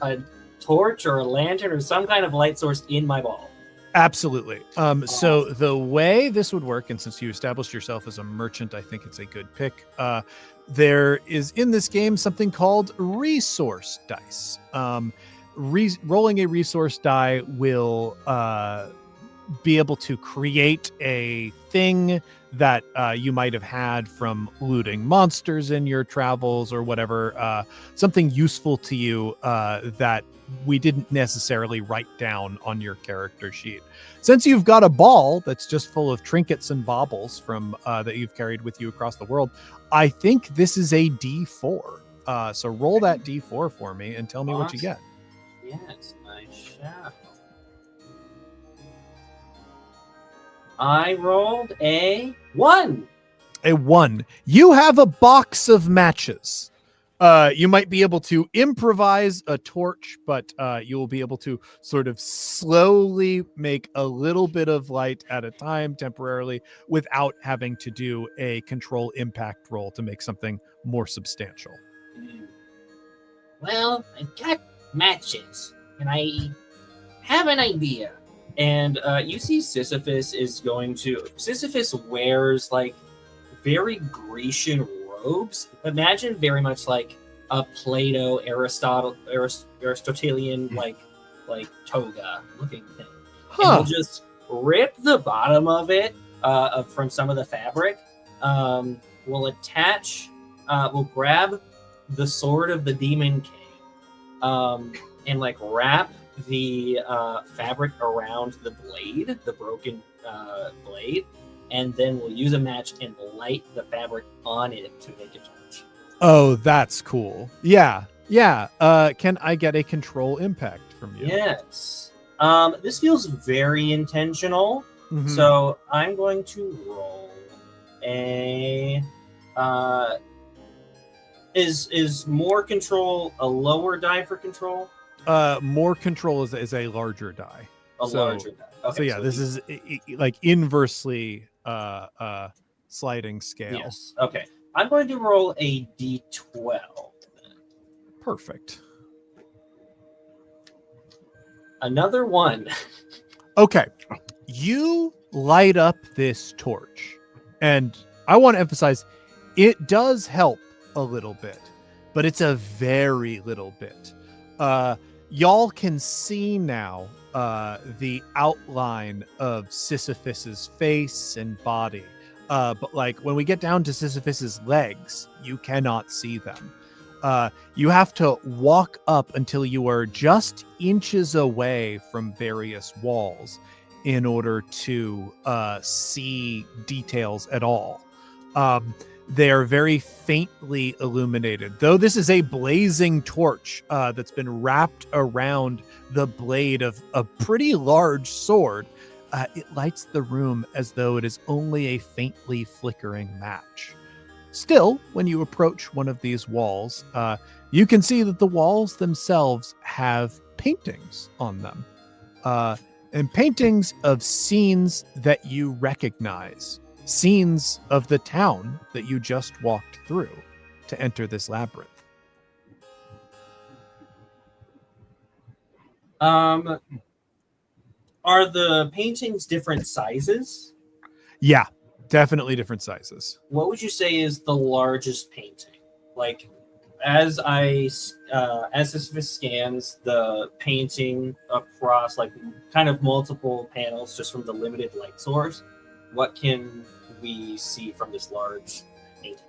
a torch or a lantern or some kind of light source in my ball. Absolutely. So the way this would work, and since you established yourself as a merchant, I think it's a good pick. There is in this game something called resource dice. Rolling a resource die will be able to create a thing that you might have had from looting monsters in your travels or whatever, something useful to you that we didn't necessarily write down on your character sheet. Since you've got a ball that's just full of trinkets and baubles from that you've carried with you across the world, I think this is a D4. So roll that D4 for me and tell me what you get. Yes, I shall. I rolled a 1. A 1. You have a box of matches. You might be able to improvise a torch, but you will be able to sort of slowly make a little bit of light at a time temporarily without having to do a control impact roll to make something more substantial. Well, I've got matches, and I have an idea. And you see Sisyphus wears like very Grecian robes. Imagine very much like a Plato Aristotelian like toga looking thing. And we'll just rip the bottom of it from some of the fabric. We'll attach, we'll grab the sword of the Demon King and like wrap the fabric around the blade, the broken blade, and then we'll use a match and light the fabric on it to make a torch. Oh, that's cool. Yeah. Can I get a control impact from you? Yes. This feels very intentional. Mhm. So I'm going to roll a. Is more control a lower die for control? More control is a larger die. Larger die. Okay, so yeah, this is like inversely sliding scale. Yes. Okay. I'm going to roll a d12. Perfect. Another 1. Okay. You light up this torch, and I want to emphasize it does help a little bit, but it's a very little bit. Y'all can see now the outline of Sisyphus's face and body. But like when we get down to Sisyphus's legs, you cannot see them. You have to walk up until you are just inches away from various walls in order to see details at all. They are very faintly illuminated. Though this is a blazing torch that's been wrapped around the blade of a pretty large sword, it lights the room as though it is only a faintly flickering match. Still, when you approach one of these walls, you can see that the walls themselves have paintings on them. And paintings of scenes that you recognize. Scenes of the town that you just walked through to enter this labyrinth. Are the paintings different sizes? Yeah. Definitely different sizes. What would you say is the largest painting? Like, as this scans the painting across like kind of multiple panels just from the limited light source, what can we see from this large painting?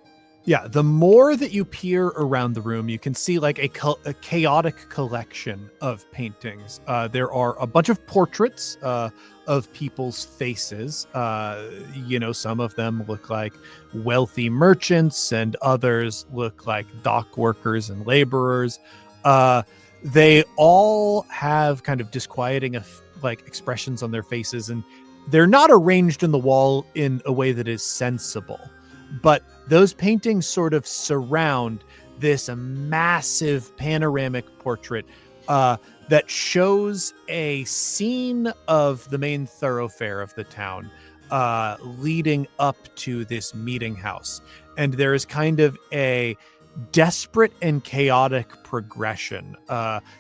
Yeah, the more that you peer around the room, you can see like a chaotic collection of paintings. There are a bunch of portraits of people's faces. Some of them look like wealthy merchants and others look like dock workers and laborers. They all have kind of disquieting like expressions on their faces, and they're not arranged in the wall in a way that is sensible. But those paintings sort of surround this massive panoramic portrait that shows a scene of the main thoroughfare of the town leading up to this meeting house. And there is kind of a desperate and chaotic progression.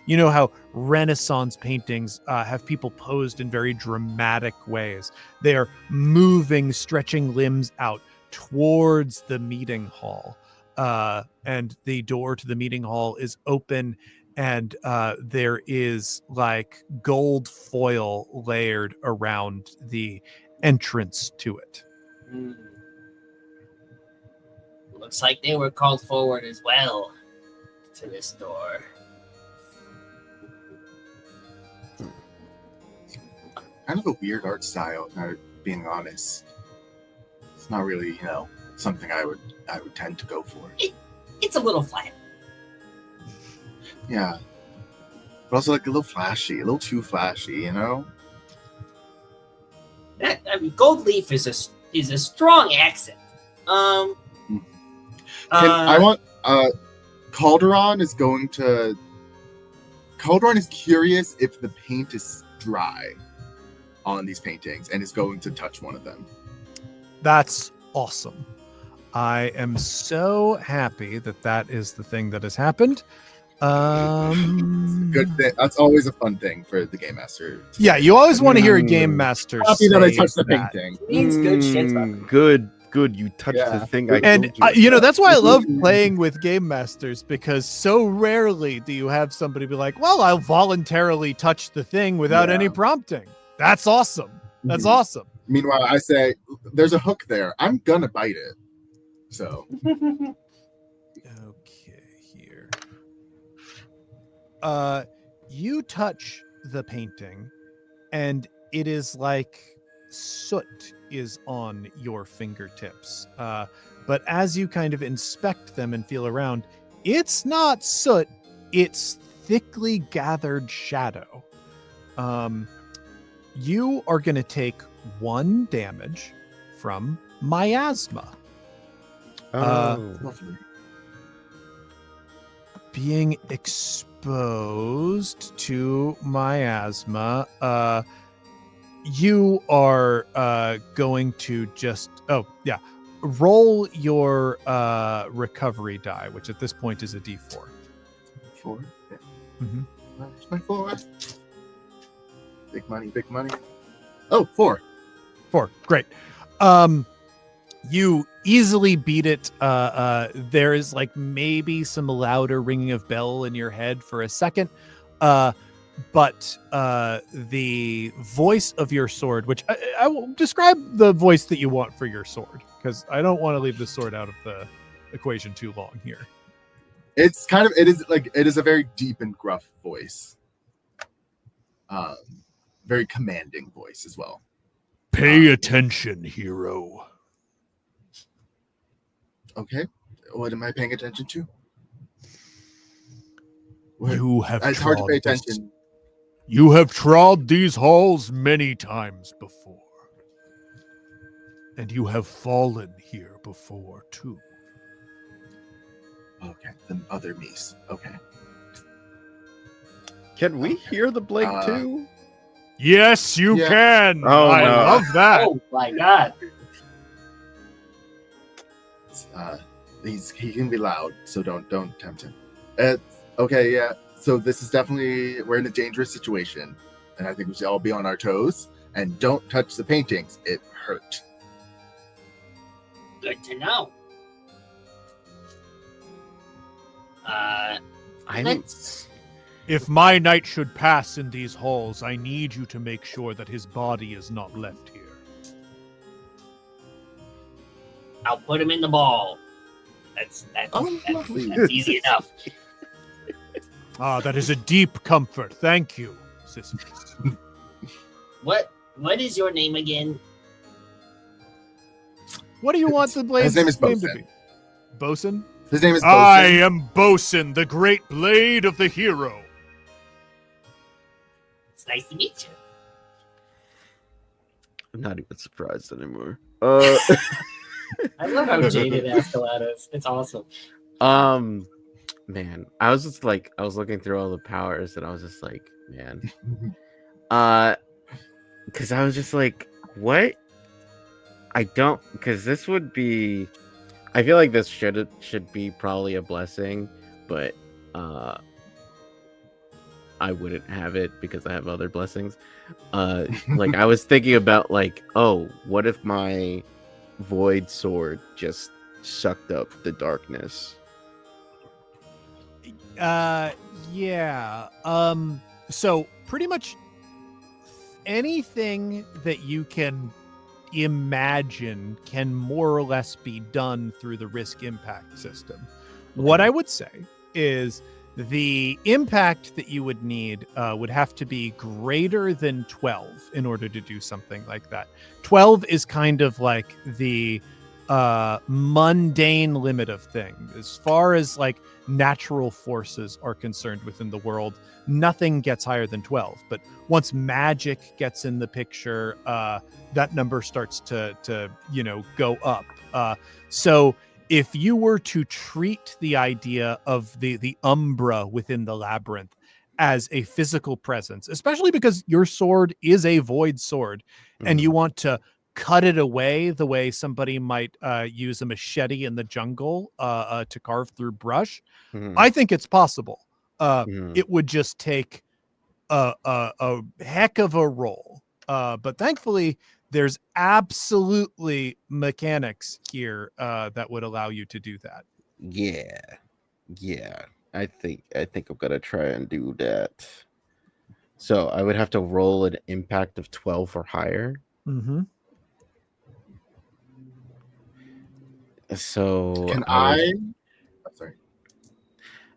You know how Renaissance paintings have people posed in very dramatic ways. They are moving, stretching limbs out towards the meeting hall, and the door to the meeting hall is open, and there is like gold foil layered around the entrance to it. Looks like they were called forward as well to this door. Kind of a weird art style, being honest. It's not really, something I would tend to go for. It's a little flat. Yeah. But also like a little flashy, a little too flashy, Gold leaf is a strong accent. I want Calderon is curious if the paint is dry on these paintings and is going to touch one of them. That's awesome. I am so happy that is the thing that has happened. Good thing. That's always a fun thing for the game master. Yeah, you always want to hear a game master Happy that I touched the that. painting. It means good shit. About Good. You touched the thing. And that's why I love playing with game masters, because so rarely do you have somebody be like, "Well, I'll voluntarily touch the thing without any prompting." That's awesome. That's awesome. Meanwhile, I say, "There's a hook there. I'm gonna bite it." So. Okay, here. You touch the painting, and it is like soot is on your fingertips. But as you kind of inspect them and feel around, it's not soot, it's thickly gathered shadow. You are going to take 1 damage from miasma. Lovely. Being exposed to miasma, you are going to just roll your recovery die, which at this point is a d4. 4. Yeah. Mm-hmm. That's my 4. Big money. Oh, 4. 4. Great. You easily beat it. There is like maybe some louder ringing of bell in your head for a second. But the voice of your sword, which I will describe the voice that you want for your sword, because I don't want to leave the sword out of the equation too long here. It is a very deep and gruff voice. Very commanding voice as well. Pay attention, hero. Okay. What am I paying attention to? You have it's hard to pay attention. You have trod these halls many times before. And you have fallen here before, too. Okay, the other me's. Okay. Can we hear the blink too? Yes, you can. Oh, I love that. Oh my god. He can be loud, so don't tempt him. Okay, yeah. So this is definitely, we're in a dangerous situation, and I think we should all be on our toes and don't touch the paintings. It hurt. Good to know. Let's. If my night should pass in these halls, I need you to make sure that his body is not left here. I'll put him in the ball. That's lovely. that's easy enough. Ah, that is a deep comfort. Thank you, Sisyphus. What is your name again? What do you want the blade's His name is to Bosun. be? Bosun? His name is I Bosun. am Bosun, the great blade of the hero. It's nice to meet you. I'm not even surprised anymore. I love how jaded Askeladd is. It's awesome. Man, I was looking through all the powers and I was just like, man, because I was just like, what? Because this would be, I feel like this should be probably a blessing, but I wouldn't have it because I have other blessings. Like I was thinking about like, oh, what if my void sword just sucked up the darkness? Yeah. So pretty much anything that you can imagine can more or less be done through the risk impact system. What I would say is the impact that you would need would have to be greater than 12 in order to do something like that. 12 is kind of like the mundane limit of things. As far as like natural forces are concerned within the world, nothing gets higher than 12. But once magic gets in the picture, that number starts to go up. So if you were to treat the idea of the umbra within the labyrinth as a physical presence, especially because your sword is a void sword, and you want to cut it away the way somebody might use a machete in the jungle to carve through brush, I think it's possible. It would just take a heck of a roll. But thankfully, there's absolutely mechanics here that would allow you to do that. Yeah. I think I'm gonna try and do that. So I would have to roll an impact of 12 or higher. Mm-hmm. So Can I? I'm sorry.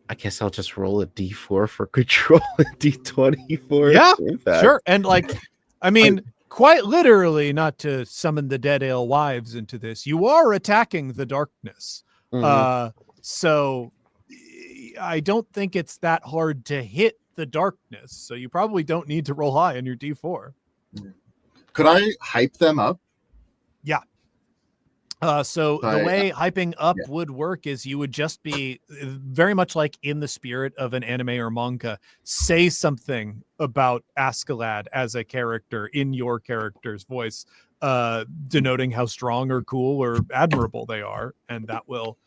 I guess I'll just roll a d4 for control and d20 for impact. Sure. And like, I mean, quite literally, not to summon the dead alewives into this, you are attacking the darkness. So I don't think it's that hard to hit the darkness. So you probably don't need to roll high on your d4. Could I hype them up? Yeah. So the way hyping up would work is you would just be very much like in the spirit of an anime or manga, say something about Askeladd as a character in your character's voice, denoting how strong or cool or admirable they are. And that will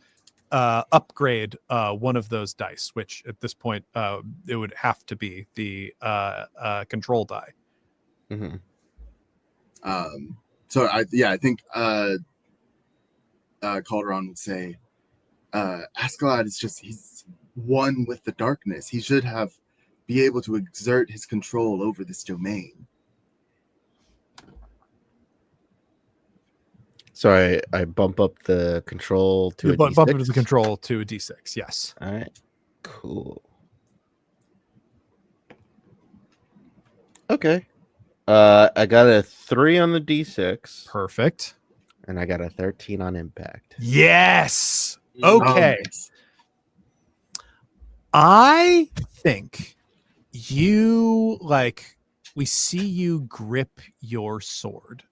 upgrade one of those dice, which at this point, it would have to be the control die. So I think Calderon would say Askeladd is he's one with the darkness. He should be able to exert his control over this domain. So I bump up the control to a bump d6? up the control to a d6. Yes. All right. Cool. Okay. I got a 3 on the d6. Perfect. And I got a 13 on impact. Yes. Okay. I think we see you grip your sword.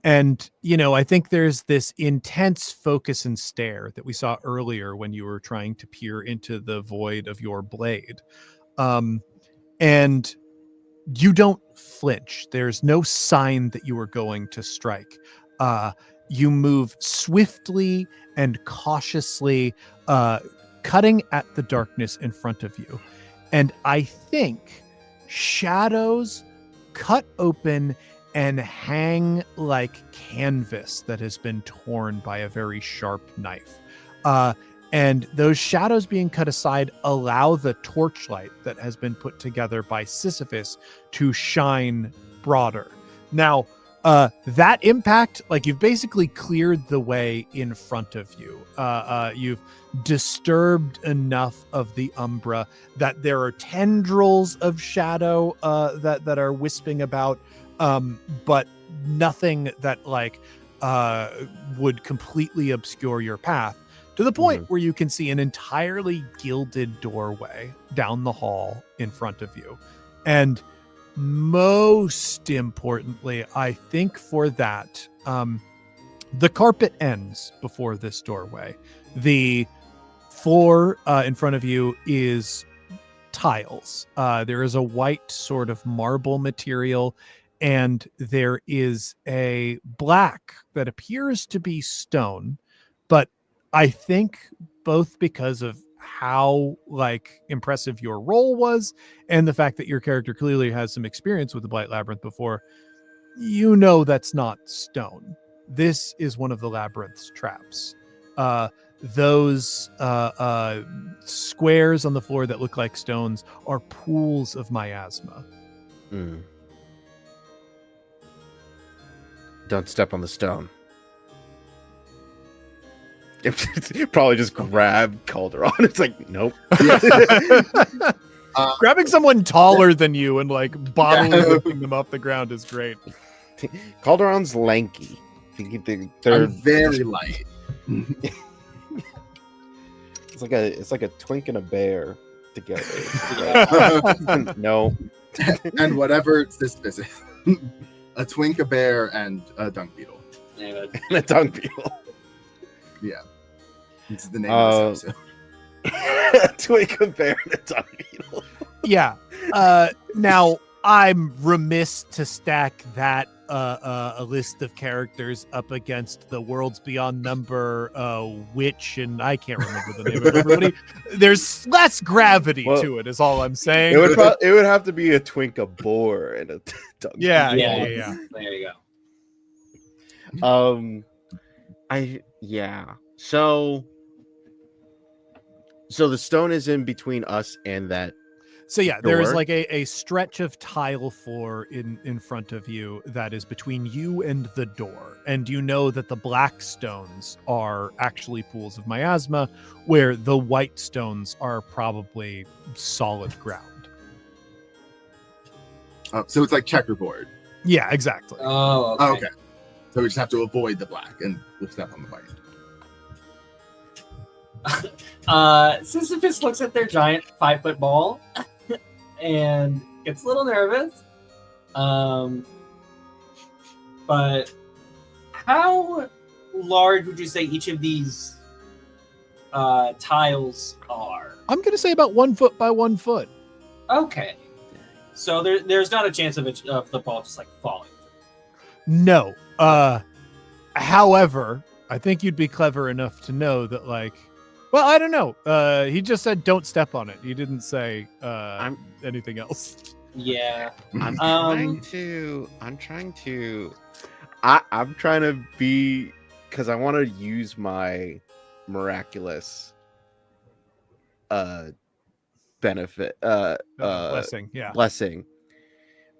And I think there's this intense focus and stare that we saw earlier when you were trying to peer into the void of your blade. And you don't flinch. There's no sign that you are going to strike. You move swiftly and cautiously, cutting at the darkness in front of you. And I think shadows cut open and hang like canvas that has been torn by a very sharp knife. And those shadows being cut aside allow the torchlight that has been put together by Sisyphus to shine broader. Now, that impact, like, you've basically cleared the way in front of you. You've disturbed enough of the umbra that there are tendrils of shadow that are wisping about, but nothing that would completely obscure your path, to the point where you can see an entirely gilded doorway down the hall in front of you. And most importantly, I think for that, the carpet ends before this doorway. The floor in front of you is tiles. There is a white sort of marble material, and there is a black that appears to be stone, but I think both because of how impressive your role was and the fact that your character clearly has some experience with the Blight Labyrinth before, you know that's not stone. This is one of the labyrinth's traps. Those squares on the floor that look like stones are pools of miasma. Don't step on the stone. Probably just grab Calderon. It's like, nope. Grabbing someone taller than you and bodily lifting them off the ground is great. Calderon's lanky. They're I'm very light. It's like a twink and a bear together. No. And whatever Sisyphus is. A twink, a bear, and a dung beetle. And a dung beetle. Yeah. This is the name of this episode. Twink, a bear, and a dung beetle. Yeah. Now, I'm remiss to stack that a list of characters up against the Worlds Beyond Number witch, and I can't remember the name of everybody. There's less gravity to it, is all I'm saying. It would have to be a twink, a boar, and a dung. Yeah. There you go. So the stone is in between us and that. So yeah, door. there is a stretch of tile floor in front of you that is between you and the door. And you know that the black stones are actually pools of miasma, where the white stones are probably solid ground. So it's like checkerboard. Yeah, exactly. Oh, okay. So we just have to avoid the black and we'll step on the white. Sisyphus looks at their giant 5-foot ball and gets a little nervous. But how large would you say each of these tiles are? I'm going to say about 1 foot by 1 foot. Okay. So there's not a chance of the ball just falling. No. However, I think you'd be clever enough to know that well, I don't know. He just said don't step on it. He didn't say anything else. Yeah. I'm trying to be, because I want to use my miraculous benefit blessing. Yeah. Blessing.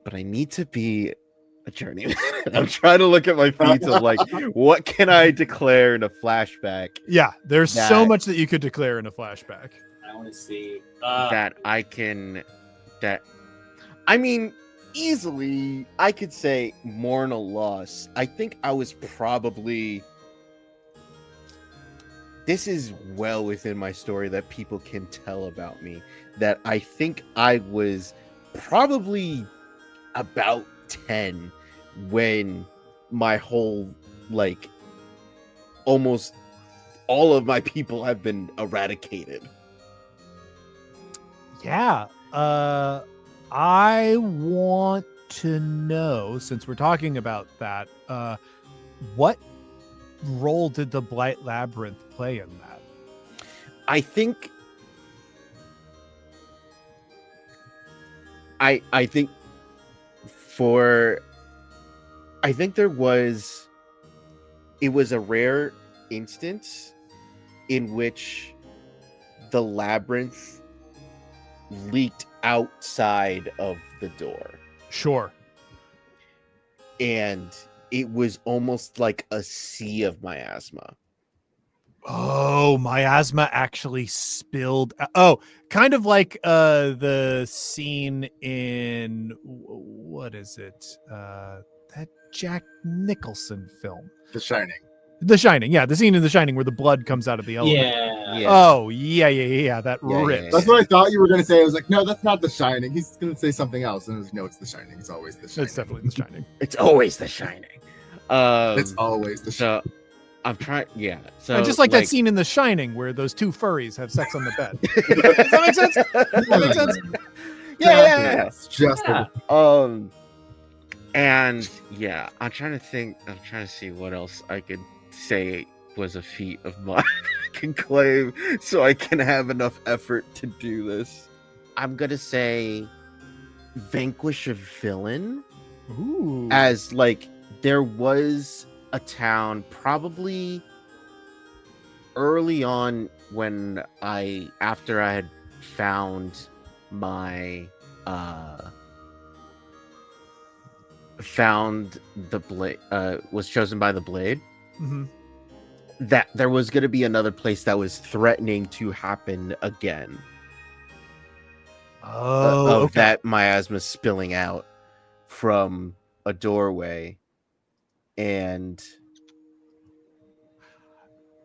But I need to be a journeyman. I'm trying to look at my feats of what can I declare in a flashback? Yeah, there's so much that you could declare in a flashback. I want to see that I can. I mean, easily I could say mourn a loss. I think I was probably. This is well within my story that people can tell about me. That I think I was probably about 10 when my whole almost all of my people have been eradicated. Yeah. I want to know, since we're talking about that, what role did the Blight Labyrinth play in that? I think I think for I think it was a rare instance in which the labyrinth leaked outside of the door. Sure. And it was almost like a sea of miasma. Oh, miasma actually spilled. Oh, kind of like the scene in what is it? That Jack Nicholson film, The Shining. The Shining. Yeah, the scene in The Shining where the blood comes out of the elevator. Yeah. Oh, yeah. That Yeah, rips. That's what I thought you were going to say. I was like, no, that's not The Shining. He's going to say something else. And I was like, no, it's The Shining. It's always The Shining. It's definitely The Shining. It's always The Shining. It's always The Shining. So I'm trying. Yeah. So And just like that scene in The Shining where those two furries have sex on the bed. Does that make sense? Does that make sense? Yeah. It's just Yeah. And yeah, I'm trying to think. I'm trying to see what else I could say was a feat of mine I can claim, so I can have enough effort to do this. I'm gonna say vanquish a villain. Ooh. As like there was a town probably early on when after I had found my found the blade, was chosen by the blade, Mhm. that there was going to be another place that was threatening to happen again. Oh, Of okay. that miasma spilling out from a doorway. And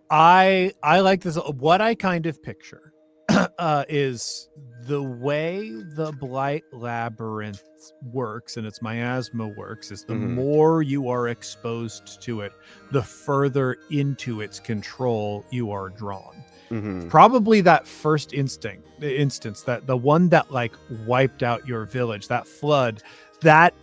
I like this. What I kind of picture is the way the Blight Labyrinth works and its miasma works is the Mhm. more you are exposed to it, the further into its control you are drawn. mhm, Probably that first instance, that the one that like wiped out your village, that flood, that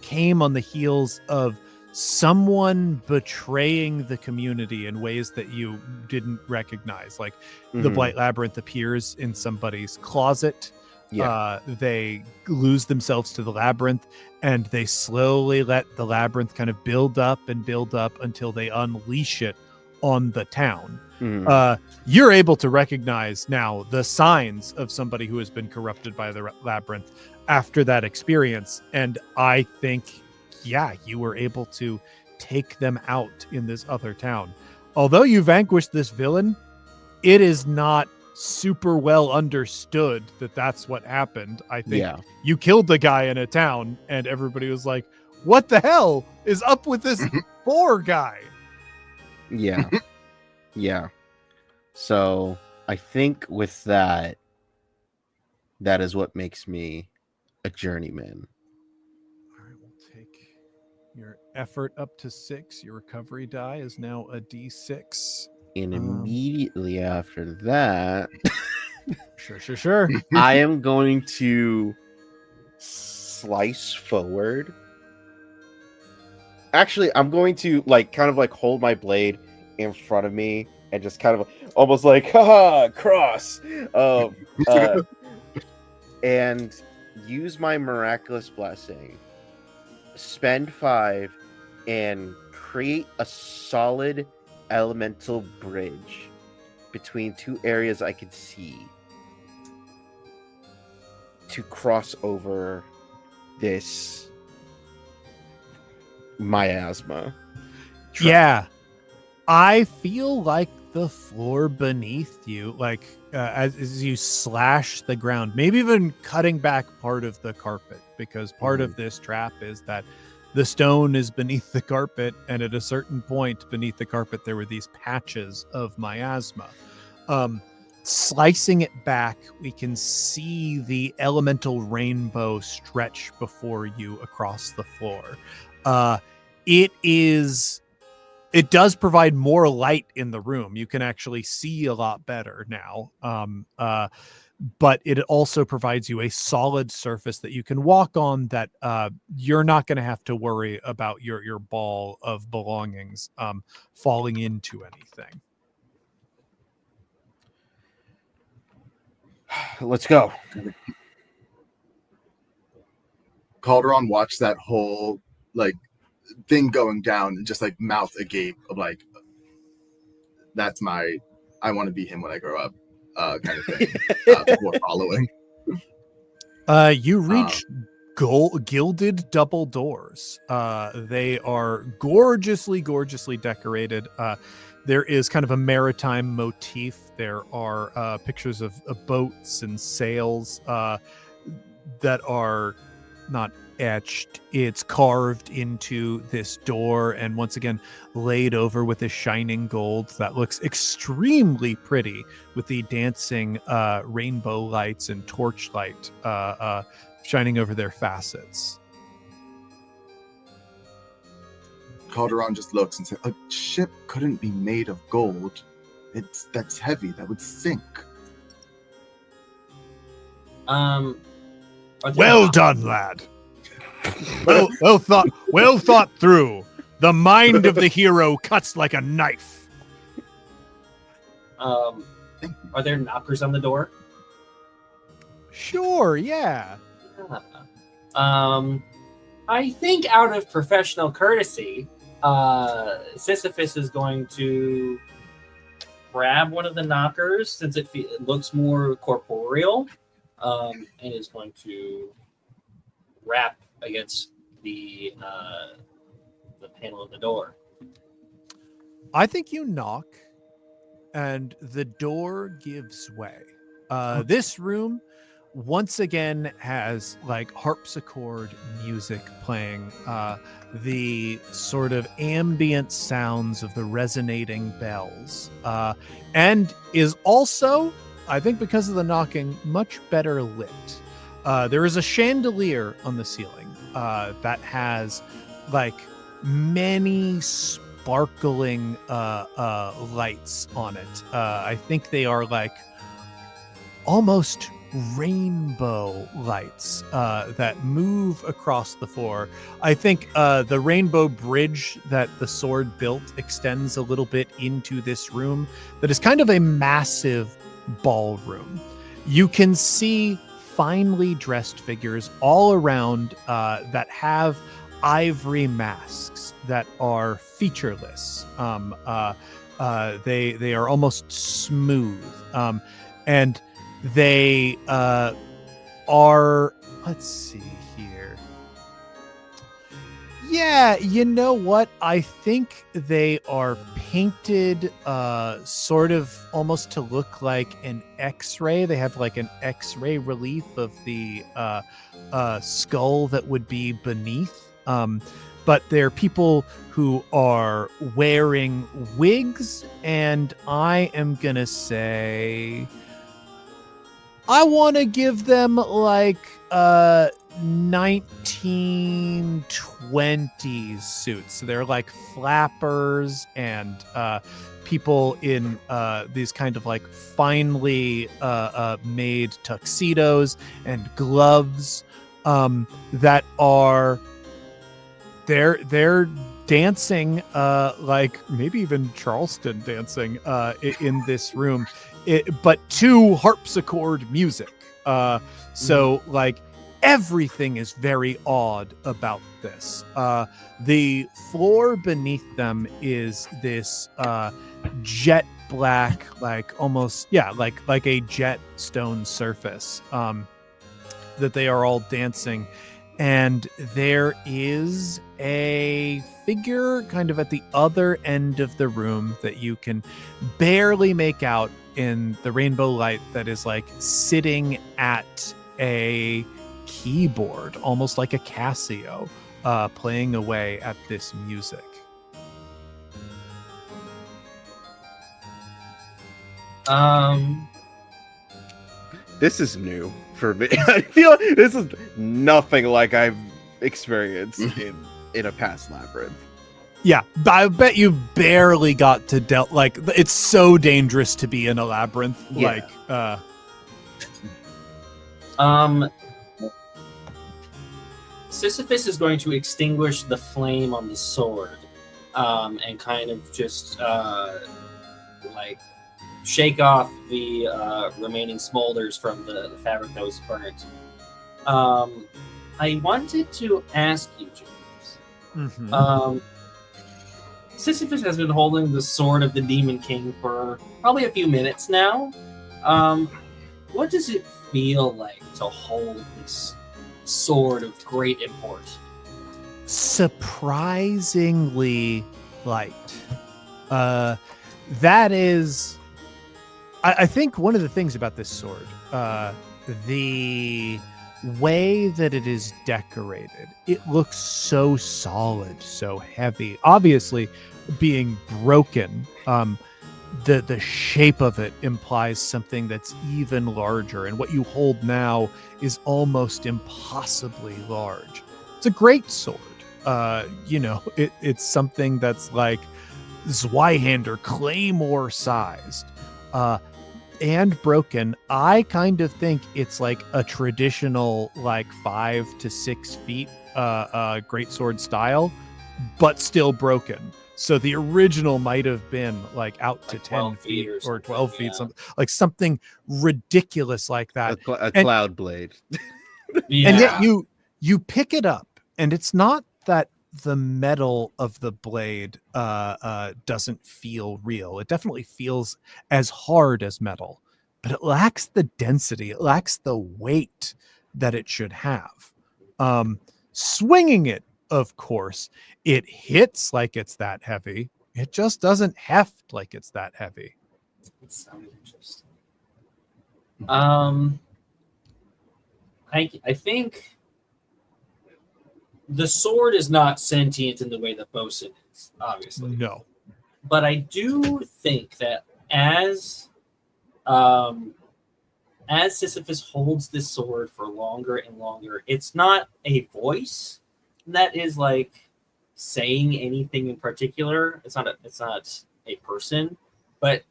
came on the heels of someone betraying the community in ways that you didn't recognize. Like the mhm. Blight Labyrinth appears in somebody's closet. Yeah. They lose themselves to the labyrinth, and they slowly let the labyrinth kind of build up until they unleash it on the town. Mhm. You're able to recognize now the signs of somebody who has been corrupted by the labyrinth after that experience. And I think, yeah, you were able to take them out in this other town. Although you vanquished this villain, it is not super well understood that that's what happened. I think Yeah. you killed the guy in a town and everybody was like, what the hell is up with this Boar guy? Yeah. Yeah. So I think with that is what makes me a journeyman. All right, we'll take your effort up to 6. Your recovery die is now a d6. And immediately after that, Sure. I am going to slice forward. Actually, I'm going to kind of hold my blade in front of me and just kind of almost like haha cross, and use my miraculous blessing. Spend 5 and create a solid elemental bridge between 2 areas I could see to cross over this miasma. Yeah. I feel like the floor beneath you, like as you slash the ground, maybe even cutting back part of the carpet, because part of this trap is that the stone is beneath the carpet, and at a certain point beneath the carpet there were these patches of miasma. Slicing it back, we can see the elemental rainbow stretch before you across the floor. It does provide more light in the room. You can actually see a lot better now. But it also provides you a solid surface that you can walk on, that you're not going to have to worry about your ball of belongings falling into anything. Let's go. Calderon watched that whole thing going down and just like mouth agape of like, that's my, I want to be him when I grow up, kind of thing. Before following. You reach gilded double doors. They are gorgeously decorated. There is kind of a maritime motif. There are pictures of boats and sails that are not etched. It's carved into this door and once again laid over with this shining gold that looks extremely pretty with the dancing rainbow lights and torchlight shining over their facets. Calderon just looks and says, a ship couldn't be made of gold. That's heavy. That would sink. Well done, lad. Well thought through. The mind of the hero cuts like a knife. Are there knockers on the door? Sure, yeah. I think out of professional courtesy, Sisyphus is going to grab one of the knockers since it looks more corporeal, and is going to rap against the panel of the door. I think you knock, and the door gives way. This room once again has like harpsichord music playing, the sort of ambient sounds of the resonating bells, and is also, I think because of the knocking, much better lit. There is a chandelier on the ceiling that has like many sparkling lights on it. I think they are like almost rainbow lights that move across the floor. I think the rainbow bridge that the sword built extends a little bit into this room that is kind of a massive ballroom. You can see finely dressed figures all around that have ivory masks that are featureless. They are almost smooth, and they are, let's see here. Yeah, you know what? I think they are painted sort of almost to look like an X-ray. They have like an X-ray relief of the skull that would be beneath. But they're people who are wearing wigs, and I am gonna say I want to give them like 1920s suits. So they're like flappers and people in these kind of like finely made tuxedos and gloves that are they're dancing like maybe even Charleston dancing in this room. But to harpsichord music. So like everything is very odd about this. The floor beneath them is this jet black, like almost, yeah, like a jet stone surface that they are all dancing. And there is a figure kind of at the other end of the room that you can barely make out in the rainbow light that is like sitting at a keyboard, almost like a Casio, playing away at this music. This is new for me. I feel this is nothing like I've experienced in a past Labyrinth. Yeah, I bet you barely got to like it's so dangerous to be in a labyrinth. Yeah. Like Sisyphus is going to extinguish the flame on the sword, and kind of just like shake off the remaining smolders from the fabric that was burnt. I wanted to ask you, James, Sisyphus has been holding the sword of the Demon King for probably a few minutes now. What does it feel like to hold this sword of great import? Surprisingly light. That is, I think one of the things about this sword, the way that it is decorated, it looks so solid, so heavy. Obviously, being broken, the shape of it implies something that's even larger, and what you hold now is almost impossibly large. It's a great sword. It's something that's like Zweihander Claymore sized, and broken. I kind of think it's like a traditional like 5 to 6 feet greatsword style, but still broken. So the original might have been like out to Like 10 feet or 12 feet, yeah. something ridiculous like that. A cloud blade. Yeah. And yet you pick it up, and it's not that the metal of the blade doesn't feel real. It definitely feels as hard as metal, but it lacks the density. It lacks the weight that it should have. Swinging it, of course, it hits like it's that heavy. It just doesn't heft like it's that heavy. It sounded interesting. I think the sword is not sentient in the way that Bosun is, obviously. No. But I do think that as Sisyphus holds this sword for longer and longer, it's not a voice that is like saying anything in particular. It's not a person, but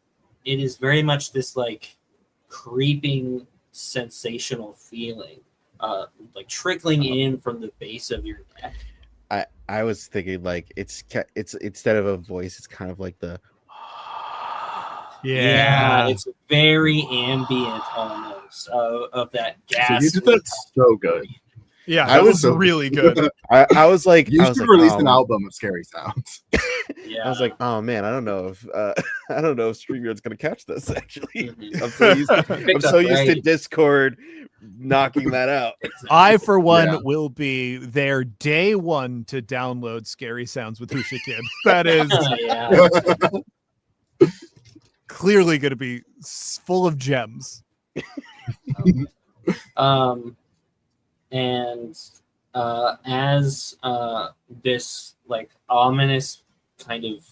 it is very much this like creeping sensational feeling, like trickling in from the base of your neck. I was thinking like it's instead of a voice, it's kind of like the it's very ambient almost of that gas. So you did that so good. Yeah, That that was was so really good. I was like, You I was should like, release oh, an album of scary sounds. Yeah. I was like, oh man, I don't know if StreamYard's gonna catch this. Actually, Mhm. I'm so used Picked up to great. Discord knocking that out. I, for one, Yeah. will be there day one to download Scary Sounds with Husha Kid. That is Yeah. clearly going to be full of gems. And as this like ominous kind of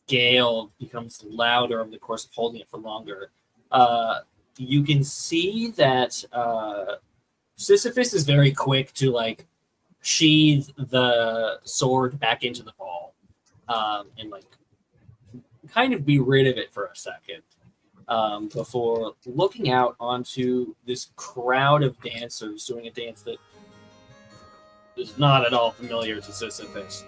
gale becomes louder over the course of holding it for longer, you can see that Sisyphus is very quick to like sheathe the sword back into the ball, and like kind of be rid of it for a second, before looking out onto this crowd of dancers doing a dance that is not at all familiar to Sisyphus.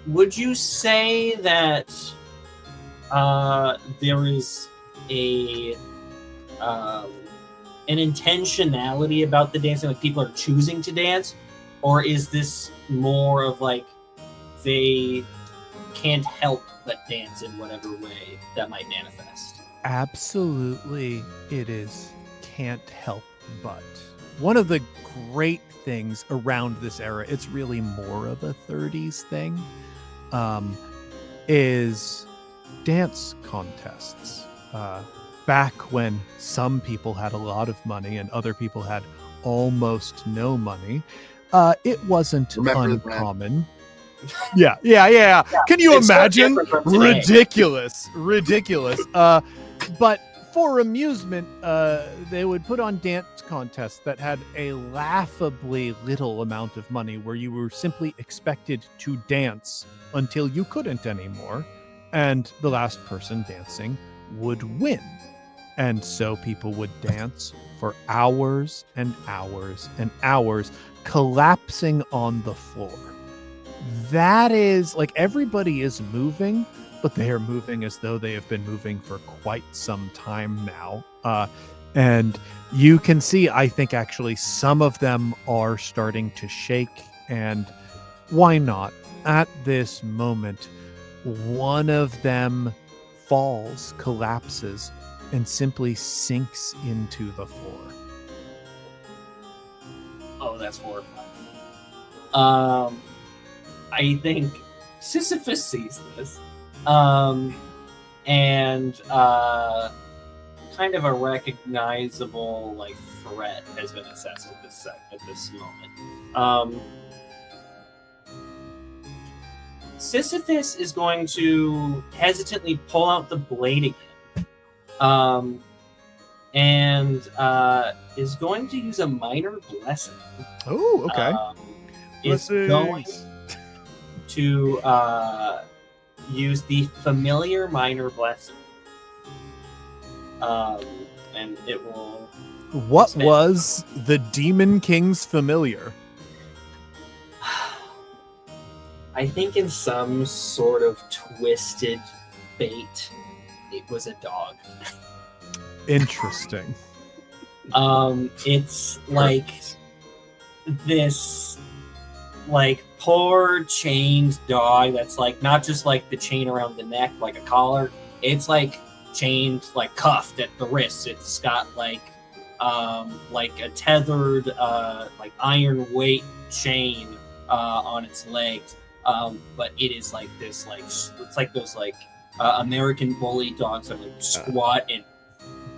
Would you say that there is an intentionality about the dancing, like people are choosing to dance, or is this more of like they can't help but dance in whatever way that might manifest? Absolutely, it is. Can't help but. One of the great things around this era, it's really more of a 30s thing, is dance contests. Back when some people had a lot of money and other people had almost no money, it wasn't uncommon. Yeah. Can you imagine? Ridiculous. But for amusement, they would put on dance contests that had a laughably little amount of money, where you were simply expected to dance until you couldn't anymore, and the last person dancing would win. And so people would dance for hours and hours and hours, collapsing on the floor. That is like, everybody is moving, but they are moving as though they have been moving for quite some time now. And you can see, I think actually some of them are starting to shake, and why not? At this moment, one of them falls, collapses, and simply sinks into the floor. Oh, that's horrifying. I think Sisyphus sees this, and kind of a recognizable like threat has been assessed at this moment. Sisyphus is going to hesitantly pull out the blade again, and is going to use a minor blessing. Oh, okay. Is going to use the familiar minor blessing. And it will. What expand. was the Demon King's familiar? I think in some sort of twisted fate, it was a dog. Interesting. It's like this, like poor chained dog that's like not just like the chain around the neck, like a collar. It's like chained, like cuffed at the wrists. It's got like a tethered, like iron weight chain on its legs. But it is like this, like it's like those like American bully dogs that like squat and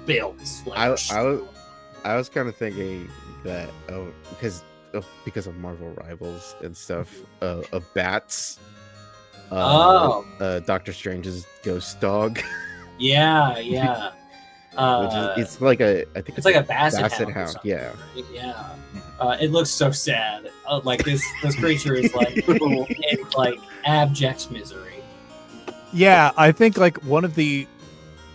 builds. Like, I was kind of thinking that because of Marvel Rivals and stuff of bats. Doctor Strange's ghost dog. Yeah. Which is, it's like I think it's like a basset hound. Yeah. It looks so sad. Like this creature is like in like abject misery. Yeah, I think like one of the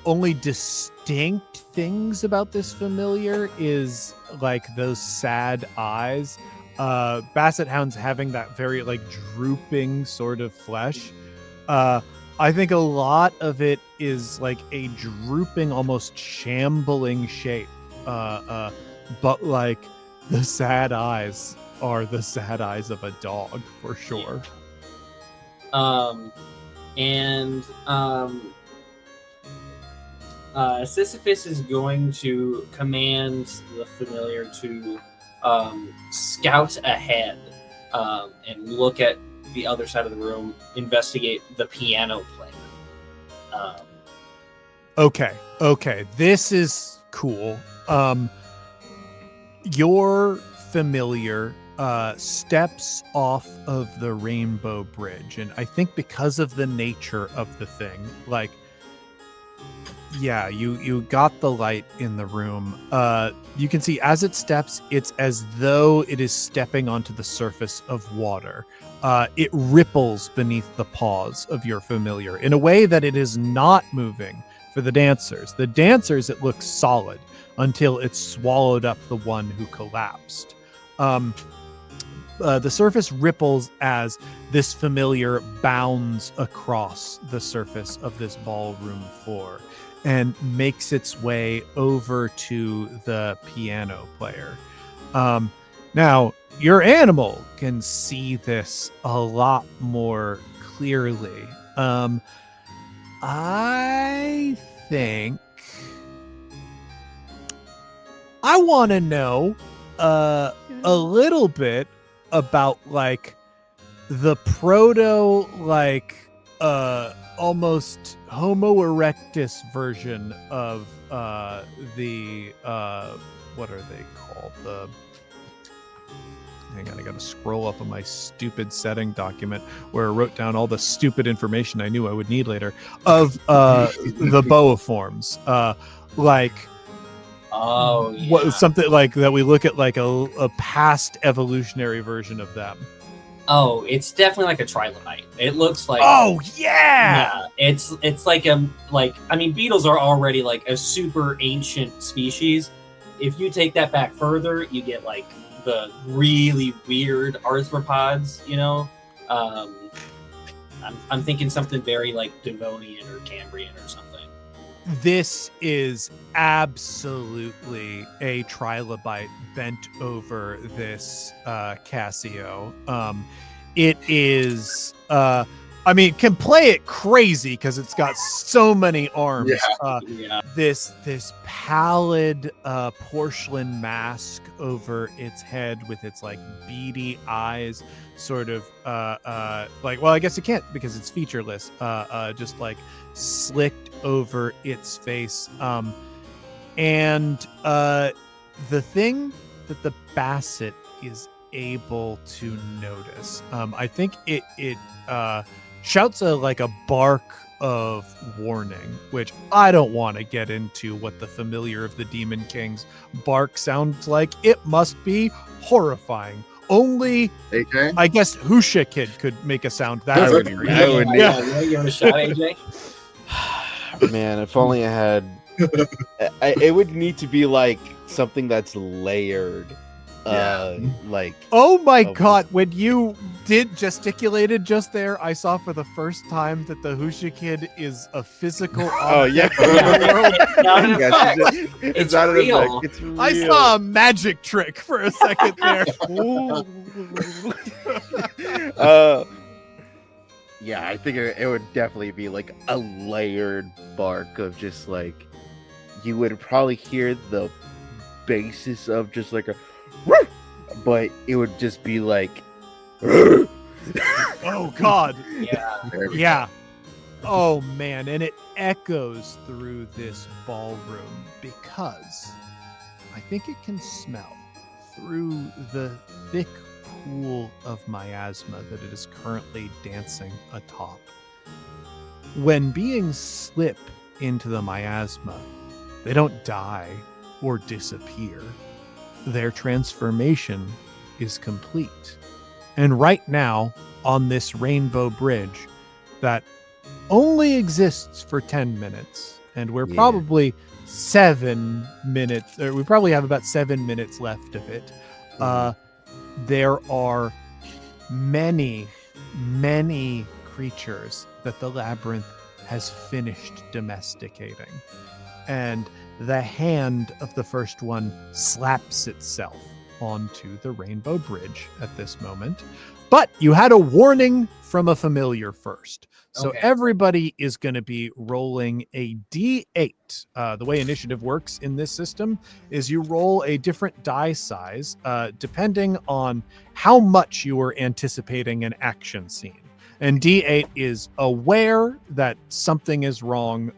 only distinct things about this familiar is like those sad eyes. Basset hounds having that very like drooping sort of flesh. I think a lot of it is like a drooping, almost shambling shape. But like the sad eyes are the sad eyes of a dog for sure. Sisyphus is going to command the familiar to scout ahead and look at the other side of the room, investigate the piano player. Okay. This is cool. Your familiar steps off of the Rainbow Bridge, and I think because of the nature of the thing, like, yeah, you got the light in the room. You can see as it steps, it's as though it is stepping onto the surface of water. It ripples beneath the paws of your familiar in a way that it is not moving for the dancers. The dancers, it looks solid until it swallowed up the one who collapsed. The surface ripples as this familiar bounds across the surface of this ballroom floor and makes its way over to the piano player. Now, your animal can see this a lot more clearly. I think I want to know a little bit about like the proto like almost Homo erectus version of the what are they called? Hang on, I gotta scroll up on my stupid setting document where I wrote down all the stupid information I knew I would need later of the boa forms. Something like that. We look at like a past evolutionary version of them. Oh, it's definitely like a trilobite. It looks like. Oh yeah. It's like I mean, beetles are already like a super ancient species. If you take that back further, you get like the really weird arthropods. You know, I'm thinking something very like Devonian or Cambrian or something. this is absolutely a trilobite bent over this Casio. It is I mean, can play it crazy because it's got so many arms. Yeah. This pallid porcelain mask over its head with its like beady eyes, sort of like, well, I guess it can't because it's featureless. Just like slicked over its face. And the thing that the Basset is able to notice, I think it shouts like a bark of warning, which I don't want to get into what the familiar of the Demon King's bark sounds like. It must be horrifying. Only, AK? I guess, Husha Kid could make a sound that I would scary. need- Yeah, give it a shot, AJ. Man, if only I had. It would need to be like something that's layered. Like. Oh my Oh. god, when you did gesticulated just there, I saw for the first time that the Husha Kid is a physical Oh yeah. object in the world. It's not an Yes, effect. it's It's not an real. effect. It's real. I saw a magic trick for a second there. Yeah, I think it would definitely be like a layered bark of just like you would probably hear the basis of just like a, but it would just be like, Oh god. Yeah. There we Yeah. Oh man, and it echoes through this ballroom because I think it can smell through the thick pool of miasma that it is currently dancing atop. When beings slip into the miasma, they don't die or disappear. Their transformation is complete. And right now, on this rainbow bridge that only exists for 10 minutes, and we're Yeah. probably 7 minutes, or we probably have about 7 minutes left of it. There are many, many creatures that the labyrinth has finished domesticating. And the hand of the first one slaps itself onto the rainbow bridge at this moment. But you had a warning from a familiar first. So Okay. everybody is going to be rolling a D8. The way initiative works in this system is you roll a different die size depending on how much you are anticipating an action scene. And D8 is aware that something is wrong,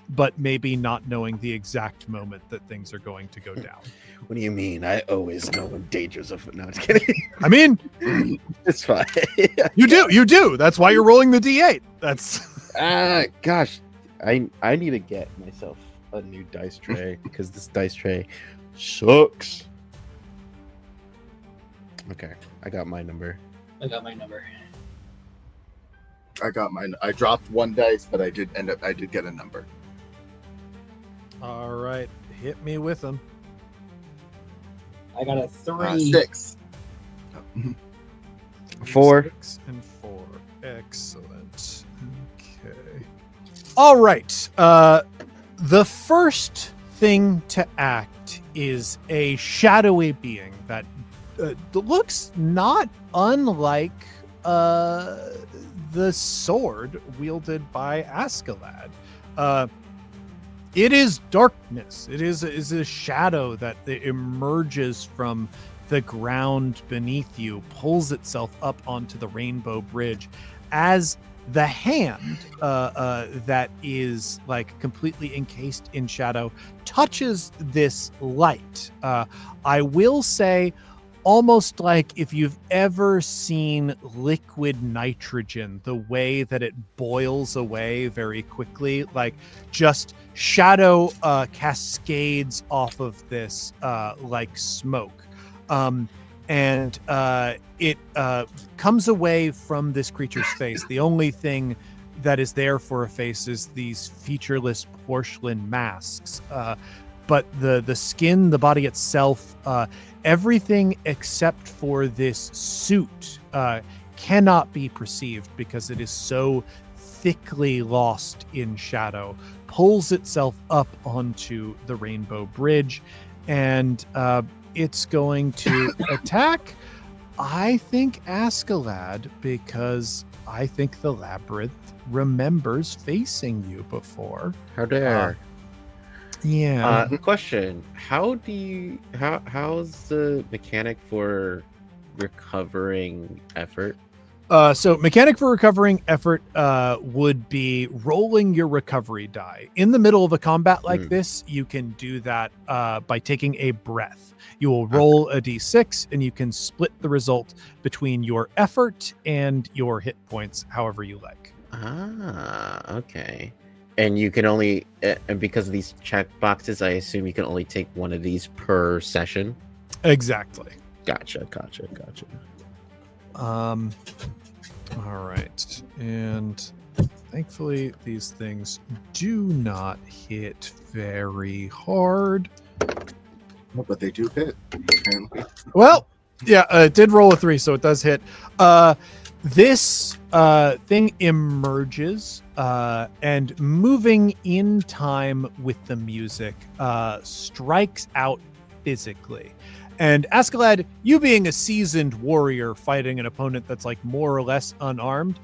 but maybe not knowing the exact moment that things are going to go down. what do you mean? I always know when danger's afoot. No, I'm just kidding. I mean, It's fine. you do. That's why you're rolling the D8. That's Gosh, I need to get myself a new dice tray because this dice tray sucks. Okay, I got my number. I got my number. I got mine. I dropped one dice, but I did get a number. all right. Hit me with them. I got a 3. 6. 4. 6 and 4. Excellent. Okay. All right. The first thing to act is a shadowy being that looks not unlike the sword wielded by Askeladd. It is darkness. It is a shadow that emerges from the ground beneath you, pulls itself up onto the rainbow bridge as the hand that is like completely encased in shadow touches this light. I will say, almost like if you've ever seen liquid nitrogen, the way that it boils away very quickly, like just shadow cascades off of this like smoke. And it comes away from this creature's face. The only thing that is there for a face is these featureless porcelain masks. But the skin, the body itself, everything except for this suit cannot be perceived because it is so thickly lost in shadow. pulls itself up onto the rainbow bridge, and it's going to attack, I think, Askeladd, because I think the labyrinth remembers facing you before. How dare? Yeah. Question: how's the mechanic for recovering effort? So mechanic for recovering effort would be rolling your recovery die. In the middle of a combat like this, you can do that by taking a breath. You will roll a d6 and you can split the result between your effort and your hit points however you like. Okay. And you can only, and because of these check boxes, I assume you can only take one of these per session. Exactly. Gotcha. All right. And thankfully these things do not hit very hard. But they do hit, apparently. Well, yeah, it did roll a 3, so it does hit. This thing emerges and, moving in time with the music, strikes out physically. And Askeladd, you being a seasoned warrior fighting an opponent that's like more or less unarmed,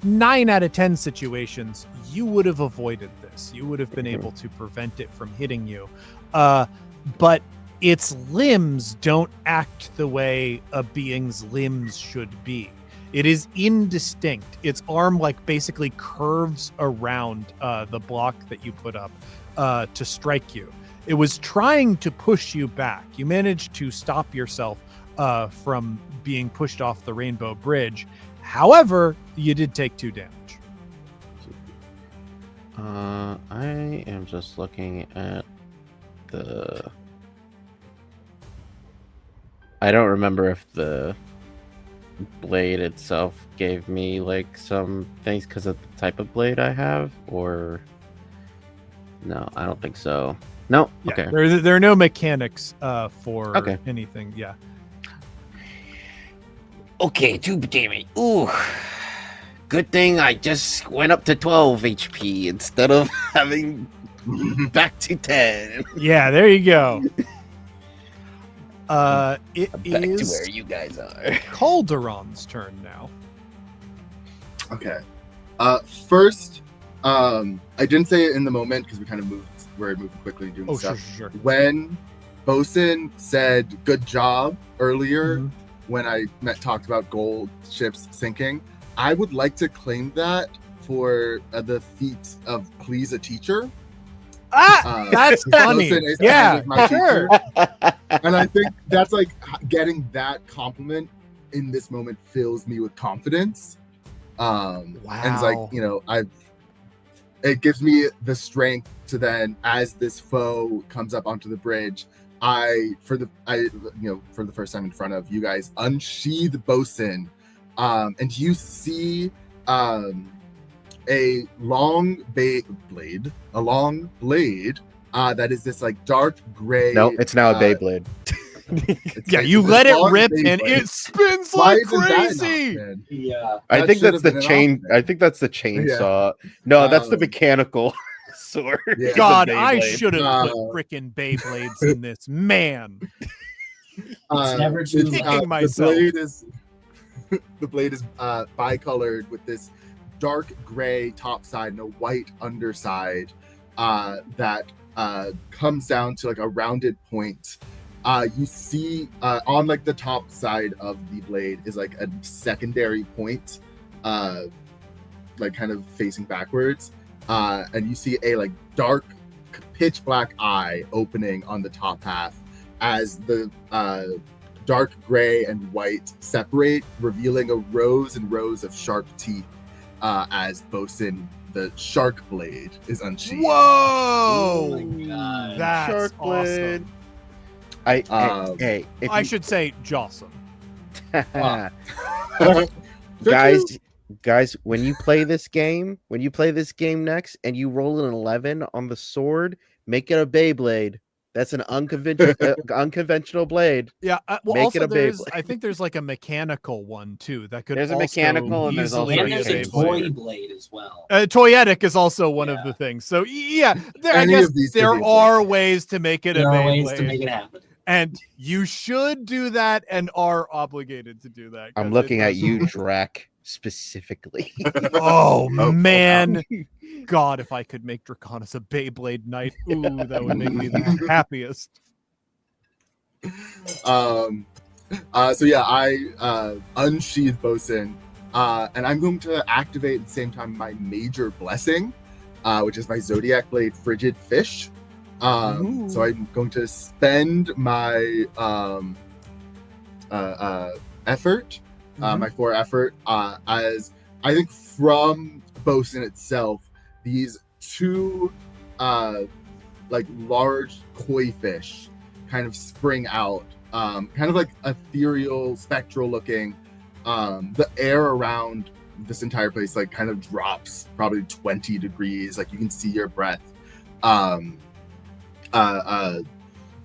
9 out of 10 situations, you would have avoided this. You would have been able to prevent it from hitting you. But its limbs don't act the way a being's limbs should be. It is indistinct. Its arm like basically curves around the block that you put up to strike you. It was trying to push you back. You managed to stop yourself from being pushed off the rainbow bridge. However, you did take 2 damage. I am just looking at the... I don't remember if the blade itself gave me like some things because of the type of blade I have, or no, I don't think so. No. Yeah, okay. There are no mechanics for Okay. anything. Yeah. Okay, 2 damage. Ooh. Good thing I just went up to 12 HP instead of having back to 10. Yeah, there you go. It Back is to where you guys are. Calderon's turn now. Okay. First, I didn't say it in the moment because we're moving quickly doing stuff. Sure. When Bosun said "good job" earlier, Mhm. when I talked about gold ships sinking, I would like to claim that for the feat of "please a teacher." That's funny. Bosun is Yeah, kind of my sure. teacher. And I think that's like getting that compliment in this moment fills me with confidence. And it's like, Wow. it gives me the strength to then, as this foe comes up onto the bridge, for the first time in front of you guys, unsheath Bosun, and you see a long blade that is this like dark gray. No, it's now a Beyblade. Yeah, you let it rip and it spins Why like isn't that an crazy. option? Yeah. I That think should that's have the been an chain. option. I think that's the chainsaw. No, that's the mechanical sword. Yeah. It's a God, I Beyblade. should have put Uh, freaking Beyblades in this. Man. It's never too late. Kicking myself. The blade is bicolored with this dark gray top side and a white underside that comes down to like a rounded point. You see on like the top side of the blade is like a secondary point, like kind of facing backwards, and you see a like dark pitch black eye opening on the top half as the dark gray and white separate, revealing a rows and rows of sharp teeth as Bosun, the shark blade, is unsheathed. Whoa! Oh my God. That's Shark blade. awesome. Hey, if I you- should say Jawsome. guys, when you play this game next and you roll an 11 on the sword, make it a Beyblade. That's an unconventional blade. Yeah. Well, Make also it a there's, Beyblade. I think there's like a mechanical one too that could There's a also mechanical and there's also easily And be there's a Beyblade. toy blade as well. Toyetic is also one of Yeah. the things. So yeah, I Any guess of these could there be a are ways to make it There a are ways to Beyblade, make it happen. and you should do that and are obligated to do that. I'm 'cause looking it at does- you, Drac, specifically. Oh Oh, man, God, if I could make Draconis a Beyblade Knight, ooh, that would make me the happiest. So yeah, I unsheath Bosun, and I'm going to activate at the same time my major blessing, which is my Zodiac Blade Frigid Fish. So I'm going to spend my effort, my 4 effort, as I think from Bosun itself, these 2 like large koi fish kind of spring out, kind of like ethereal, spectral looking. The air around this entire place like kind of drops probably 20 degrees, like you can see your breath.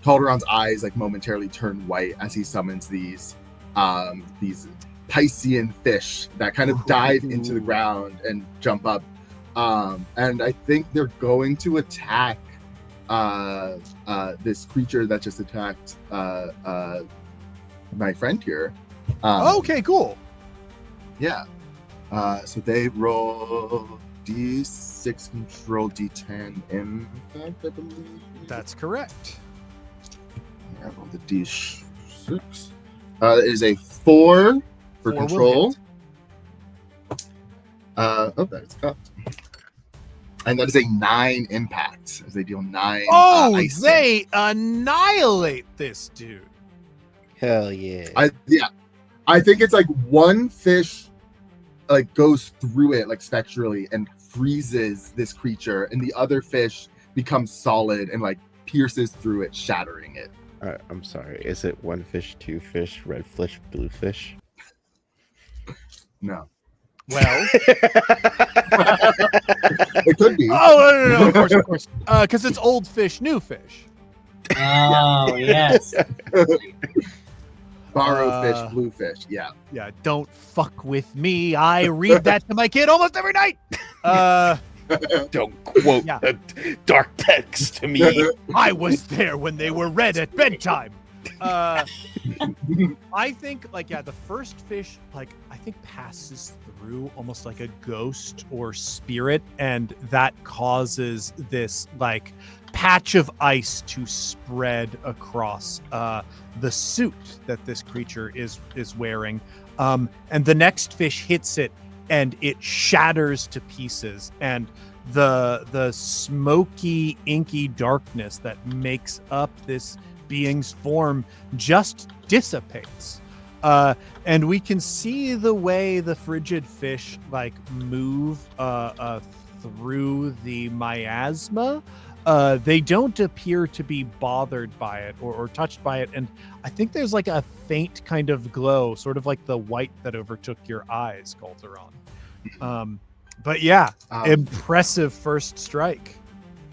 Calderon's eyes like momentarily turn white as he summons these Piscean fish that kind of dive into the ground and jump up, and I think they're going to attack this creature that just attacked my friend here. Okay, cool. Yeah. So they roll D6 control D10 impact, I believe. That's correct. Yeah, roll the D6. It is a 4 for 4 will control. hit. That's cocked. And that is a 9 impact as they deal 9. Oh, ice they annihilate this dude. Hell yeah. I think it's like one fish like goes through it like spectrally and freezes this creature, and the other fish becomes solid and like pierces through it, shattering it. I'm sorry. Is it 1 fish, 2 fish, red fish, blue fish? No. Well, It could be. oh no, of course, because it's old fish, new fish. Oh, yes. Borrow fish, blue fish. Yeah. Yeah, don't fuck with me. I read that to my kid almost every night. Don't quote Yeah. the dark text to me. I was there when they were read at bedtime. I think, like, yeah, the first fish, like, I think passes through almost like a ghost or spirit, and that causes this, like, patch of ice to spread across the suit that this creature is wearing. And the next fish hits it, and it shatters to pieces, and the smoky, inky darkness that makes up this being's form just dissipates. And we can see the way the frigid fish like move through the miasma. They don't appear to be bothered by it or touched by it, and I think there's like a faint kind of glow, sort of like the white that overtook your eyes, Calderon. But yeah, impressive first strike.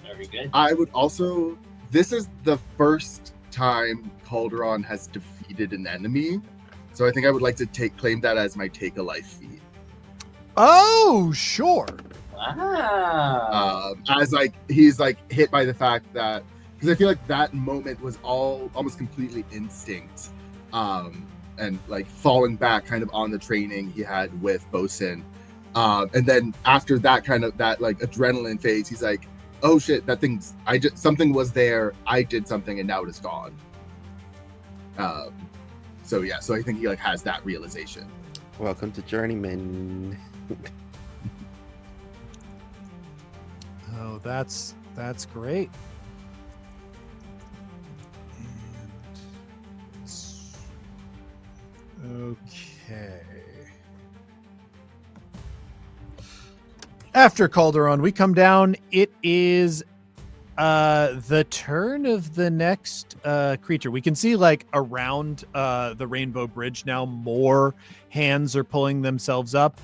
Very good. I would also. This is the first time Calderon has defeated an enemy, so I think I would like to claim that as my take a life feat. Oh, sure. Wow. As like he's like hit by the fact that, because I feel like that moment was almost completely instinct, and like falling back kind of on the training he had with Bosun, and then after that kind of that like adrenaline phase, he's like, oh shit, something was there, I did something, and now it is gone. So I think he like has that realization. Welcome to Journeyman. Oh, that's great. And okay. After Calderon, we come down. It is the turn of the next creature. We can see like around the Rainbow Bridge now more hands are pulling themselves up.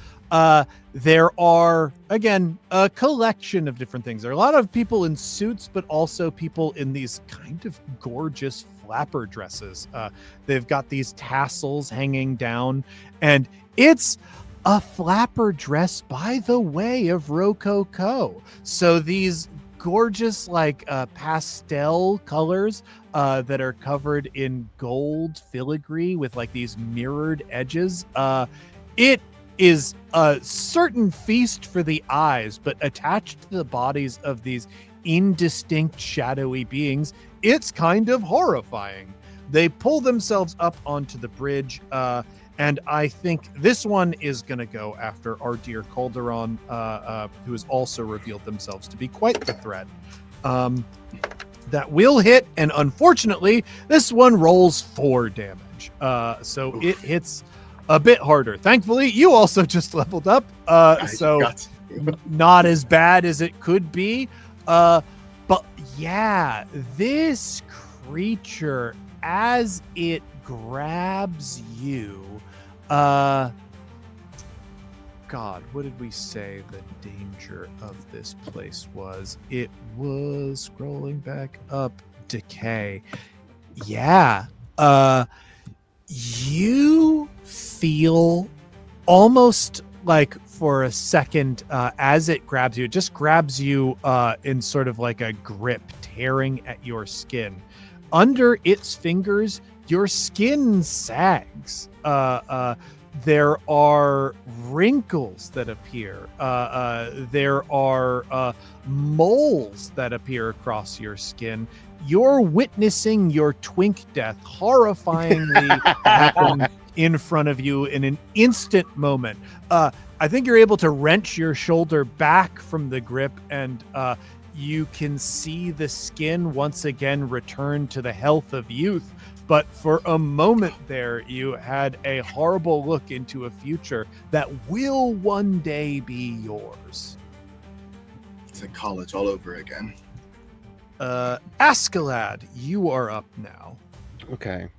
There are, again, a collection of different things. There are a lot of people in suits, but also people in these kind of gorgeous flapper dresses. They've got these tassels hanging down, and it's a flapper dress by the way of Rococo. So these gorgeous like pastel colors that are covered in gold filigree with like these mirrored edges. It is a certain feast for the eyes, but attached to the bodies of these indistinct shadowy beings, it's kind of horrifying. They pull themselves up onto the bridge, and I think this one is going to go after our dear Calderon, who has also revealed themselves to be quite the threat. That will hit, and unfortunately, this one rolls 4 damage. So Oof. it hits a bit harder. Thankfully, you also just leveled up, so not as bad as it could be. But yeah, this creature, as it grabs you, God, what did we say the danger of this place was? It was scrolling back up, decay. Yeah. You feel almost like for a second as it grabs you, it just grabs you in sort of like a grip, tearing at your skin. Under its fingers, your skin sags. There are wrinkles that appear. There are moles that appear across your skin. You're witnessing your Twink death horrifyingly happen in front of you in an instant moment. I think you're able to wrench your shoulder back from the grip, and you can see the skin once again return to the health of youth. But for a moment there, you had a horrible look into a future that will one day be yours. It's like college all over again. Askeladd, you are up now. Okay.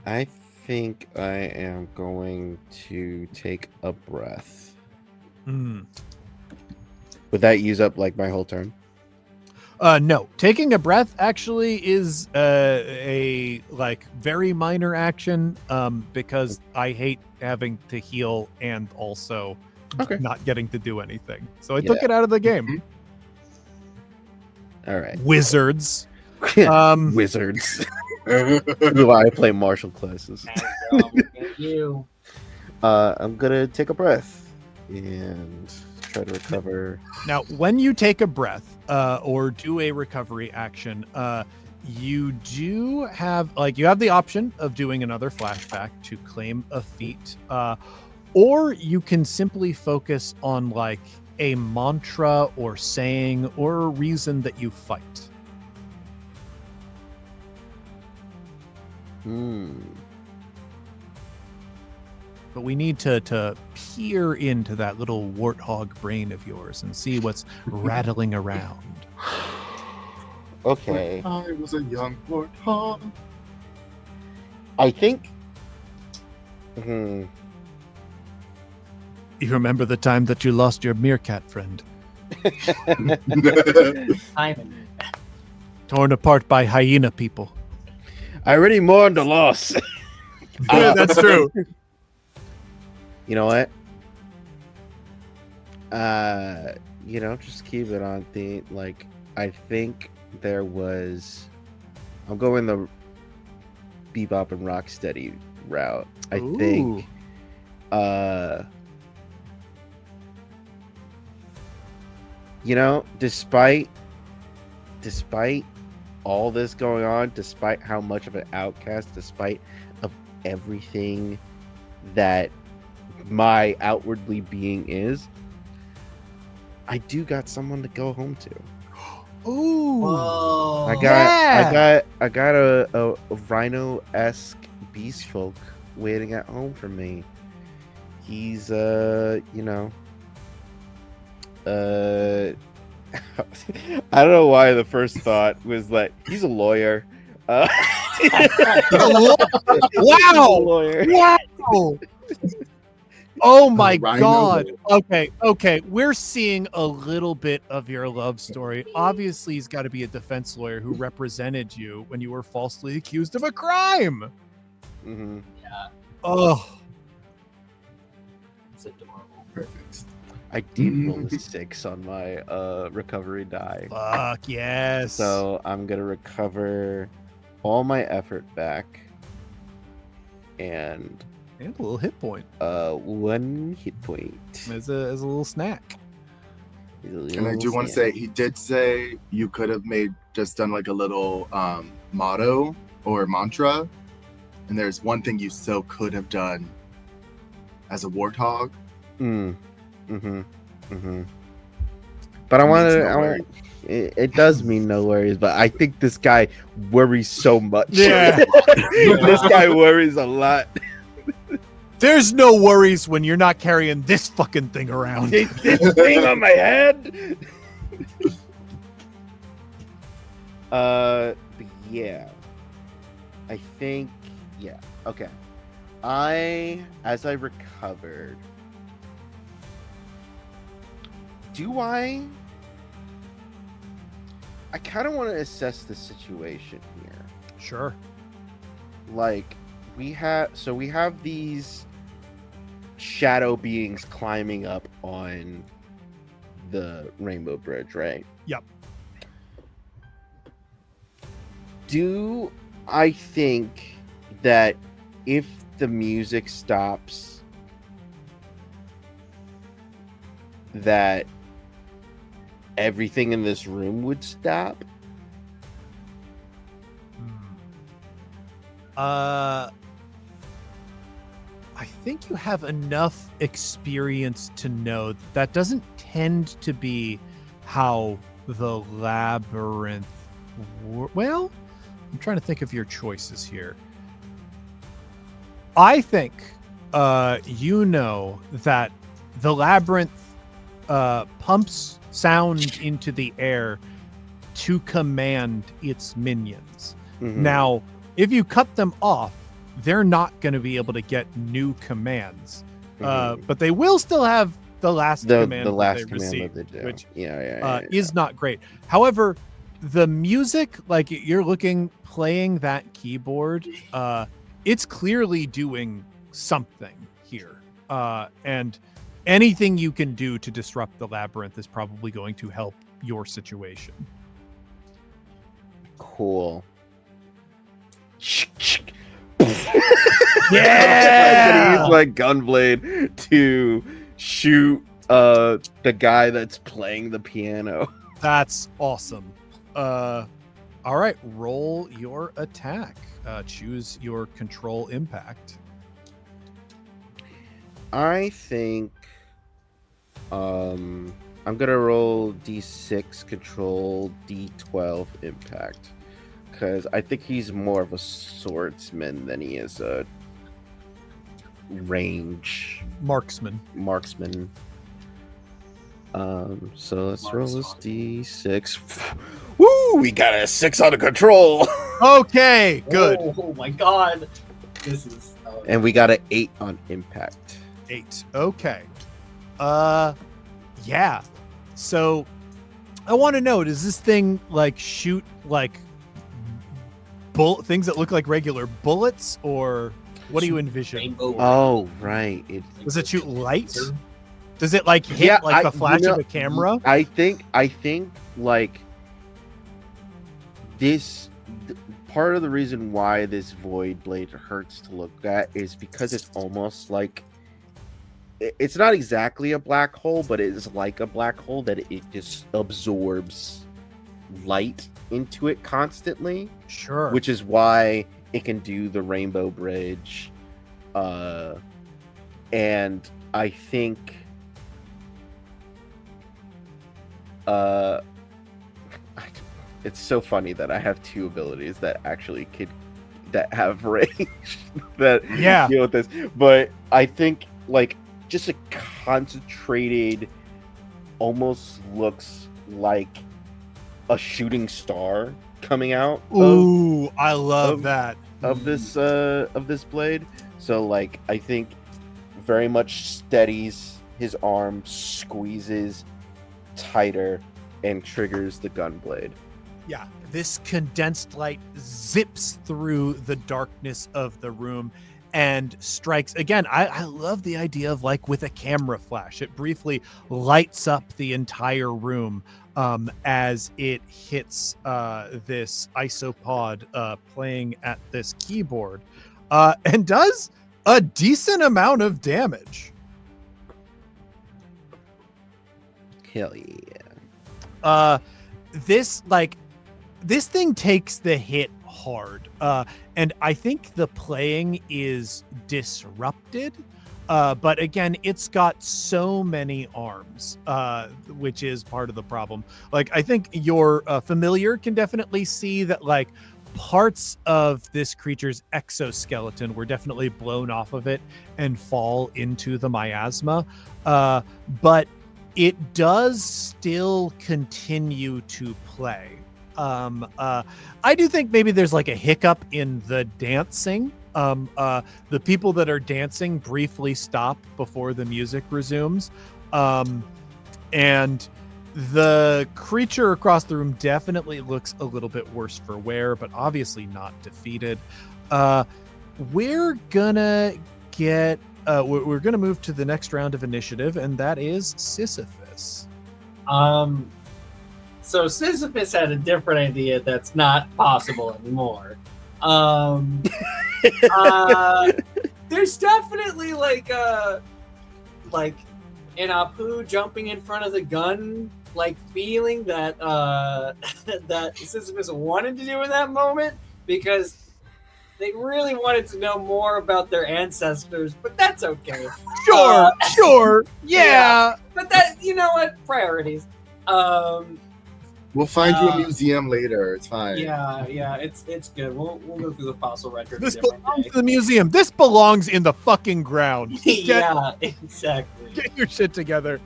I think I am going to take a breath. Would that use up like my whole turn? No, taking a breath actually is a like very minor action because I hate having to heal and also not getting to do anything. So I took it out of the game. All right. Wizards. Wizards. Why I play martial classes. You. I'm gonna take a breath and try to recover. Now, when you take a breath or do a recovery action, you do have you have the option of doing another flashback to claim a feat, or you can simply focus on like a mantra or saying or a reason that you fight. But we need to peer into that little warthog brain of yours and see what's rattling around. Okay. When I was a young warthog. I think. You remember the time that you lost your meerkat friend? Timing. Torn apart by hyena people. I already mourned the loss. That's true. You know what? Just keep it on theme. Like, I think there was. I'm going the Bebop and Rocksteady route. I think. Despite all this going on, despite how much of an outcast, despite of everything that my outwardly being is, I do got someone to go home to. Ooh. Whoa. I got a rhino-esque beast folk waiting at home for me. He's I don't know why the first thought was like he's a lawyer. Wow! Lawyer. Wow! Oh my Rhino. god. Okay. We're seeing a little bit of your love story. Obviously, he's got to be a defense lawyer who represented you when you were falsely accused of a crime. Mm-hmm. Yeah, Oh, it's adorable. Perfect. I did roll a 6 on my recovery die. fuck yes. So I'm gonna recover all my effort back and and a little hit point 1 hit point. as a little snack. And I do want to say, he did say you could have done like a little motto or mantra. And there's one thing you so could have done as a warthog. But I It want means to. no worries. It does mean no worries, but I think this guy worries so much. Yeah. This guy worries a lot. There's no worries when you're not carrying this fucking thing around. This thing on my head. But yeah, I think okay. As I recovered, I kind of want to assess the situation here. Sure. Like we have these shadow beings climbing up on the Rainbow Bridge, right? Yep. Do I think that if the music stops, that everything in this room would stop? I think you have enough experience to know that doesn't tend to be how the labyrinth. Well, I'm trying to think of your choices here. I think you know that the labyrinth pumps sound into the air to command its minions. Mm-hmm. Now, if you cut them off, they're not going to be able to get new commands, but they will still have the last command the last that they command received, that they do. which yeah. is not great. However, the music, like you're playing that keyboard, it's clearly doing something here, and anything you can do to disrupt the labyrinth is probably going to help your situation. Cool. Yeah! Use my gunblade to shoot the guy that's playing the piano. That's awesome. All right, roll your attack. Choose your control impact. I think I'm gonna roll D6 control, D12 impact, because I think he's more of a swordsman than he is a range Marksman. So let's roll this D6. Woo! We got a 6 on the control. Okay, good. Oh my god. This is. And we got an 8 on impact. 8. Okay. Yeah. So I want to know, does this thing like shoot like things that look like regular bullets, or what do you envision? Rainbow. Oh, right. Does it shoot light? Does it like hit the flash of a camera? I think like this part of the reason why this void blade hurts to look at is because it's almost like it's not exactly a black hole, but it is like a black hole that it just absorbs light into it constantly. Sure. Which is why it can do the Rainbow Bridge. And I think it's so funny that I have 2 abilities that actually could that have range that Yeah. deal with this. But I think like just a concentrated, almost looks like a shooting star coming out Ooh, I love of- that. of this blade. So like I think very much steadies his arm, squeezes tighter, and triggers the gun blade. Yeah, this condensed light zips through the darkness of the room and strikes again. I love the idea of like with a camera flash, it briefly lights up the entire room as it hits this isopod playing at this keyboard and does a decent amount of damage. Hell yeah. This thing takes the hit hard, and I think the playing is disrupted, but again, it's got so many arms, which is part of the problem. Like, I think your familiar can definitely see that like parts of this creature's exoskeleton were definitely blown off of it and fall into the miasma, but it does still continue to play. I do think maybe there's like a hiccup in the dancing. The people that are dancing briefly stop before the music resumes. And the creature across the room definitely looks a little bit worse for wear, but obviously not defeated. We're gonna get we're gonna move to the next round of initiative, and that is Sisyphus. So Sisyphus had a different idea that's not possible anymore. There's definitely like an Apu jumping in front of the gun, like feeling that that Sisyphus wanted to do in that moment, because they really wanted to know more about their ancestors, but that's okay. Sure, yeah. But that, you know what, priorities. We'll find you a museum later. It's fine. Yeah, it's good. We'll go through the fossil record. This belongs to the museum. This belongs in the fucking ground. Yeah, exactly. Get your shit together.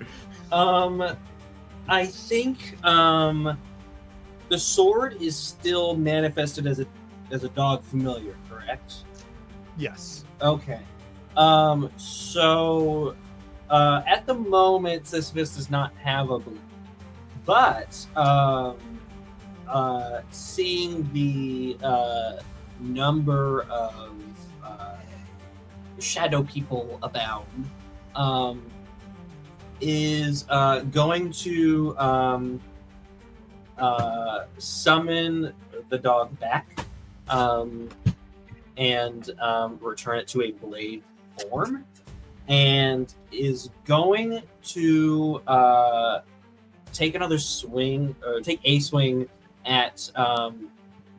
I think the sword is still manifested as a dog familiar, correct? Yes. Okay. So at the moment, Sisyphus does not have a blue. But seeing the number of shadow people abound, is going to summon the dog back and return it to a blade form, and is going to take another swing, or take a swing at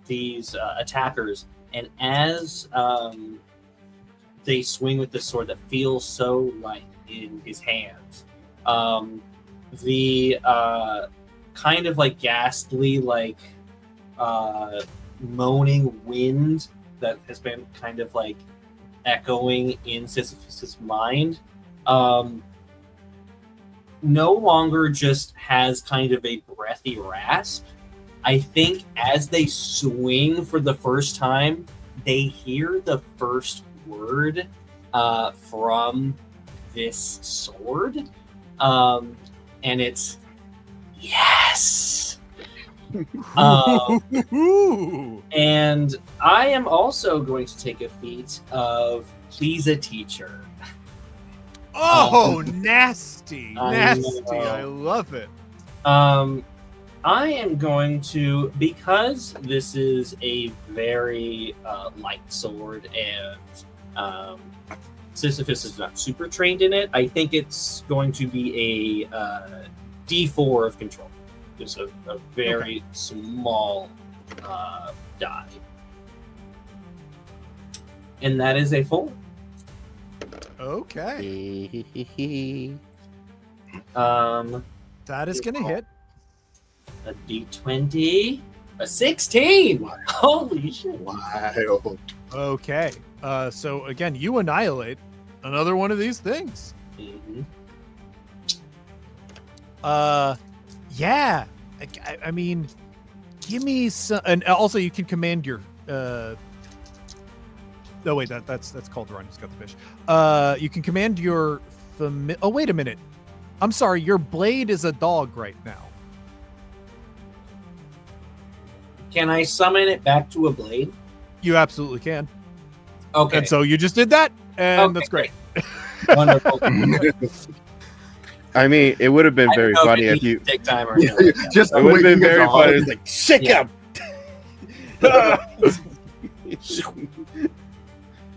these attackers. And as they swing with the sword that feels so light in his hands, the kind of like ghastly, like moaning wind that has been kind of like echoing in Sisyphus's mind, no longer just has kind of a breathy rasp. I think as they swing for the first time, they hear the first word from this sword, and it's yes. And I am also going to take a feat of please a teacher. Oh, nasty. I love it. I am going to, because this is a very light sword and Sisyphus is not super trained in it, I think it's going to be a D4 of control. Just a very small die. And that is a 4. Okay. That is gonna hit. A D20, a 16. Holy shit! Wild. Okay. So again, you annihilate another one of these things. Mm-hmm. Yeah. I mean, give me some, and also you can command your. Oh wait, that's Calderon. He's got the fish. You can command your. Oh wait a minute. I'm sorry. Your blade is a dog right now. Can I summon it back to a blade? You absolutely can. Okay. And so you just did that, and that's great. Wonderful. I mean, it would have been I very don't know funny it if you. take time or Yeah, just It would have been wait, very you guys funny. all- It's like shake Yeah. him.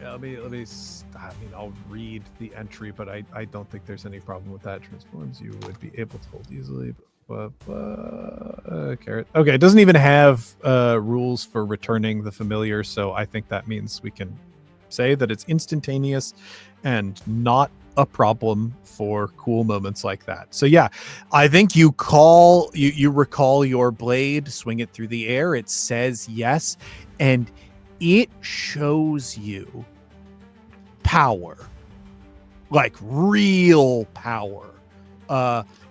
Yeah, let me. I mean, I'll read the entry, but I don't think there's any problem with that. Transforms you would be able to hold easily. Carrot. Okay, it doesn't even have rules for returning the familiar, so I think that means we can say that it's instantaneous and not a problem for cool moments like that. So yeah, I think you recall your blade, swing it through the air. It says yes, and it shows you power, like real power.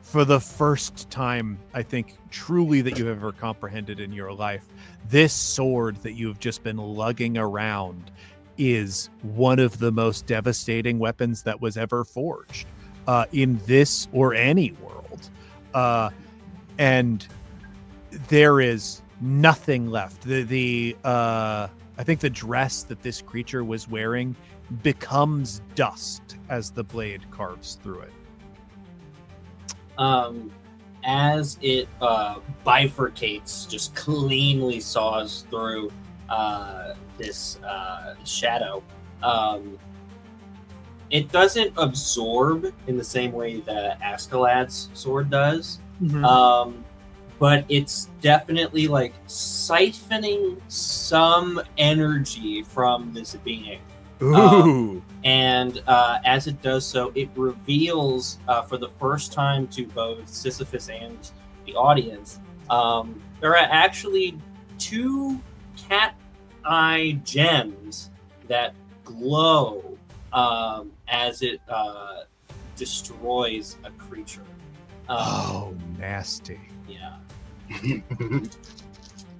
For the first time, I think, truly that you've ever comprehended in your life, this sword that you've just been lugging around is one of the most devastating weapons that was ever forged in this or any world. And there is nothing left. I think the dress that this creature was wearing becomes dust as the blade carves through it. As it bifurcates, just cleanly saws through this shadow, it doesn't absorb in the same way that Askeladd's sword does, but it's definitely like siphoning some energy from this being. Ooh. And as it does so, it reveals for the first time to both Sisyphus and the audience, there are actually two cat eye gems that glow as it destroys a creature. Oh, nasty. Yeah.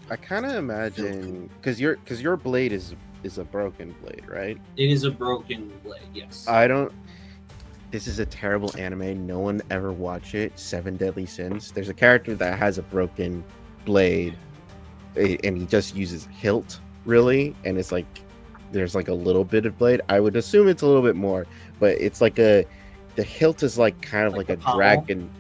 I kind of imagine because your blade is a broken blade, right? It is a broken blade, yes. This is a terrible anime. No one ever watched it. 7 Deadly Sins. There's a character that has a broken blade, and he just uses hilt, really, and it's like there's like a little bit of blade. I would assume it's a little bit more, but it's like the hilt is like kind of like a pommel? dragon.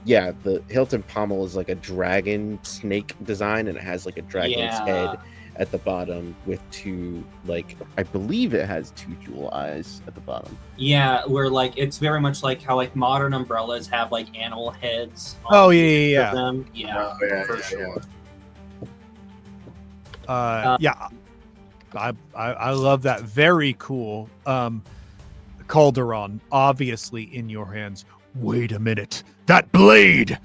Yeah, the hilt and pommel is like a dragon snake design, and it has like a dragon's head at the bottom with two, like, I believe it has 2 jewel eyes at the bottom. Yeah, where like it's very much like how like modern umbrellas have like animal heads. Oh, on yeah, each yeah, of them. Yeah, Oh, yeah, for yeah, sure. Yeah. I love that. Very cool. Calderon, obviously in your hands. Wait a minute. That blade!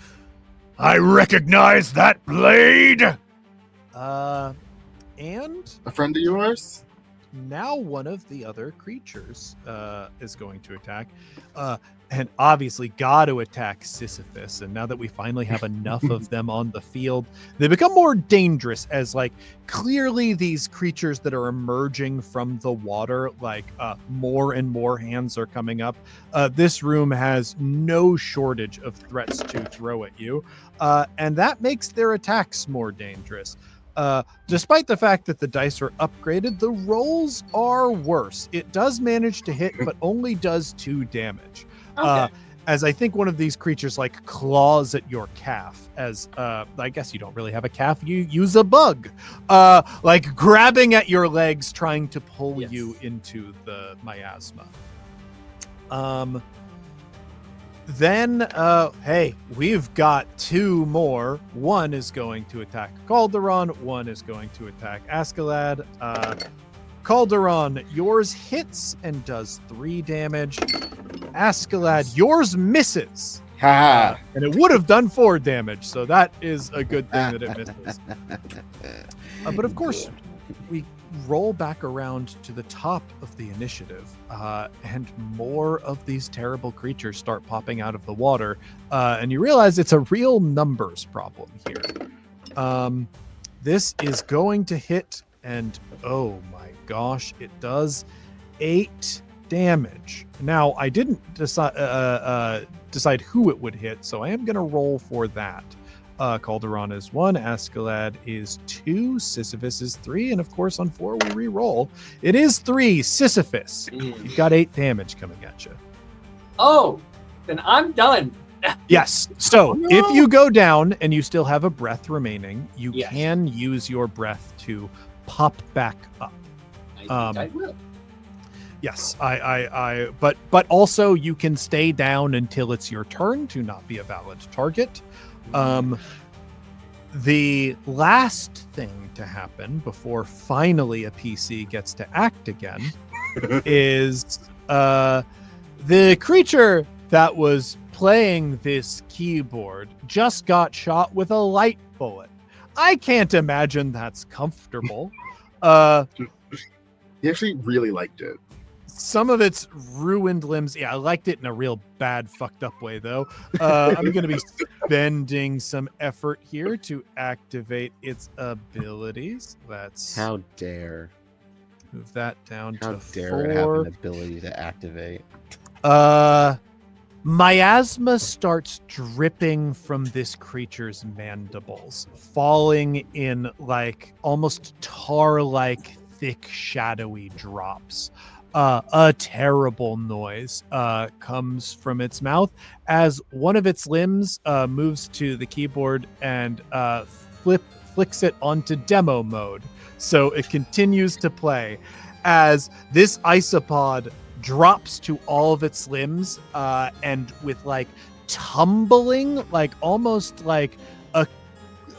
I recognize that blade! And A friend of yours? now one of the other creatures is going to attack. And obviously got to attack Sisyphus. And now that we finally have enough of them on the field, they become more dangerous as, like, clearly these creatures that are emerging from the water, like, more and more hands are coming up. This room has no shortage of threats to throw at you. And that makes their attacks more dangerous. Despite the fact that the dice are upgraded, the rolls are worse. It does manage to hit, but only does 2 damage. Okay. As I think one of these creatures like claws at your calf, as I guess you don't really have a calf, you use a bug, like grabbing at your legs, trying to pull Yes. you into the miasma. Then, hey, we've got 2 more. One is going to attack Calderon. One is going to attack Askeladd. Calderon, yours hits and does 3 damage. Askeladd, yours misses. Ha! And it would have done 4 damage, so that is a good thing that it misses. But of course, we roll back around to the top of the initiative, and more of these terrible creatures start popping out of the water, and you realize it's a real numbers problem here. This is going to hit, and oh my gosh, it does 8 damage. Now, I didn't decide who it would hit, so I am going to roll for that. Calderon is 1, Askeladd is 2, Sisyphus is 3, and of course on 4 we re-roll. It is 3, Sisyphus. You've got 8 damage coming at you. Oh, then I'm done. Yes. So if you go down and you still have a breath remaining, you can use your breath to pop back up. I think I will. Yes, but also you can stay down until it's your turn to not be a valid target. The last thing to happen before finally a PC gets to act again is the creature that was playing this keyboard just got shot with a light bullet. I can't imagine that's comfortable. He actually really liked it. Some of its ruined limbs. Yeah, I liked it in a real bad, fucked up way, though. I'm going to be spending some effort here to activate its abilities. Let's How dare. move that down How to dare it have 4. an ability to activate. Miasma starts dripping from this creature's mandibles, falling in like almost tar-like thick, shadowy drops. A terrible noise comes from its mouth as one of its limbs moves to the keyboard and flicks it onto demo mode. So it continues to play as this isopod drops to all of its limbs and with like tumbling, like almost like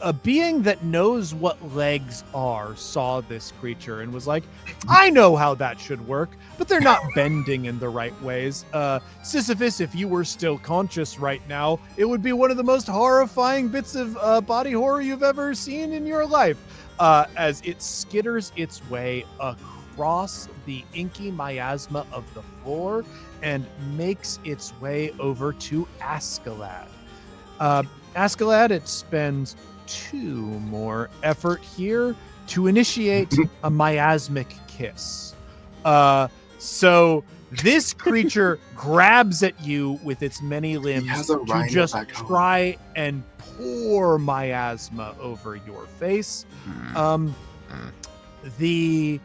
a being that knows what legs are saw this creature and was like, I know how that should work, but they're not bending in the right ways. Sisyphus, if you were still conscious right now, it would be one of the most horrifying bits of body horror you've ever seen in your life, as it skitters its way across the inky miasma of the floor and makes its way over to Askeladd. Askeladd, it spends 2 more effort here to initiate a miasmic kiss. So this creature grabs at you with its many limbs to just try and pour miasma over your face. The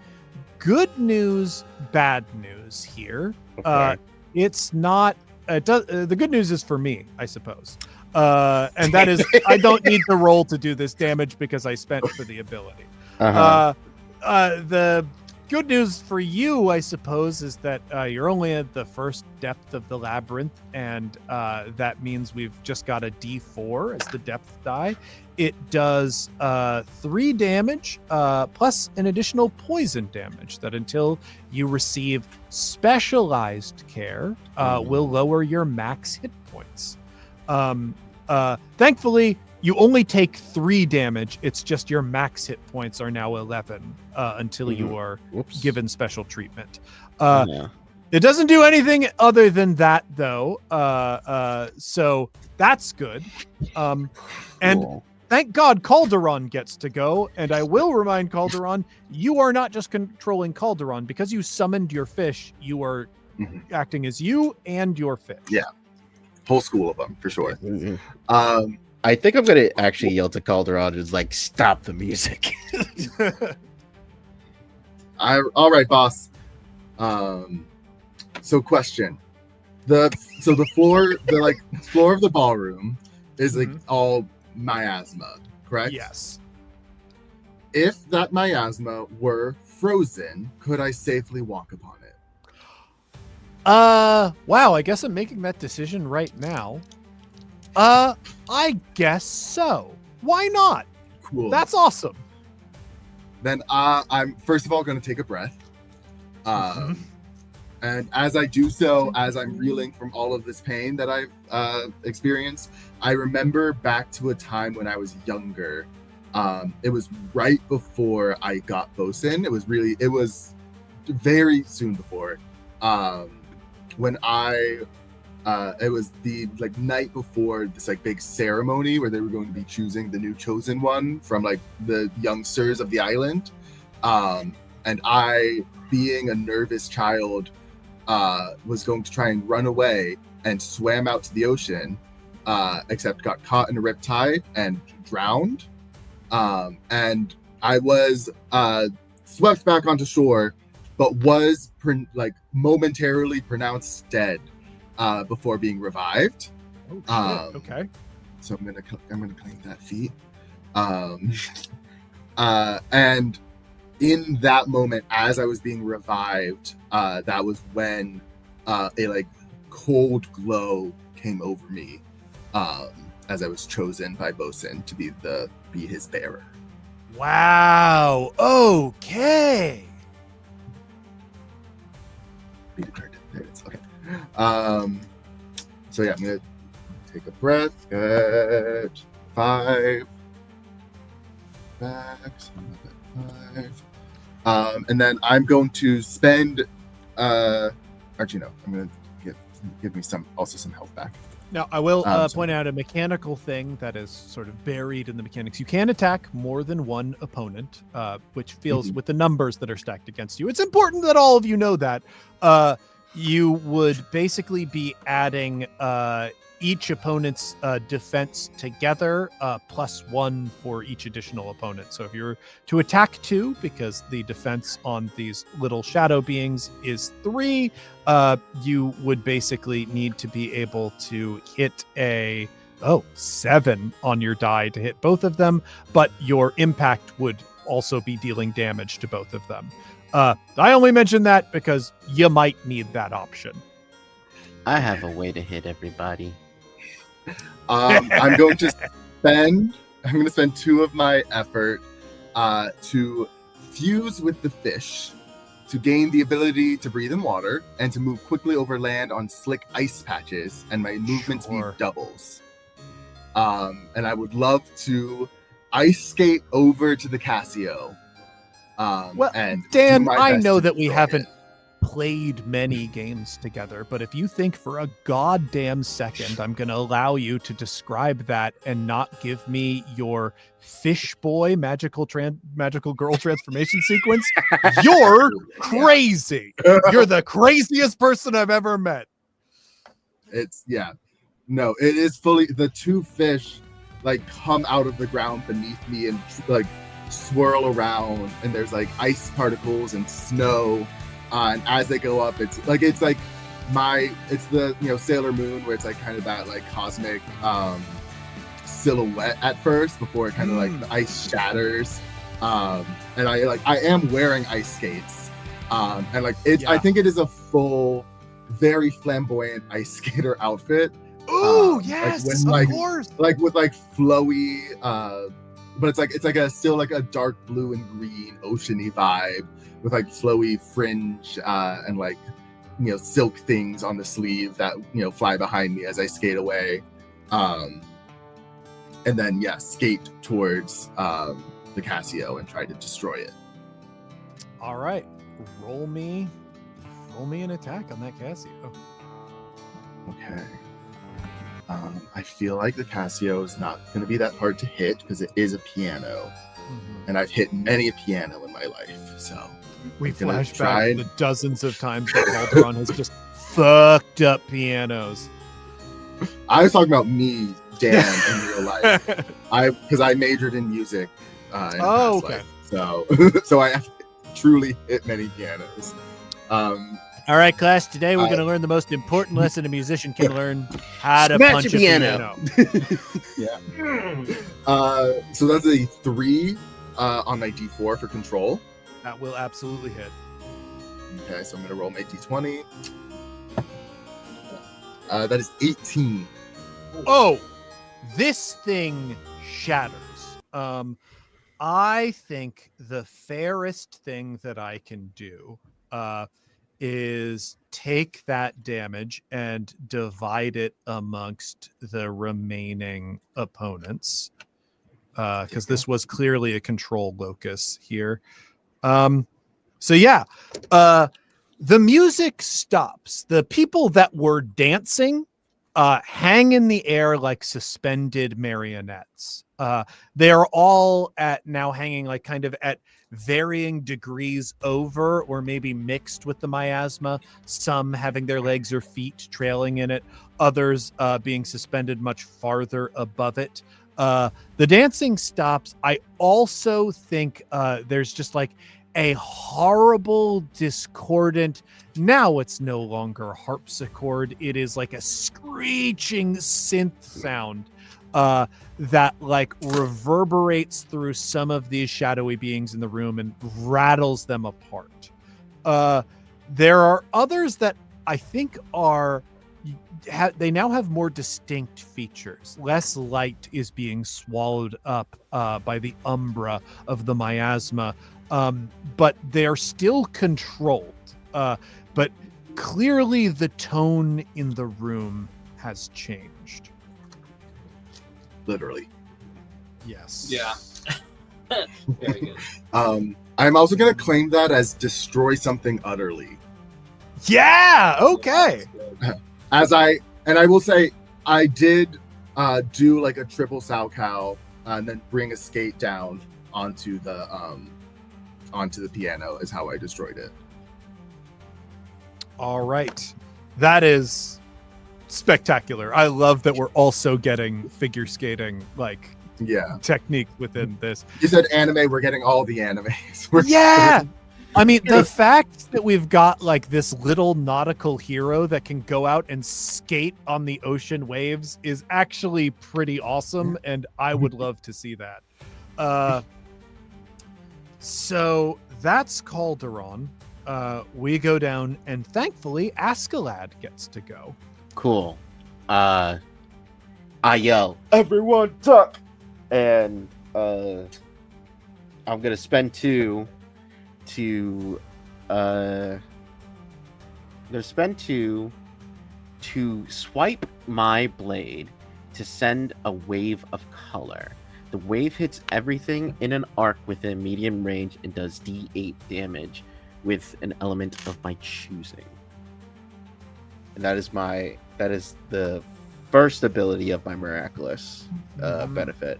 good news, bad news here. Okay. It's not. The good news is for me, I suppose. And that is, I don't need to roll to do this damage because I spent for the ability. The good news for you, I suppose, is that you're only at the first depth of the labyrinth, and that means we've just got a D4 as the depth die. It does 3 damage plus an additional poison damage that until you receive specialized care will lower your max hit points. Thankfully, you only take 3 damage. It's just your max hit points are now 11 until you are given special treatment. It doesn't do anything other than that, though. So that's good. And thank God Calderon gets to go. And I will remind Calderon, you are not just controlling Calderon. Because you summoned your fish, you are acting as you and your fish. Yeah. Whole school of them, for sure. I think I'm going to actually yell to Calderon and like, stop the music. All right, boss. So question. The floor of the ballroom is like all miasma, correct? Yes. If that miasma were frozen, could I safely walk upon it? Wow, I guess I'm making that decision right now. I guess so. Why not? Cool. That's awesome. Then I'm first of all going to take a breath. And as I do so, as I'm reeling from all of this pain that I've experienced, I remember back to a time when I was younger, It was right before I got bosun. It was very soon before. When it was the night before this big ceremony where they were going to be choosing the new chosen one from the youngsters of the island. And I, being a nervous child, was going to try and run away and swam out to the ocean, except got caught in a riptide and drowned. And I was swept back onto shore, but was momentarily pronounced dead before being revived. Oh shit! Okay. So I'm gonna claim that feat. And in that moment, as I was being revived, that was when a cold glow came over me, as I was chosen by Bosun to be his bearer. Wow. Okay. Be declared. There it is. Okay. So yeah, I'm gonna take a breath. Good. 5. Back. So I'm at 5. And then I'm going to spend. Actually, no. I'm gonna give me some health back. Now, I will point out a mechanical thing that is sort of buried in the mechanics. You can attack more than one opponent, which feels with the numbers that are stacked against you. It's important that all of you know that. You would basically be adding each opponent's defense together, +1 for each additional opponent. So if you're to attack 2, because the defense on these little shadow beings is 3, you would basically need to be able to hit a 7 on your die to hit both of them, but your impact would also be dealing damage to both of them. I only mention that because you might need that option. I have a way to hit everybody. I'm going to spend 2 of my effort to fuse with the fish to gain the ability to breathe in water and to move quickly over land on slick ice patches, and my movement speed doubles. And I would love to ice skate over to the Casio. And Dan, I know that we haven't played many games together, but if you think for a goddamn second I'm going to allow you to describe that and not give me your fish boy magical girl transformation sequence, you're crazy. You're the craziest person I've ever met. It is fully, the 2 fish come out of the ground beneath me and swirl around, and there's ice particles and snow. And as they go up, it's the Sailor Moon, where it's kind of that cosmic silhouette at first before it kind of the ice shatters. And I am wearing ice skates, and I think it is a full, very flamboyant ice skater outfit. Ooh, yes, of course. With flowy, but it's still a dark blue and green oceany vibe, with flowy fringe and silk things on the sleeve that fly behind me as I skate away, and then skate towards the Casio and try to destroy it. All right, roll me an attack on that Casio. Okay. I feel like the Casio is not going to be that hard to hit because it is a piano, and I've hit many a piano in my life. So we flash back the dozens of times that Calderon has just fucked up pianos. I was talking about me, Dan, in real life. Because I majored in music in past life. So I have truly hit many pianos. All right, class. Today we're going to learn the most important lesson a musician can learn: how to punch a piano. So that's a 3 on my D4 for control. That will absolutely hit. Okay, so I'm going to roll my D20. That is 18. Oh, this thing shatters. I think the fairest thing that I can do is take that damage and divide it amongst the remaining opponents. because this was clearly a control locus here. So yeah, the music stops. The people that were dancing hang in the air like suspended marionettes. They are all now hanging like kind of at varying degrees over or maybe mixed with the miasma, some having their legs or feet trailing in it, others being suspended much farther above it. The dancing stops. I also think there's just like a horrible, discordant, now it's no longer harpsichord, it is like a screeching synth sound that like reverberates through some of these shadowy beings in the room and rattles them apart. There are others that I think are they now have more distinct features. Less light is being swallowed up by the umbra of the miasma, but they're still controlled. But clearly the tone in the room has changed. Literally. Yes. Yeah. Very good. I'm also going to claim that as destroy something utterly. Yeah. Okay. I will say, I did do like a triple sow cow and then bring a skate down onto the piano is how I destroyed it. All right. That is spectacular. I love that we're also getting figure skating like technique within this. You said anime, we're getting all the animes. Yeah. I mean, the fact that we've got like this little nautical hero that can go out and skate on the ocean waves is actually pretty awesome, and I would love to see that. So that's Calderon. We go down, and thankfully, Askeladd gets to go. Cool. I yell, "Everyone duck!" And I'm gonna spend two to swipe my blade to send a wave of color. The wave hits everything in an arc within medium range and does D8 damage with an element of my choosing. And that is the first ability of my miraculous benefit.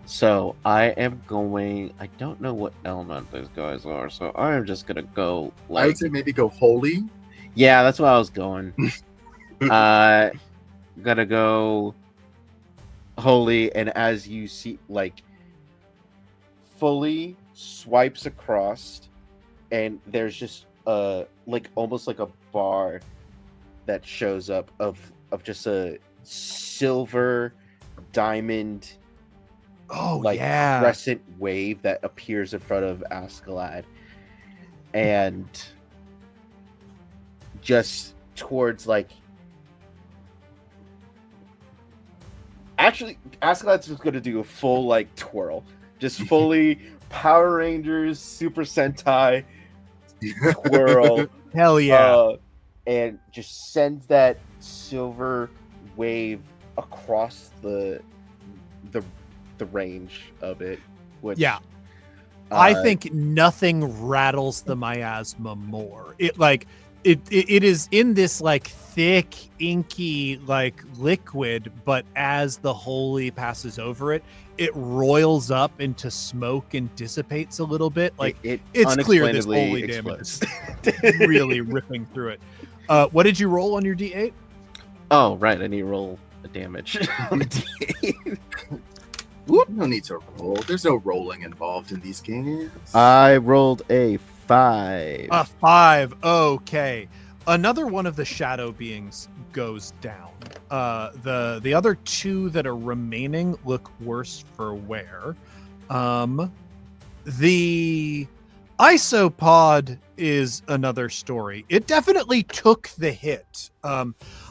So I am going. I don't know what element these guys are, so I am just gonna go. I would say maybe go holy. Yeah, that's what I was going. Gonna go holy, and as you see, like fully swipes across, and there's just like almost like a bar that shows up of just a silver diamond. Crescent wave that appears in front of Askeladd, and just towards like. Actually, Askeladd's just gonna do a full like twirl, just fully Power Rangers Super Sentai twirl. Hell yeah! And just sends that silver wave across the range of it. Which, I think nothing rattles the miasma more. It is in this like thick, inky like liquid, but as the holy passes over it, it roils up into smoke and dissipates a little bit. Like it's clear this holy damage is really ripping through it. What did you roll on your D8? Oh, right. I need to roll a damage on the D8. No need to roll. There's no rolling involved in these games. I rolled a 5. A 5. Okay. Another one of the shadow beings goes down. The other two that are remaining look worse for wear. The isopod is another story. It definitely took the hit.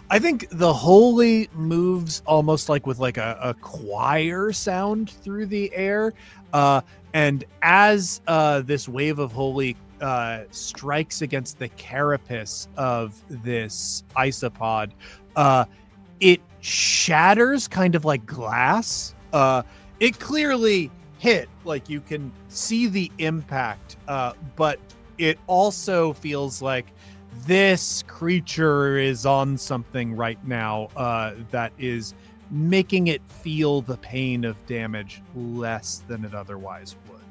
I think the holy moves almost like with like a choir sound through the air. And as this wave of holy strikes against the carapace of this isopod, it shatters kind of like glass. it clearly hit. Like you can see the impact, but it also feels like this creature is on something right now that is making it feel the pain of damage less than it otherwise would.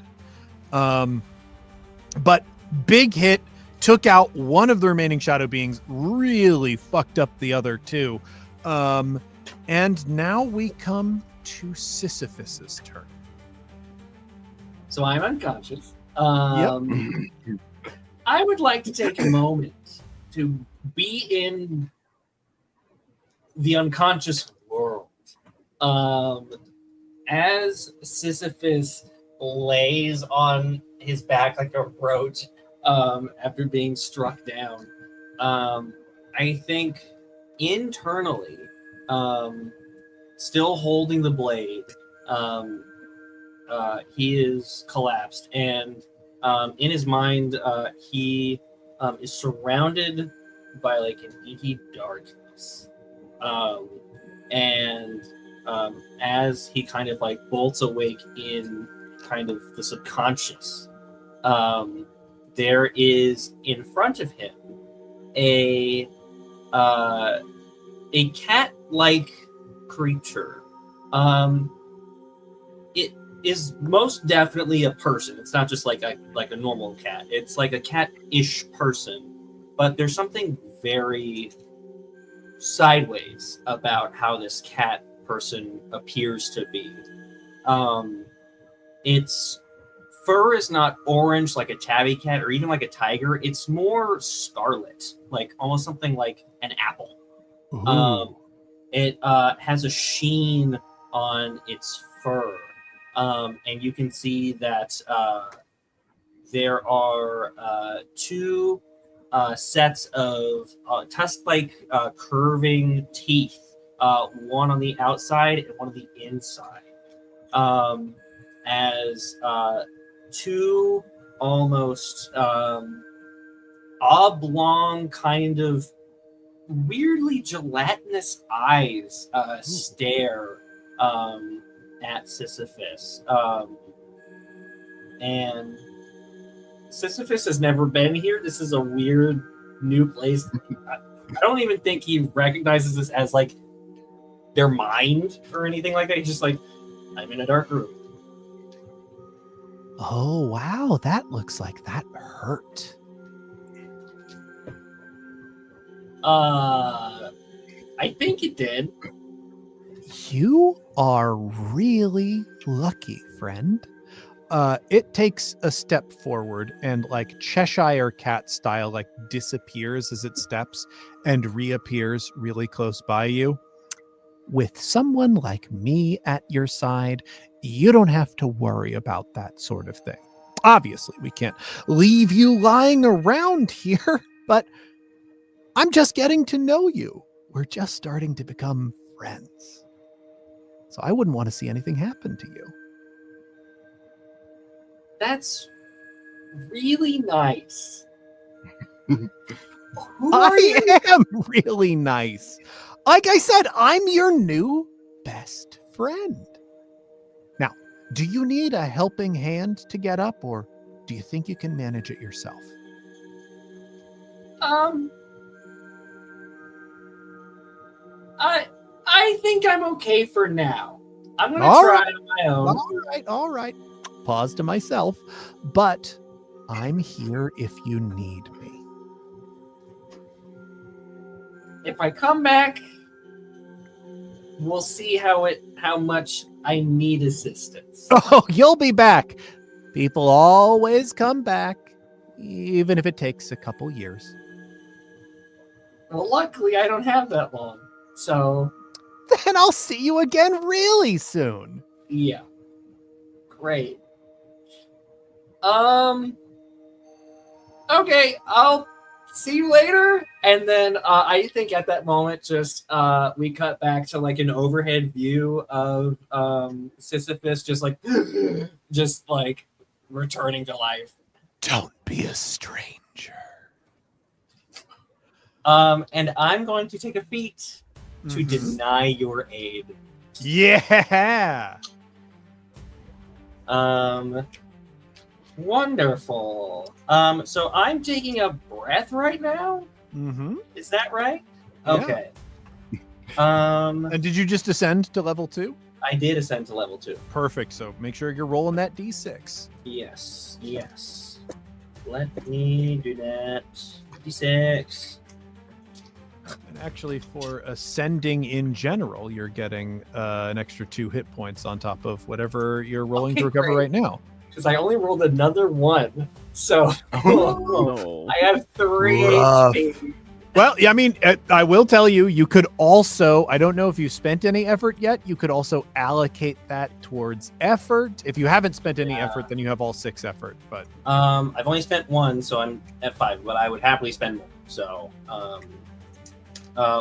But big hit, took out one of the remaining shadow beings, really fucked up the other two. And now we come to Sisyphus's turn. So I'm unconscious. Yep. I would like to take a moment to be in the unconscious world. As Sisyphus lays on his back like a roach after being struck down, I think internally, still holding the blade, he is collapsed, and in his mind, he is surrounded by like an inky darkness. And as he kind of like bolts awake in kind of the subconscious, there is in front of him a cat-like creature. It is most definitely a person. It's not just like a normal cat. It's like a cat-ish person, but there's something very sideways about how this cat person appears to be. Its fur is not orange like a tabby cat or even like a tiger. It's more scarlet, like almost something like an apple. It has a sheen on its fur, and you can see that there are two sets of tusk-like curving teeth, one on the outside and one on the inside, as two almost oblong kind of weirdly gelatinous eyes stare at Sisyphus. And Sisyphus has never been here. This is a weird new place. I don't even think he recognizes this as like their mind or anything like that. He's just like, I'm in a dark room. Oh, wow. That looks like that hurt. I think it did. You are really lucky, friend. It takes a step forward and like Cheshire cat style, like disappears as it steps and reappears really close by you. With someone like me at your side, you don't have to worry about that sort of thing. Obviously, we can't leave you lying around here, but I'm just getting to know you. We're just starting to become friends. So I wouldn't want to see anything happen to you. That's really nice. I am really nice. Like I said, I'm your new best friend. Now, do you need a helping hand to get up, or do you think you can manage it yourself? I think I'm okay for now. I'm gonna try on my own. All right. Pause to myself, but I'm here if you need me. If I come back, we'll see how much I need assistance. Oh, you'll be back. People always come back, even if it takes a couple years. Well, luckily I don't have that long, so Then I'll see you again really soon. yeah, great. Okay, I'll see you later. And then I think at that moment, just we cut back to like an overhead view of Sisyphus, just like returning to life. Don't be a stranger. And I'm going to take a feat to deny your aid. Yeah. Wonderful. So I'm taking a breath right now. Mm-hmm. Is that right? Yeah. Okay. And did you just ascend to level 2? I did ascend to level 2. Perfect. So make sure you're rolling that d6. Yes. Let me do that. D6. And actually, for ascending in general, you're getting an extra 2 hit points on top of whatever you're rolling to recover right now. Because I only rolled another 1. So No. I have 3 Rough. HP. Well, yeah, I mean, I will tell you, you could also, I don't know if you spent any effort yet, you could also allocate that towards effort. If you haven't spent any effort, then you have all 6 effort. But I've only spent 1, so I'm at 5, but I would happily spend more. So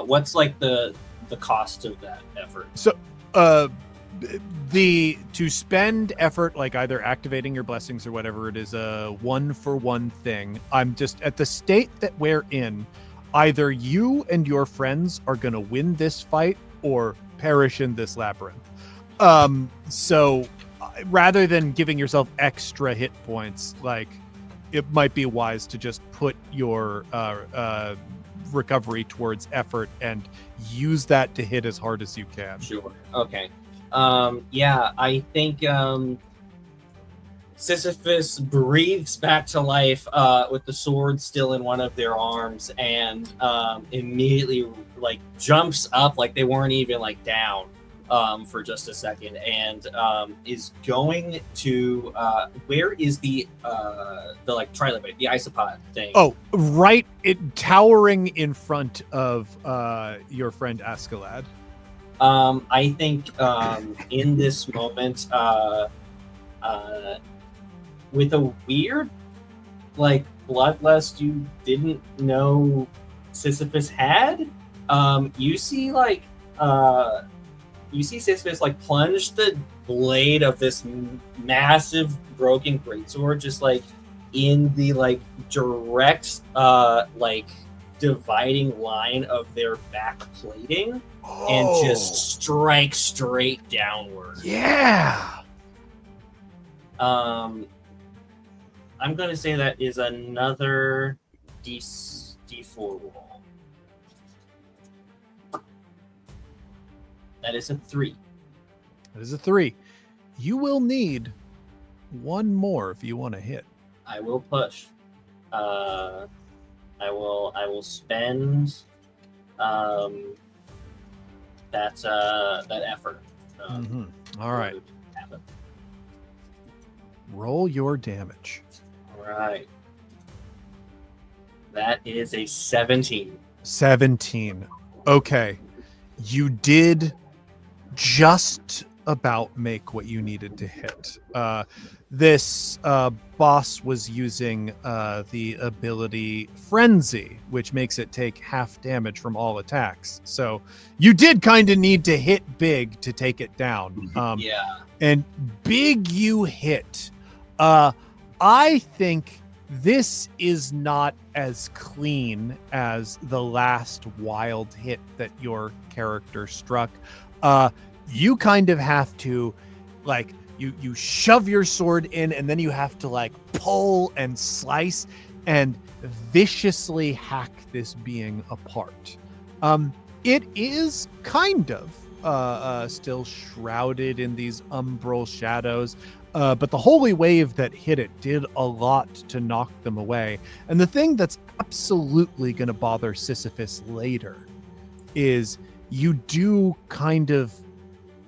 what's like the cost of that effort? So to spend effort, like either activating your blessings or whatever, it is a 1-for-1 thing. I'm just at the state that we're in, either you and your friends are going to win this fight or perish in this labyrinth. So rather than giving yourself extra hit points, like, it might be wise to just put your recovery towards effort and use that to hit as hard as you can. Sure. Okay. Yeah, I think Sisyphus breathes back to life with the sword still in one of their arms, and immediately like jumps up like they weren't even like down for just a second, and is going to where is the like trilobite, the isopod thing? Oh, right, towering in front of your friend Askeladd. I think in this moment, with a weird like bloodlust you didn't know Sisyphus had, you see Sisyphus like plunge the blade of this massive broken greatsword just like in the like direct like dividing line of their back plating, and just strike straight downward. Yeah. I'm gonna say that is another D4 roll. That is a 3. That is a 3. You will need 1 more if you want to hit. I will push. I will spend that effort. All right. Roll your damage. All right. That is a 17. 17. Okay. You did just about make what you needed to hit. This boss was using the ability Frenzy, which makes it take half damage from all attacks. So you did kind of need to hit big to take it down. Yeah. And big you hit. I think this is not as clean as the last wild hit that your character struck. You kind of have to, like, you shove your sword in, and then you have to like pull and slice and viciously hack this being apart. It is kind of still shrouded in these umbral shadows, but the holy wave that hit it did a lot to knock them away. And the thing that's absolutely going to bother Sisyphus later is you do kind of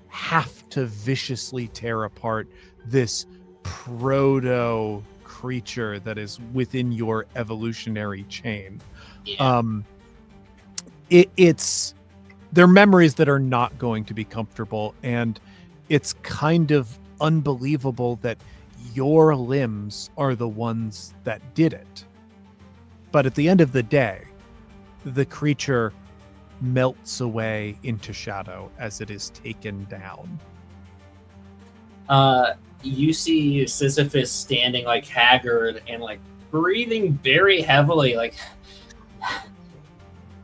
have to viciously tear apart this proto creature that is within your evolutionary chain. Yeah. It's they're memories that are not going to be comfortable, and it's kind of unbelievable that your limbs are the ones that did it. But at the end of the day, the creature melts away into shadow as it is taken down. You see Sisyphus standing like haggard and like breathing very heavily, like,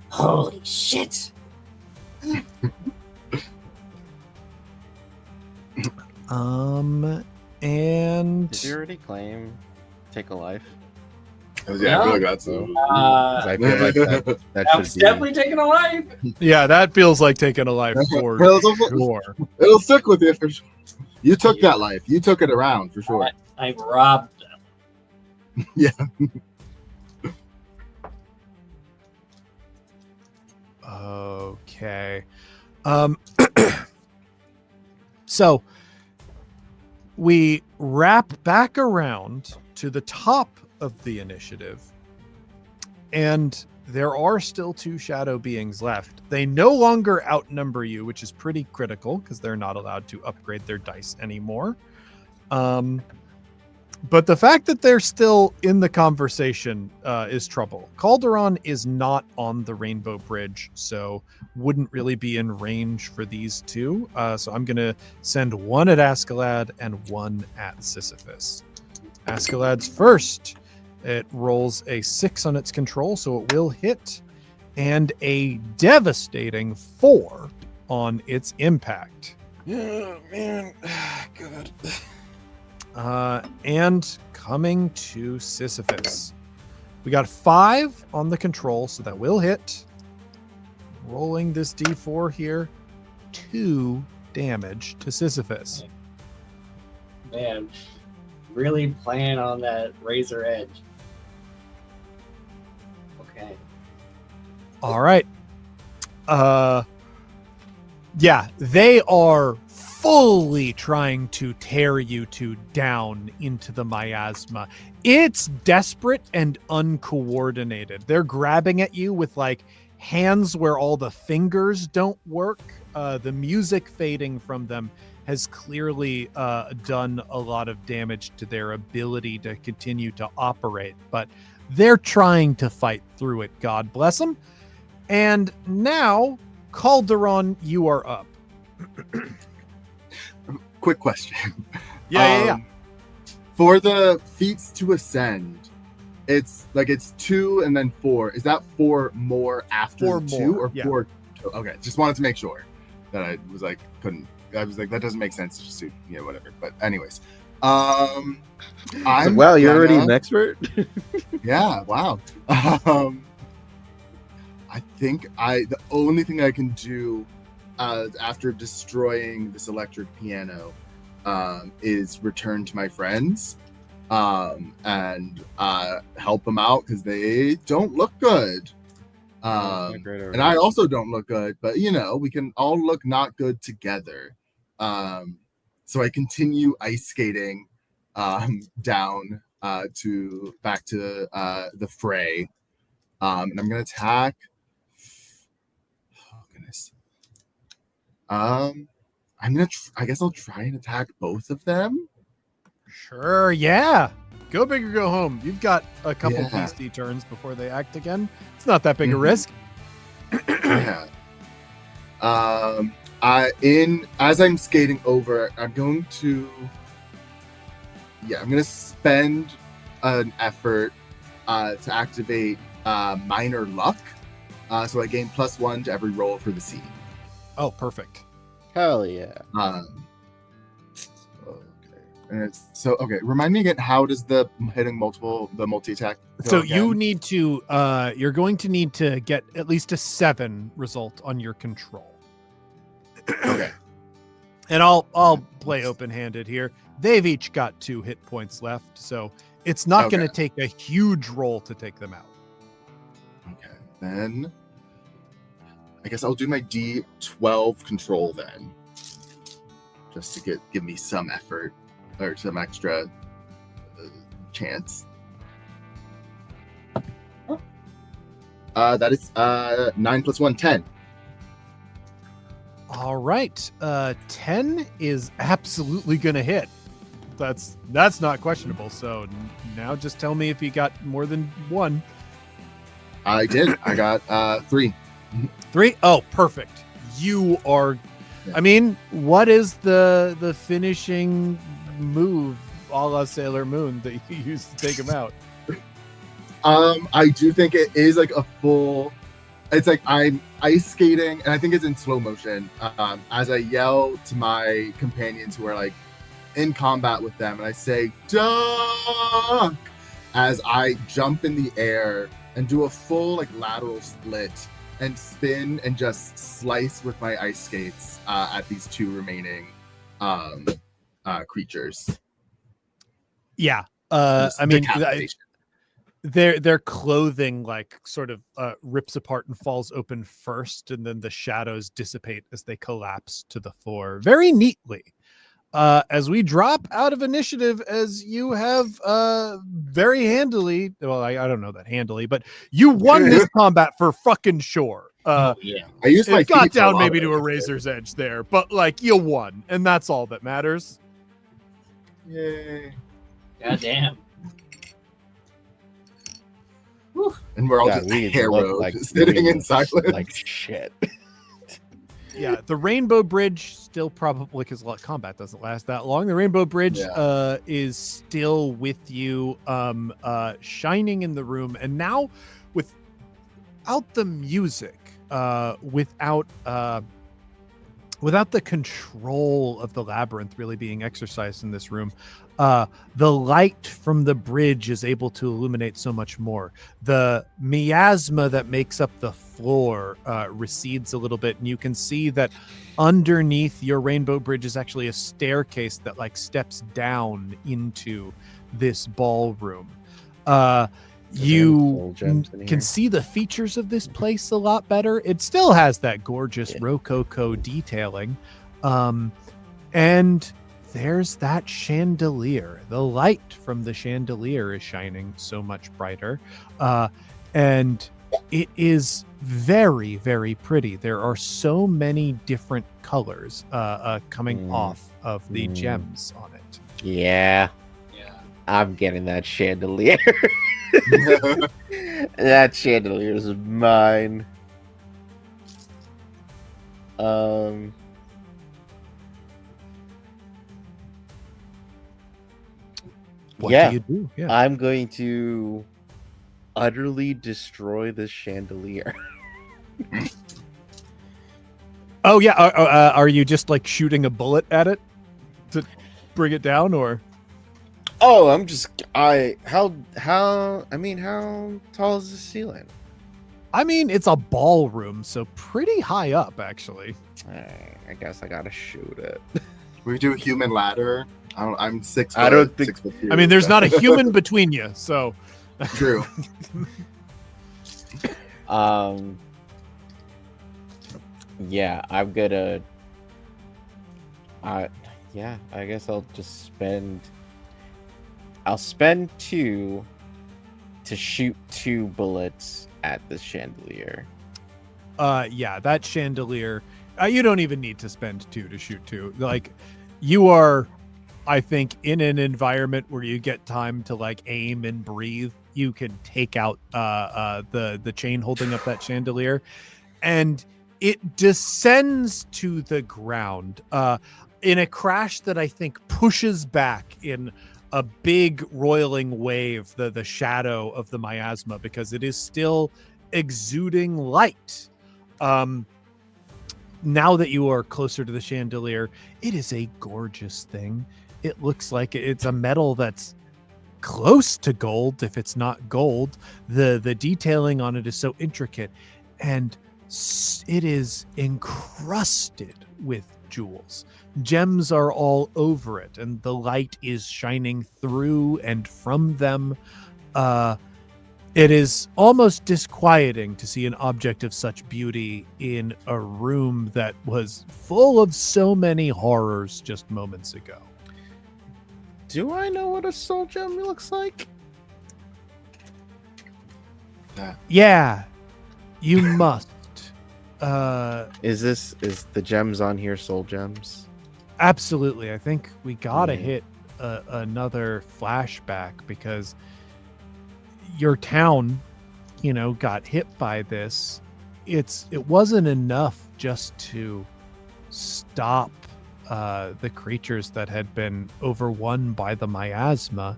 holy shit. And Did you already claim take a life? Yeah, I feel like that's I feel like that That was should be. definitely taking a life. yeah, that feels like taking a life for Well, it's also- sure. it'll stick with you for sure. You took that life. You took it around for sure. I robbed them. Yeah. Okay. So we wrap back around to the top of the initiative, and there are still 2 shadow beings left. They no longer outnumber you, which is pretty critical because they're not allowed to upgrade their dice anymore. But the fact that they're still in the conversation is trouble. Calderon is not on the Rainbow Bridge, so wouldn't really be in range for these 2. So I'm going to send 1 at Askeladd and 1 at Sisyphus. Askeladd's first. It rolls a 6 on its control, so it will hit, and a devastating 4 on its impact. Oh, man. Good. And coming to Sisyphus. We got 5 on the control, so that will hit. Rolling this d4 here. 2 damage to Sisyphus. Man, really playing on that razor edge. Okay. All right. Yeah, they are fully trying to tear you 2 down into the miasma. It's desperate and uncoordinated. They're grabbing at you with like hands where all the fingers don't work. The music fading from them has clearly done a lot of damage to their ability to continue to operate, but they're trying to fight through it. God bless them. And now, Calderon, you are up. Quick question. Yeah. For the feats to ascend, it's 2 and then 4. Is that 4 more after 4 the 2 more, or yeah. 4? Okay, just wanted to make sure that I was like that doesn't make sense. Just to, whatever. But anyways, So, I'm wow, you're already gonna- an expert? Yeah, wow. I think the only thing I can do after destroying this electric piano is return to my friends and help them out because they don't look good. And I also don't look good, but we can all look not good together. So I continue ice skating down back to the fray. And I'm gonna attack. Oh goodness. I guess I'll try and attack both of them. Sure, yeah. Go big or go home. You've got a couple Yeah. PC turns before they act again. It's not that big a Mhm. risk. Yeah. As I'm skating over, I'm going to spend an effort to activate minor luck. So I gain +1 to every roll for the scene. Oh, perfect. Hell yeah. Okay. Remind me again, how does the hitting the multi-attack go So again? you need to you're going to need to get at least a 7 result on your control. Okay. And I'll play open-handed here. They've each got 2 hit points left, so it's not going to take a huge roll to take them out. Okay, then I guess I'll do my D12 control then, just to give me some effort or some extra chance. That is 9 + 1, 10. All right. 10 is absolutely going to hit. That's not questionable. So now just tell me if you got more than 1. I did. I got 3. 3? Oh, perfect. You are. Yeah. I mean, what is the finishing move a la Sailor Moon that you used to take him out? I do think it is like a full. It's like I'm ice skating, and I think it's in slow motion. As I yell to my companions who are like in combat with them, and I say, duck, as I jump in the air and do a full like lateral split and spin and just slice with my ice skates at these two remaining creatures. Yeah. Just I mean, decapitation. their clothing like sort of rips apart and falls open first, and then the shadows dissipate as they collapse to the floor very neatly. As we drop out of initiative, as you have very handily, well, I don't know that handily, but you won this combat for fucking sure. Oh yeah. I used my It got feet for a down lot maybe of to a it. razor's edge there, but like you won, and that's all that matters. Yay. God damn. And we're all God, just we harrowed, look like sitting we in look silence. like shit. Yeah, the Rainbow Bridge still probably, because combat doesn't last that long. The Rainbow Bridge is still with you, shining in the room, and now without the music, without the control of the labyrinth really being exercised in this room, the light from the bridge is able to illuminate so much more. The miasma that makes up the floor recedes a little bit, and you can see that underneath your Rainbow Bridge is actually a staircase that like steps down into this ballroom. You can see the features of this place a lot better. It still has that gorgeous Rococo detailing. And there's that chandelier. The light from the chandelier is shining so much brighter. And it is very, very pretty. There are so many different colors coming off of the gems on it. Yeah. Yeah. I'm getting that chandelier. That chandelier is mine. What Yeah. do you do? Yeah. I'm going to utterly destroy this chandelier. Oh yeah. Are you just like shooting a bullet at it to bring it down, or? Oh, how tall is the ceiling? I mean, it's a ballroom, so pretty high up, actually. I guess I gotta shoot it. We do a human ladder. I'm 6 foot. I don't think- 6 foot I mean, there's not a human between you, so. True. Yeah, I'm gonna. Yeah, I guess I'll just spend. I'll spend 2 to shoot 2 bullets at the chandelier. Yeah, that chandelier. You don't even need to spend 2 to shoot 2. Like, you are, I think, in an environment where you get time to like aim and breathe. You can take out the chain holding up that chandelier, and it descends to the ground in a crash that I think pushes back in a big roiling wave the shadow of the miasma, because it is still exuding light. Now that you are closer to the chandelier, it is a gorgeous thing. It looks like it's a metal that's close to gold, if it's not gold. The detailing on it is so intricate, and it is encrusted with jewels. Gems are all over it, and the light is shining through and from them. It is almost disquieting to see an object of such beauty in a room that was full of so many horrors just moments ago. Do I know what a soul gem looks like? Yeah, you must. Is the gems on here soul gems? Absolutely. I think we gotta hit another flashback, because your town, got hit by this. It wasn't enough just to stop the creatures that had been overwon by the miasma.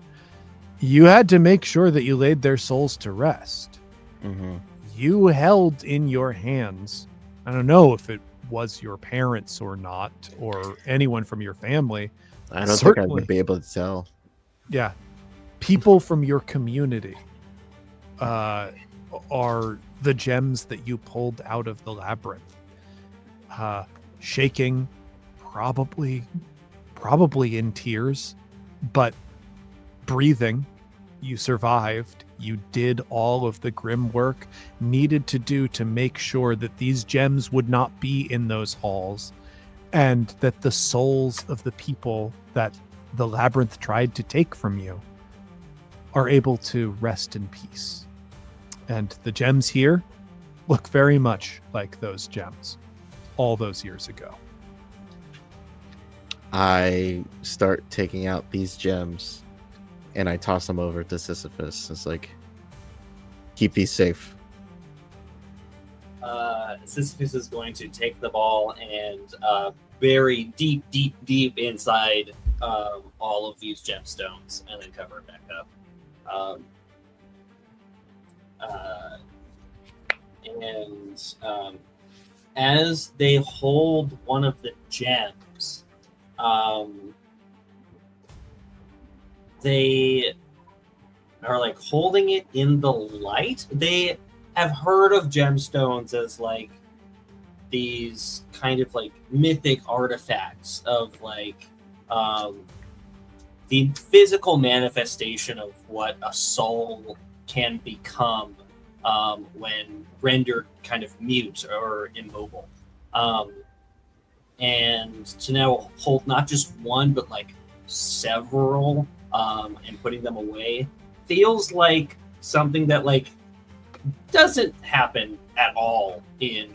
You had to make sure that you laid their souls to rest. Mm-hmm. You held in your hands, I don't know if it was your parents or not, or anyone from your family, I don't think I Certainly. would be able to tell. Yeah. People from your community are the gems that you pulled out of the labyrinth. Shaking, probably in tears, but breathing. You survived. You did all of the grim work needed to do to make sure that these gems would not be in those halls, and that the souls of the people that the labyrinth tried to take from you are able to rest in peace. And the gems here look very much like those gems all those years ago. I start taking out these gems and I toss them over to Sisyphus. It's like, keep these safe. Sisyphus is going to take the ball and bury deep inside all of these gemstones and then cover it back up. As they hold one of the gems, they are like holding it in the light. They have heard of gemstones as like these kind of like mythic artifacts of like the physical manifestation of what a soul can become when rendered kind of mute or immobile. And to now hold not just one, but like several and putting them away feels like something that like doesn't happen at all in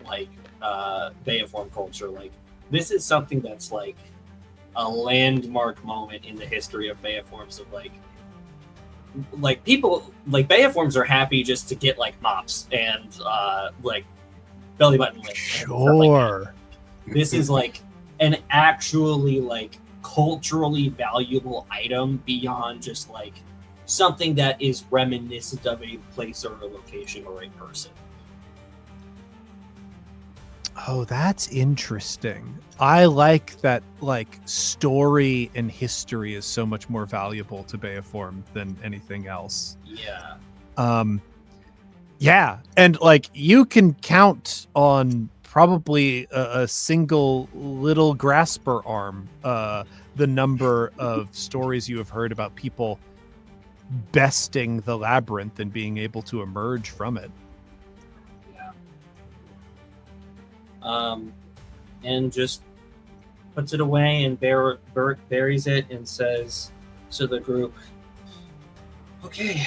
like Beoform culture. Like this is something that's like a landmark moment in the history of Beoforms of like people like Beoforms are happy just to get like mops and like belly button lick. Sure. This is like an actually like culturally valuable item beyond just like something that is reminiscent of a place or a location or a person. Oh, that's interesting. I like that, like, story and history is so much more valuable to Beoform than anything else. Yeah. Yeah, and like you can count on probably a single little grasper arm the number of stories you have heard about people besting the labyrinth and being able to emerge from it. And just puts it away and buries it and says to the group, okay,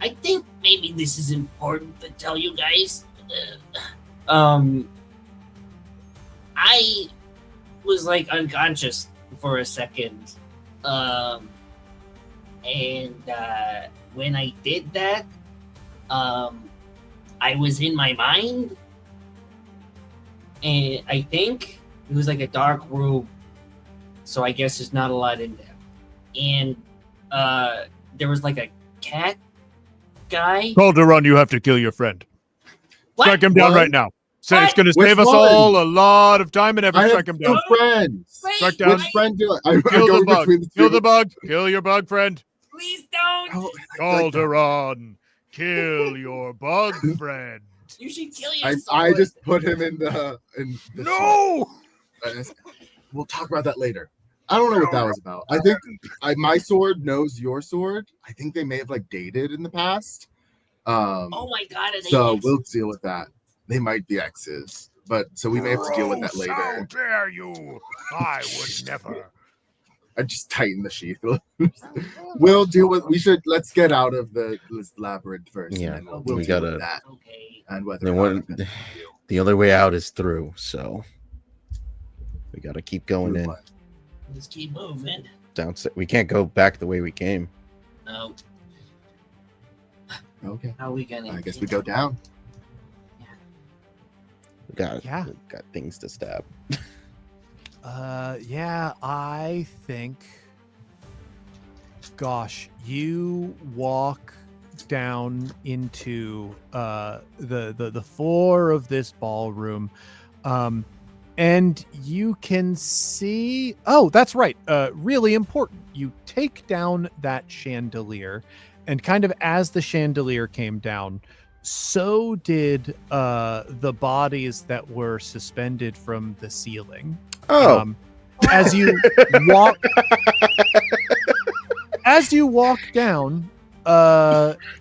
I think maybe this is important to tell you guys. I was like unconscious for a second. And when I did that, I was in my mind. And I think it was like a dark room. So I guess there's not a lot in there. And there was like a cat guy. Calderon, you have to kill your friend. What? Strike him down What? right now. So it's What? going to Which save us one? all a lot of time and effort. I have Strike him down. two friends. Strike Wait, down. Which friend do I Kill go the bug. between the two? Kill the bug. Kill your bug friend. please don't. Oh, Calderon, kill your bug friend. You should kill I yourself. just put him in the No! sword. We'll talk about that later. I don't know what that was about. I think my sword knows your sword. I think they may have like dated in the past. Oh my god! Are they So exes? we'll deal with that. They might be exes, but so we may have to deal with that Gross, How later. dare you? I would never. I just tighten the sheath. We'll deal with. Let's get out of this labyrinth first. Yeah, and then we'll we deal gotta- with that. Okay. And whether The or not one- it's gonna be you. The only way out is through, so we gotta keep going Through in. what? Let's keep moving. We can't go back the way we came. No. Okay. How are we gonna? I guess we go down. We got things to stab. Yeah, I think. Gosh, you walk down into the floor of this ballroom. And you can see, oh, that's right. Really important. You take down that chandelier, and kind of as the chandelier came down, so did the bodies that were suspended from the ceiling. Oh. As you walk down,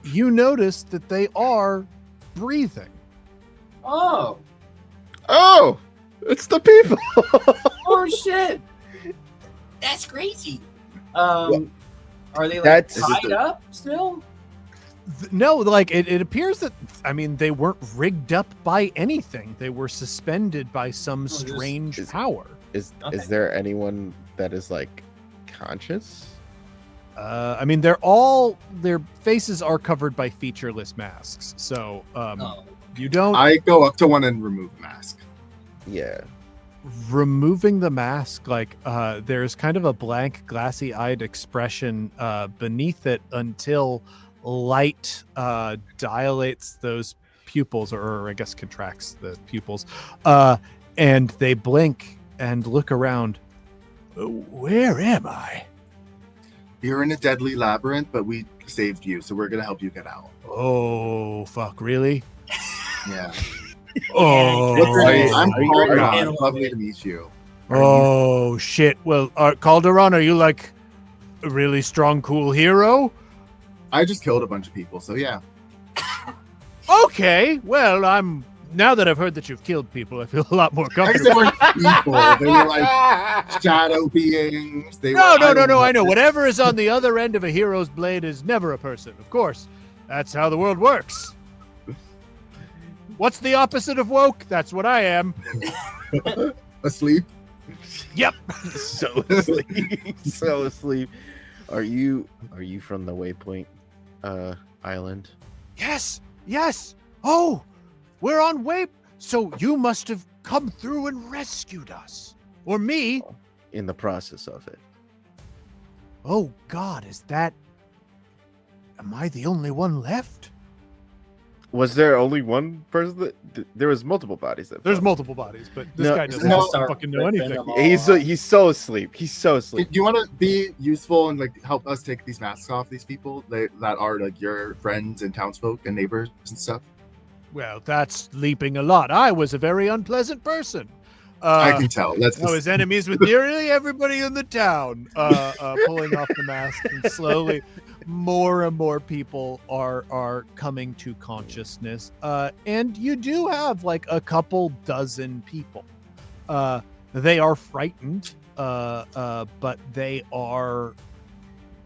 you notice that they are breathing. Oh, Oh, it's the people. oh shit! That's crazy. Are they like That's- tied up still? No, like it appears that, I mean, they weren't rigged up by anything. They were suspended by some just- strange Is- power. Is Okay. there anyone that is like conscious? I mean, their faces are covered by featureless masks. So No. you don't I go up to one and remove the mask. Yeah. removing the mask, like there's kind of a blank, glassy-eyed expression beneath it until light dilates those pupils, or I guess contracts the pupils, and they blink and look around. Where am I? You're in a deadly labyrinth, but we saved you, so we're gonna help you get out. Oh, fuck, really? Yeah. Oh, What's your name? I'm Are you- Calderon. Lovely to meet you. oh shit. Well, Calderon, are you like a really strong, cool hero? I just killed a bunch of people, so yeah. Okay, well, now that I've heard that you've killed people, I feel a lot more I guess comfortable. they weren't people. They were like shadow beings. They No, were, I know. Whatever is on the other end of a hero's blade is never a person, of course. That's how the world works. What's the opposite of woke? That's what I am. Asleep. Yep. So asleep. So asleep. Are you from the Waypoint Island? Yes. Oh, we're on Wape. So you must have come through and rescued us. Or me. In the process of it. Oh, God, am I the only one left? Was there only one person there was multiple bodies that There's fell? multiple bodies, but this No, guy doesn't no. fucking know anything. He's so asleep. He's so Do asleep. you want to be useful and like help us take these masks off these people that are like your friends and townsfolk and neighbors and stuff? Well, that's leaping a lot. I was a very unpleasant person. I can tell. That's I was enemies with nearly everybody in the town. Pulling off the mask, and slowly, more and more people are coming to consciousness. And you do have like a couple dozen people. They are frightened, but they are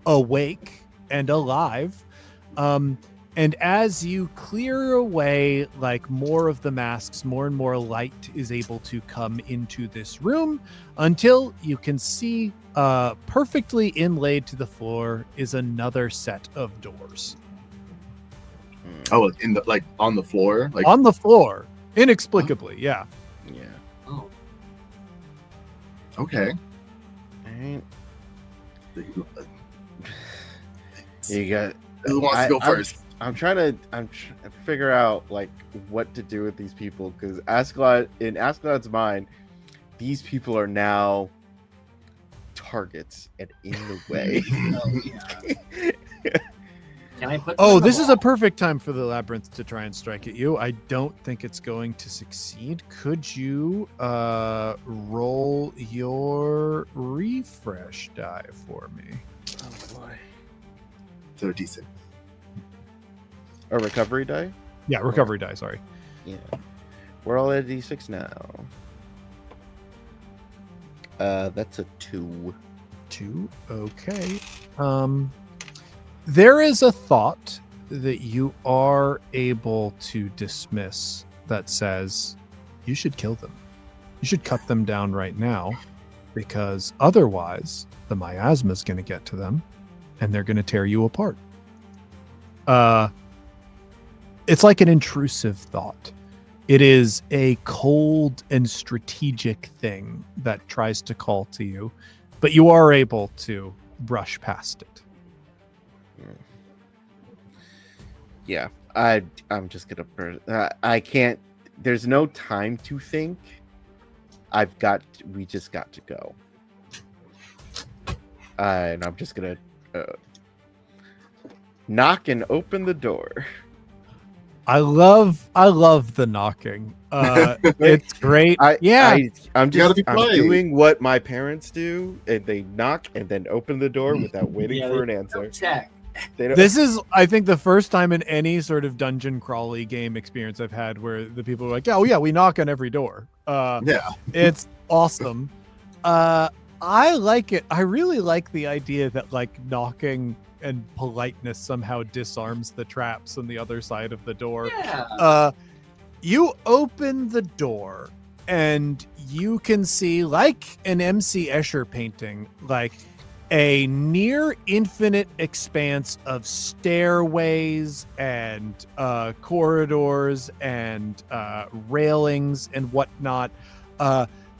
awake and alive. And as you clear away like more of the masks, more and more light is able to come into this room until you can see perfectly inlaid to the floor is another set of doors. Oh, in the on the floor, like On the floor, inexplicably, yeah. Yeah. Oh, okay. Alright. You got. Who wants to go first? I'm trying to figure out like what to do with these people because in Ascalon's mind, these people are now targets and in the way. can I put? Oh, this is a perfect time for the labyrinth to try and strike at you. I don't think it's going to succeed. Could you roll your refresh die for me? Oh boy. So decent. A recovery die? Yeah, recovery die, sorry. Yeah. We're all at D6 now. That's a 2. 2. Okay. There is a thought that you are able to dismiss that says you should kill them. You should cut them down right now because otherwise the miasma is going to get to them and they're going to tear you apart. It's like an intrusive thought. It is a cold and strategic thing that tries to call to you, but you are able to brush past it. Yeah. I'm just gonna burn. I can't. There's no time to think We just got to go. And I'm just gonna knock and open the door. I love the knocking. It's great. I'm You gotta be I'm polite. doing what my parents do, and they knock and then open the door without waiting Yeah, for an they answer. Check. They don't, This is, I think, the first time in any sort of dungeon crawly game experience I've had where the people are like, "Oh yeah, we knock on every door." Yeah. It's awesome. I like it. I really like the idea that like knocking and politeness somehow disarms the traps on the other side of the door. Yeah. You open the door and you can see, like an MC Escher painting, like a near infinite expanse of stairways and corridors and railings and whatnot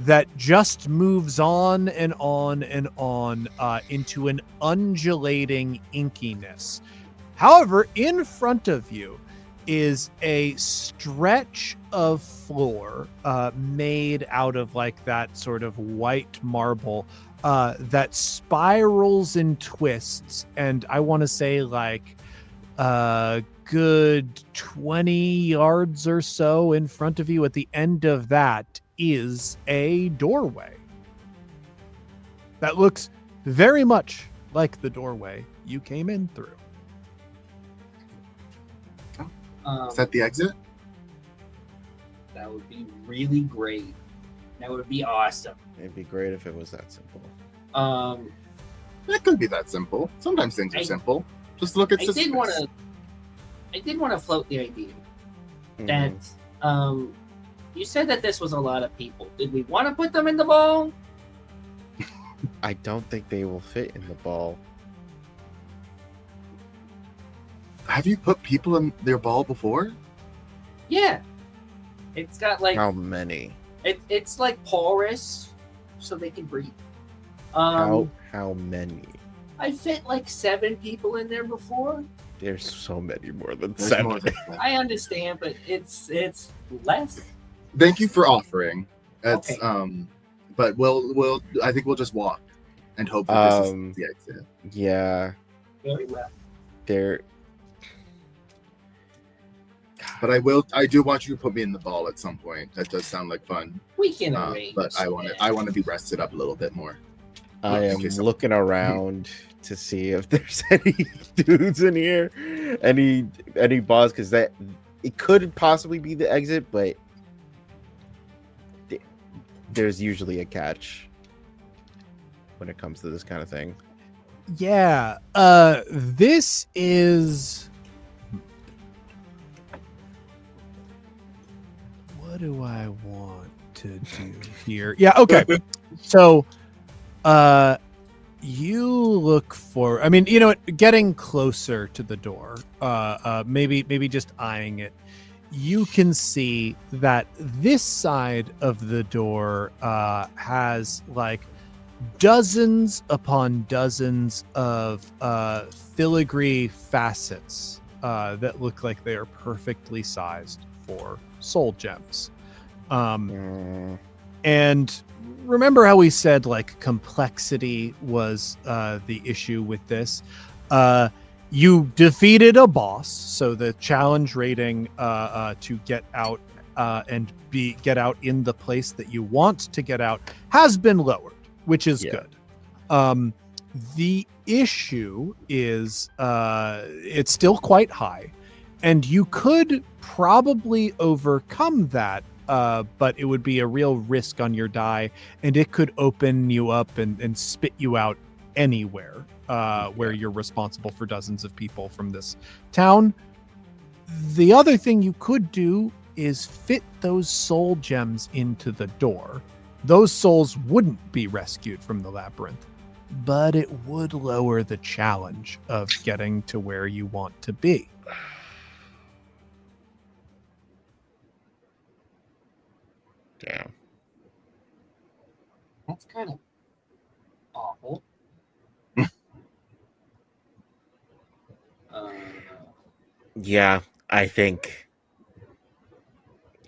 that just moves on and on and on into an undulating inkiness. However, in front of you is a stretch of floor made out of like that sort of white marble that spirals and twists, and I want to say like good 20 yards or so in front of you. At the end of that is a doorway that looks very much like the doorway you came in through. Is that the exit? That would be really great. That would be awesome. It'd be great if it was that simple. It could be that simple. Sometimes things are simple. Just look at I systems. did want to float the idea Mm. that you said that this was a lot of people. Did we want to put them in the ball? I don't think they will fit in the ball. Have you put people in their ball before? Yeah. It's got like How many? it's like porous, so they can breathe. How many? I fit like 7 people in there before. There's so many more than There's 7. more than that. I understand, but it's less. Thank you for offering. It's Okay. but we'll I think we'll just walk and hope that this is the exit. Yeah, Very well. there. But I do want you to put me in the ball at some point. That does sound like fun. We can arrange. But I want to be rested up a little bit more. I am Okay, so- looking around to see if there's any dudes in here, any boss, because that it could possibly be the exit, but there's usually a catch when it comes to this kind of thing. Yeah, this is. What do I want to do here? Yeah, okay. So, you look for. I mean, you know what? Getting closer to the door, maybe just eyeing it. You can see that this side of the door has like dozens upon dozens of filigree facets that look like they are perfectly sized for soul gems. And remember how we said like complexity was the issue with this? You defeated a boss, so the challenge rating to get out and get out in the place that you want to get out has been lowered, which is good. The issue is it's still quite high, and you could probably overcome that, but it would be a real risk on your die, and it could open you up and spit you out anywhere where you're responsible for dozens of people from this town. The other thing you could do is fit those soul gems into the door. Those souls wouldn't be rescued from the labyrinth, but it would lower the challenge of getting to where you want to be. Damn. That's kind of awful. Yeah, I think.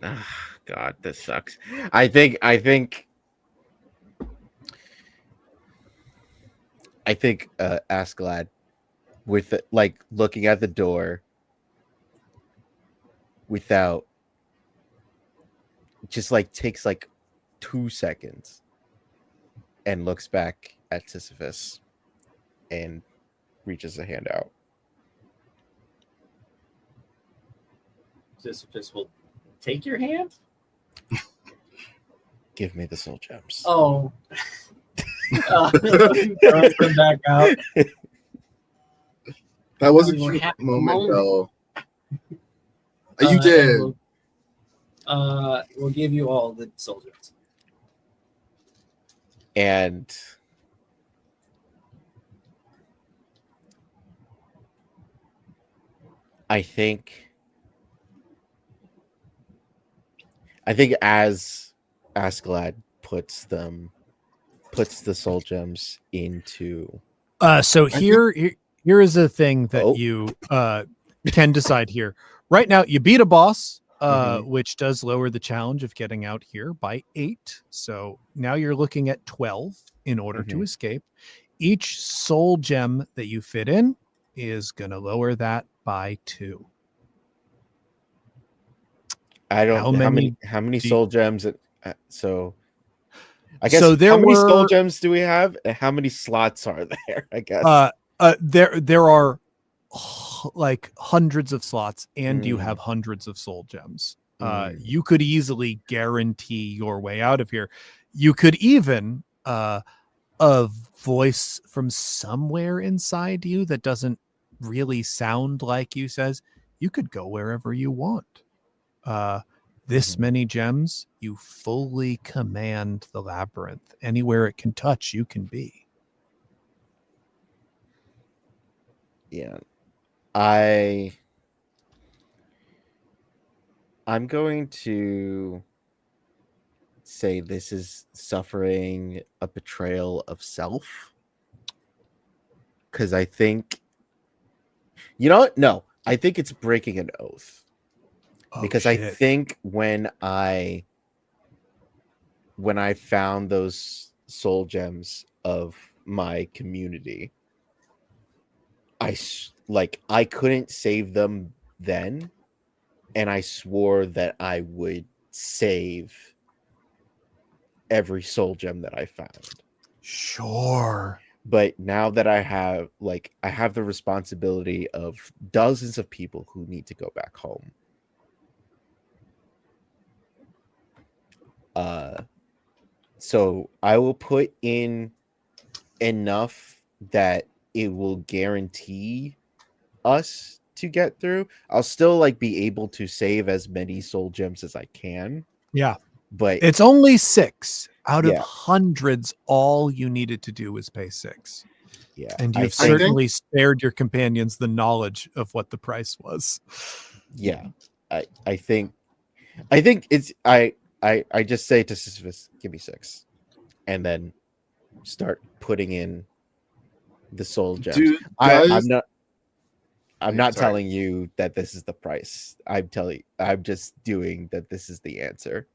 God, this sucks. I think I think Askeladd, with like looking at the door without, just like takes like 2 seconds and looks back at Sisyphus and reaches a hand out. Sisyphus will take your hand. Give me the soul gems. Oh. Throws them back out. That was a We were cute happy moment, moment. though. You did. We'll give you all the soldiers. And I think as Askeladd puts the soul gems into So here is a thing that Oh. you can decide here. Right now, you beat a boss, Mhm. which does lower the challenge of getting out here by 8. So now you're looking at 12 in order to Mhm. escape. Each soul gem that you fit in is going to lower that by 2. I don't How how many many do soul gems so I guess So there how many soul were- gems do we have and how many slots are there? I guess. there are like hundreds of slots, and you Mm. have hundreds of soul gems. Mm. You could easily guarantee your way out of here. You could even a voice from somewhere inside you that doesn't really sound like you says you could go wherever you want. This Mhm. many gems, you fully command the labyrinth. Anywhere it can touch, you can be. Yeah. I'm going to say this is suffering a betrayal of self. Because I think, you know what? No, I think it's breaking an oath. Because I think when I found those soul gems of my community, I couldn't save them then, and I swore that I would save every soul gem that I found. Sure. But now that I have the responsibility of dozens of people who need to go back home. So I will put in enough that it will guarantee us to get through. I'll still be able to save as many soul gems as I can. Yeah. But It's only 6 out of Yeah. hundreds. All you needed to do was pay 6. yeah, And I you've think- certainly spared your companions the knowledge of what the price was. yeah, I think it's I just say to Sisyphus, give me 6, and then start putting in the soul gems. I'm not sorry. telling you that this is the price. I'm just doing that this is the answer.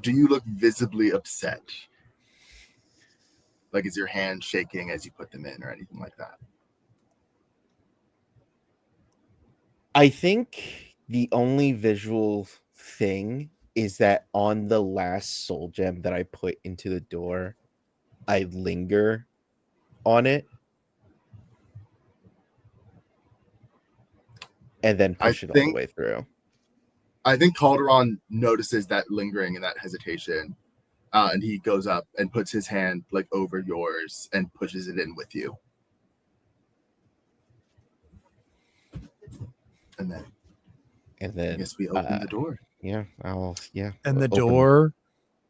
Do you look visibly upset? Like, is your hand shaking as you put them in or anything like that? I think the only visual thing is that on the last soul gem that I put into the door, I linger on it and then push it all the way through. I think Calderon notices that lingering and that hesitation, and he goes up and puts his hand over yours and pushes it in with you. And then I guess we open the door. Yeah, And the door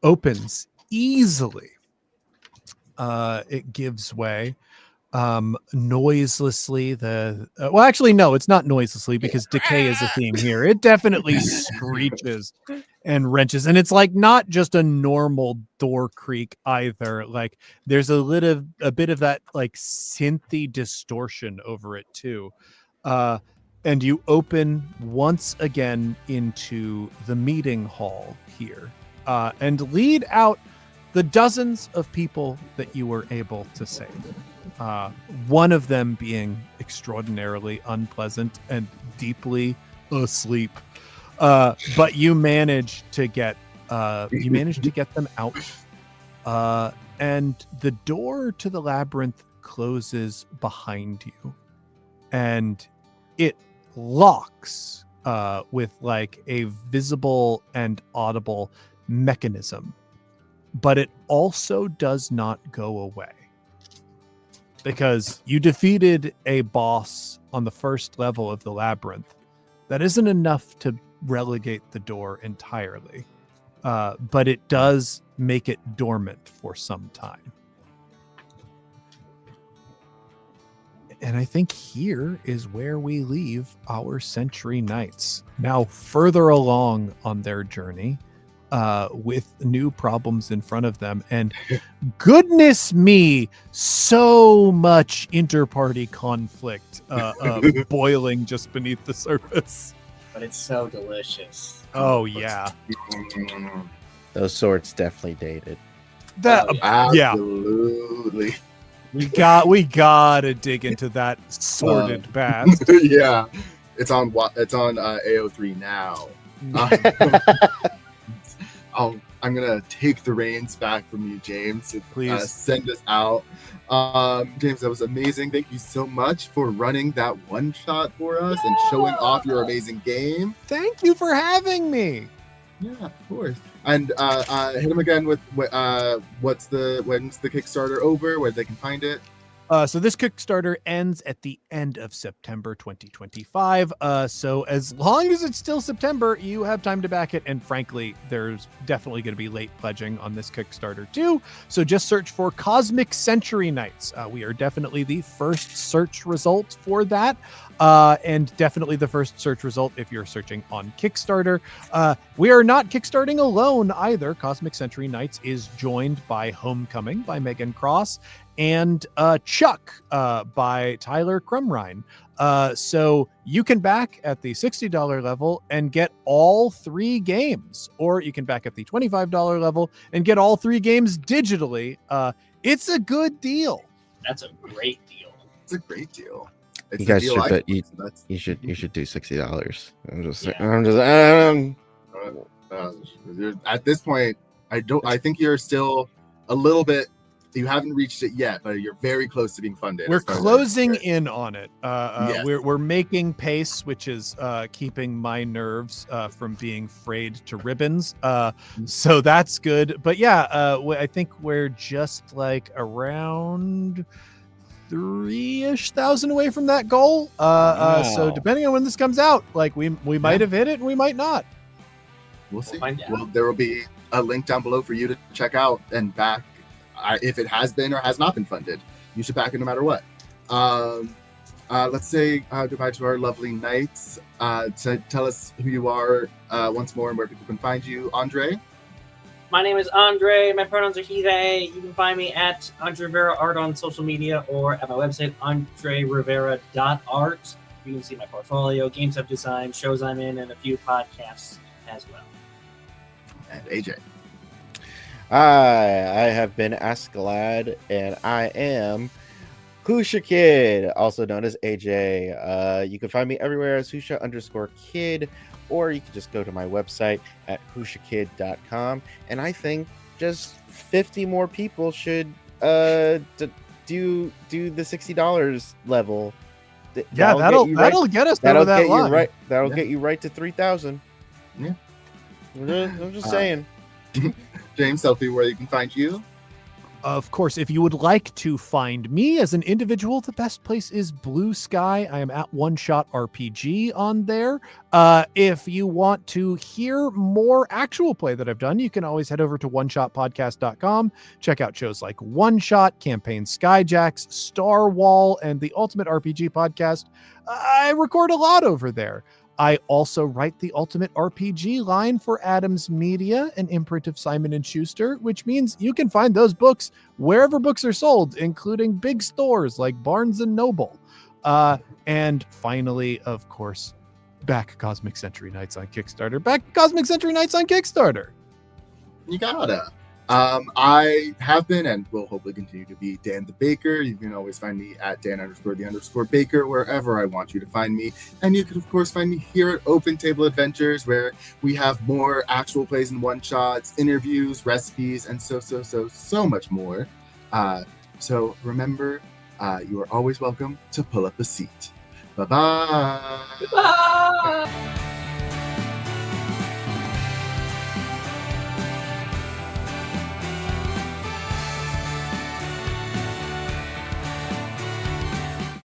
opens easily. It gives way noiselessly. Well, actually, no, it's not noiselessly, because decay is a theme here. It definitely screeches and wrenches, and it's not just a normal door creak either. There's a bit of that synthy distortion over it too. And you open once again into the meeting hall here, and lead out the dozens of people that you were able to save. One of them being extraordinarily unpleasant and deeply asleep. But you managed to get them out. And the door to the labyrinth closes behind you. And it locks with like a visible and audible mechanism. But it also does not go away. Because you defeated a boss on the first level of the labyrinth. That isn't enough to relegate the door entirely. But it does make it dormant for some time. And I think here is where we leave our Century Knights. Now further along on their journey, with new problems in front of them. And goodness me, so much inter-party conflict boiling just beneath the surface. But it's so delicious. Oh, yeah. Those swords definitely dated. That, yeah. Absolutely. We gotta dig into that sordid past. Yeah. It's on AO3 now. I'm gonna take the reins back from you, James. Please send us out. James, that was amazing. Thank you so much for running that one shot for us and showing off your amazing game. Thank you for having me. Yeah, of course. And hit him again with when's the Kickstarter over? Where they can find it? So this Kickstarter ends at the end of September 2025. So as long as it's still September, you have time to back it. And frankly, there's definitely going to be late pledging on this Kickstarter too. So just search for Cosmic Century Knights. We are definitely the first search result for that. And definitely the first search result if you're searching on Kickstarter. We are not kickstarting alone either. Cosmic Century Knights is joined by Homecoming by Megan Cross and Chuck by Tyler Crumrine. So you can back at the $60 level and get all 3 games, or you can back at the $25 level and get all 3 games digitally. It's a good deal. That's a great deal. It's a great deal. It's You guys the deal should, I but want, so you should do $60. at this point, I think you're still a little bit. You haven't reached it yet, but you're very close to being funded. We're closing in on it. Yes. We're making pace, which is keeping my nerves from being frayed to ribbons. So that's good. But yeah, I think we're just like around 3,000 away from that goal. So depending on when this comes out, like we might have hit it and we might not. We'll see. Find out. Well, there will be a link down below for you to check out and back. If it has been or has not been funded, you should back it no matter what. Let's say goodbye to our lovely knights. Tell us who you are once more and where people can find you. Andre? My name is Andre. My pronouns are he, they. You can find me at Andre Rivera Art on social media or at my website, andrerivera.art. You can see my portfolio, games I've designed, shows I'm in, and a few podcasts as well. And AJ? I have been Ascalad, and I am Husha Kid, also known as AJ. You can find me everywhere as Husha_Kid, or you can just go to my website at hushakid.com. And I think just 50 more people should do the $60 level. Yeah, that'll get us over that line. That'll get you right to 3,000. Yeah, I'm just saying. James, tell people where you can find you. Of course, if you would like to find me as an individual, the best place is Blue Sky. I am at One Shot RPG on there. If you want to hear more actual play that I've done, you can always head over to oneshotpodcast.com. Check out shows like One Shot, Campaign Skyjacks, Star Wall, and the Ultimate RPG podcast. I record a lot over there. I also write the Ultimate RPG line for Adams Media, an imprint of Simon & Schuster, which means you can find those books wherever books are sold, including big stores like Barnes & Noble. And finally, of course, back Cosmic Century Knights on Kickstarter. Back Cosmic Century Knights on Kickstarter. You gotta. I have been and will hopefully continue to be Dan the Baker. You can always find me at Dan_the_Baker wherever I want you to find me. And you can, of course, find me here at Open Table Adventures, where we have more actual plays and one-shots, interviews, recipes, and so much more. So remember, you are always welcome to pull up a seat. Bye-bye. Bye.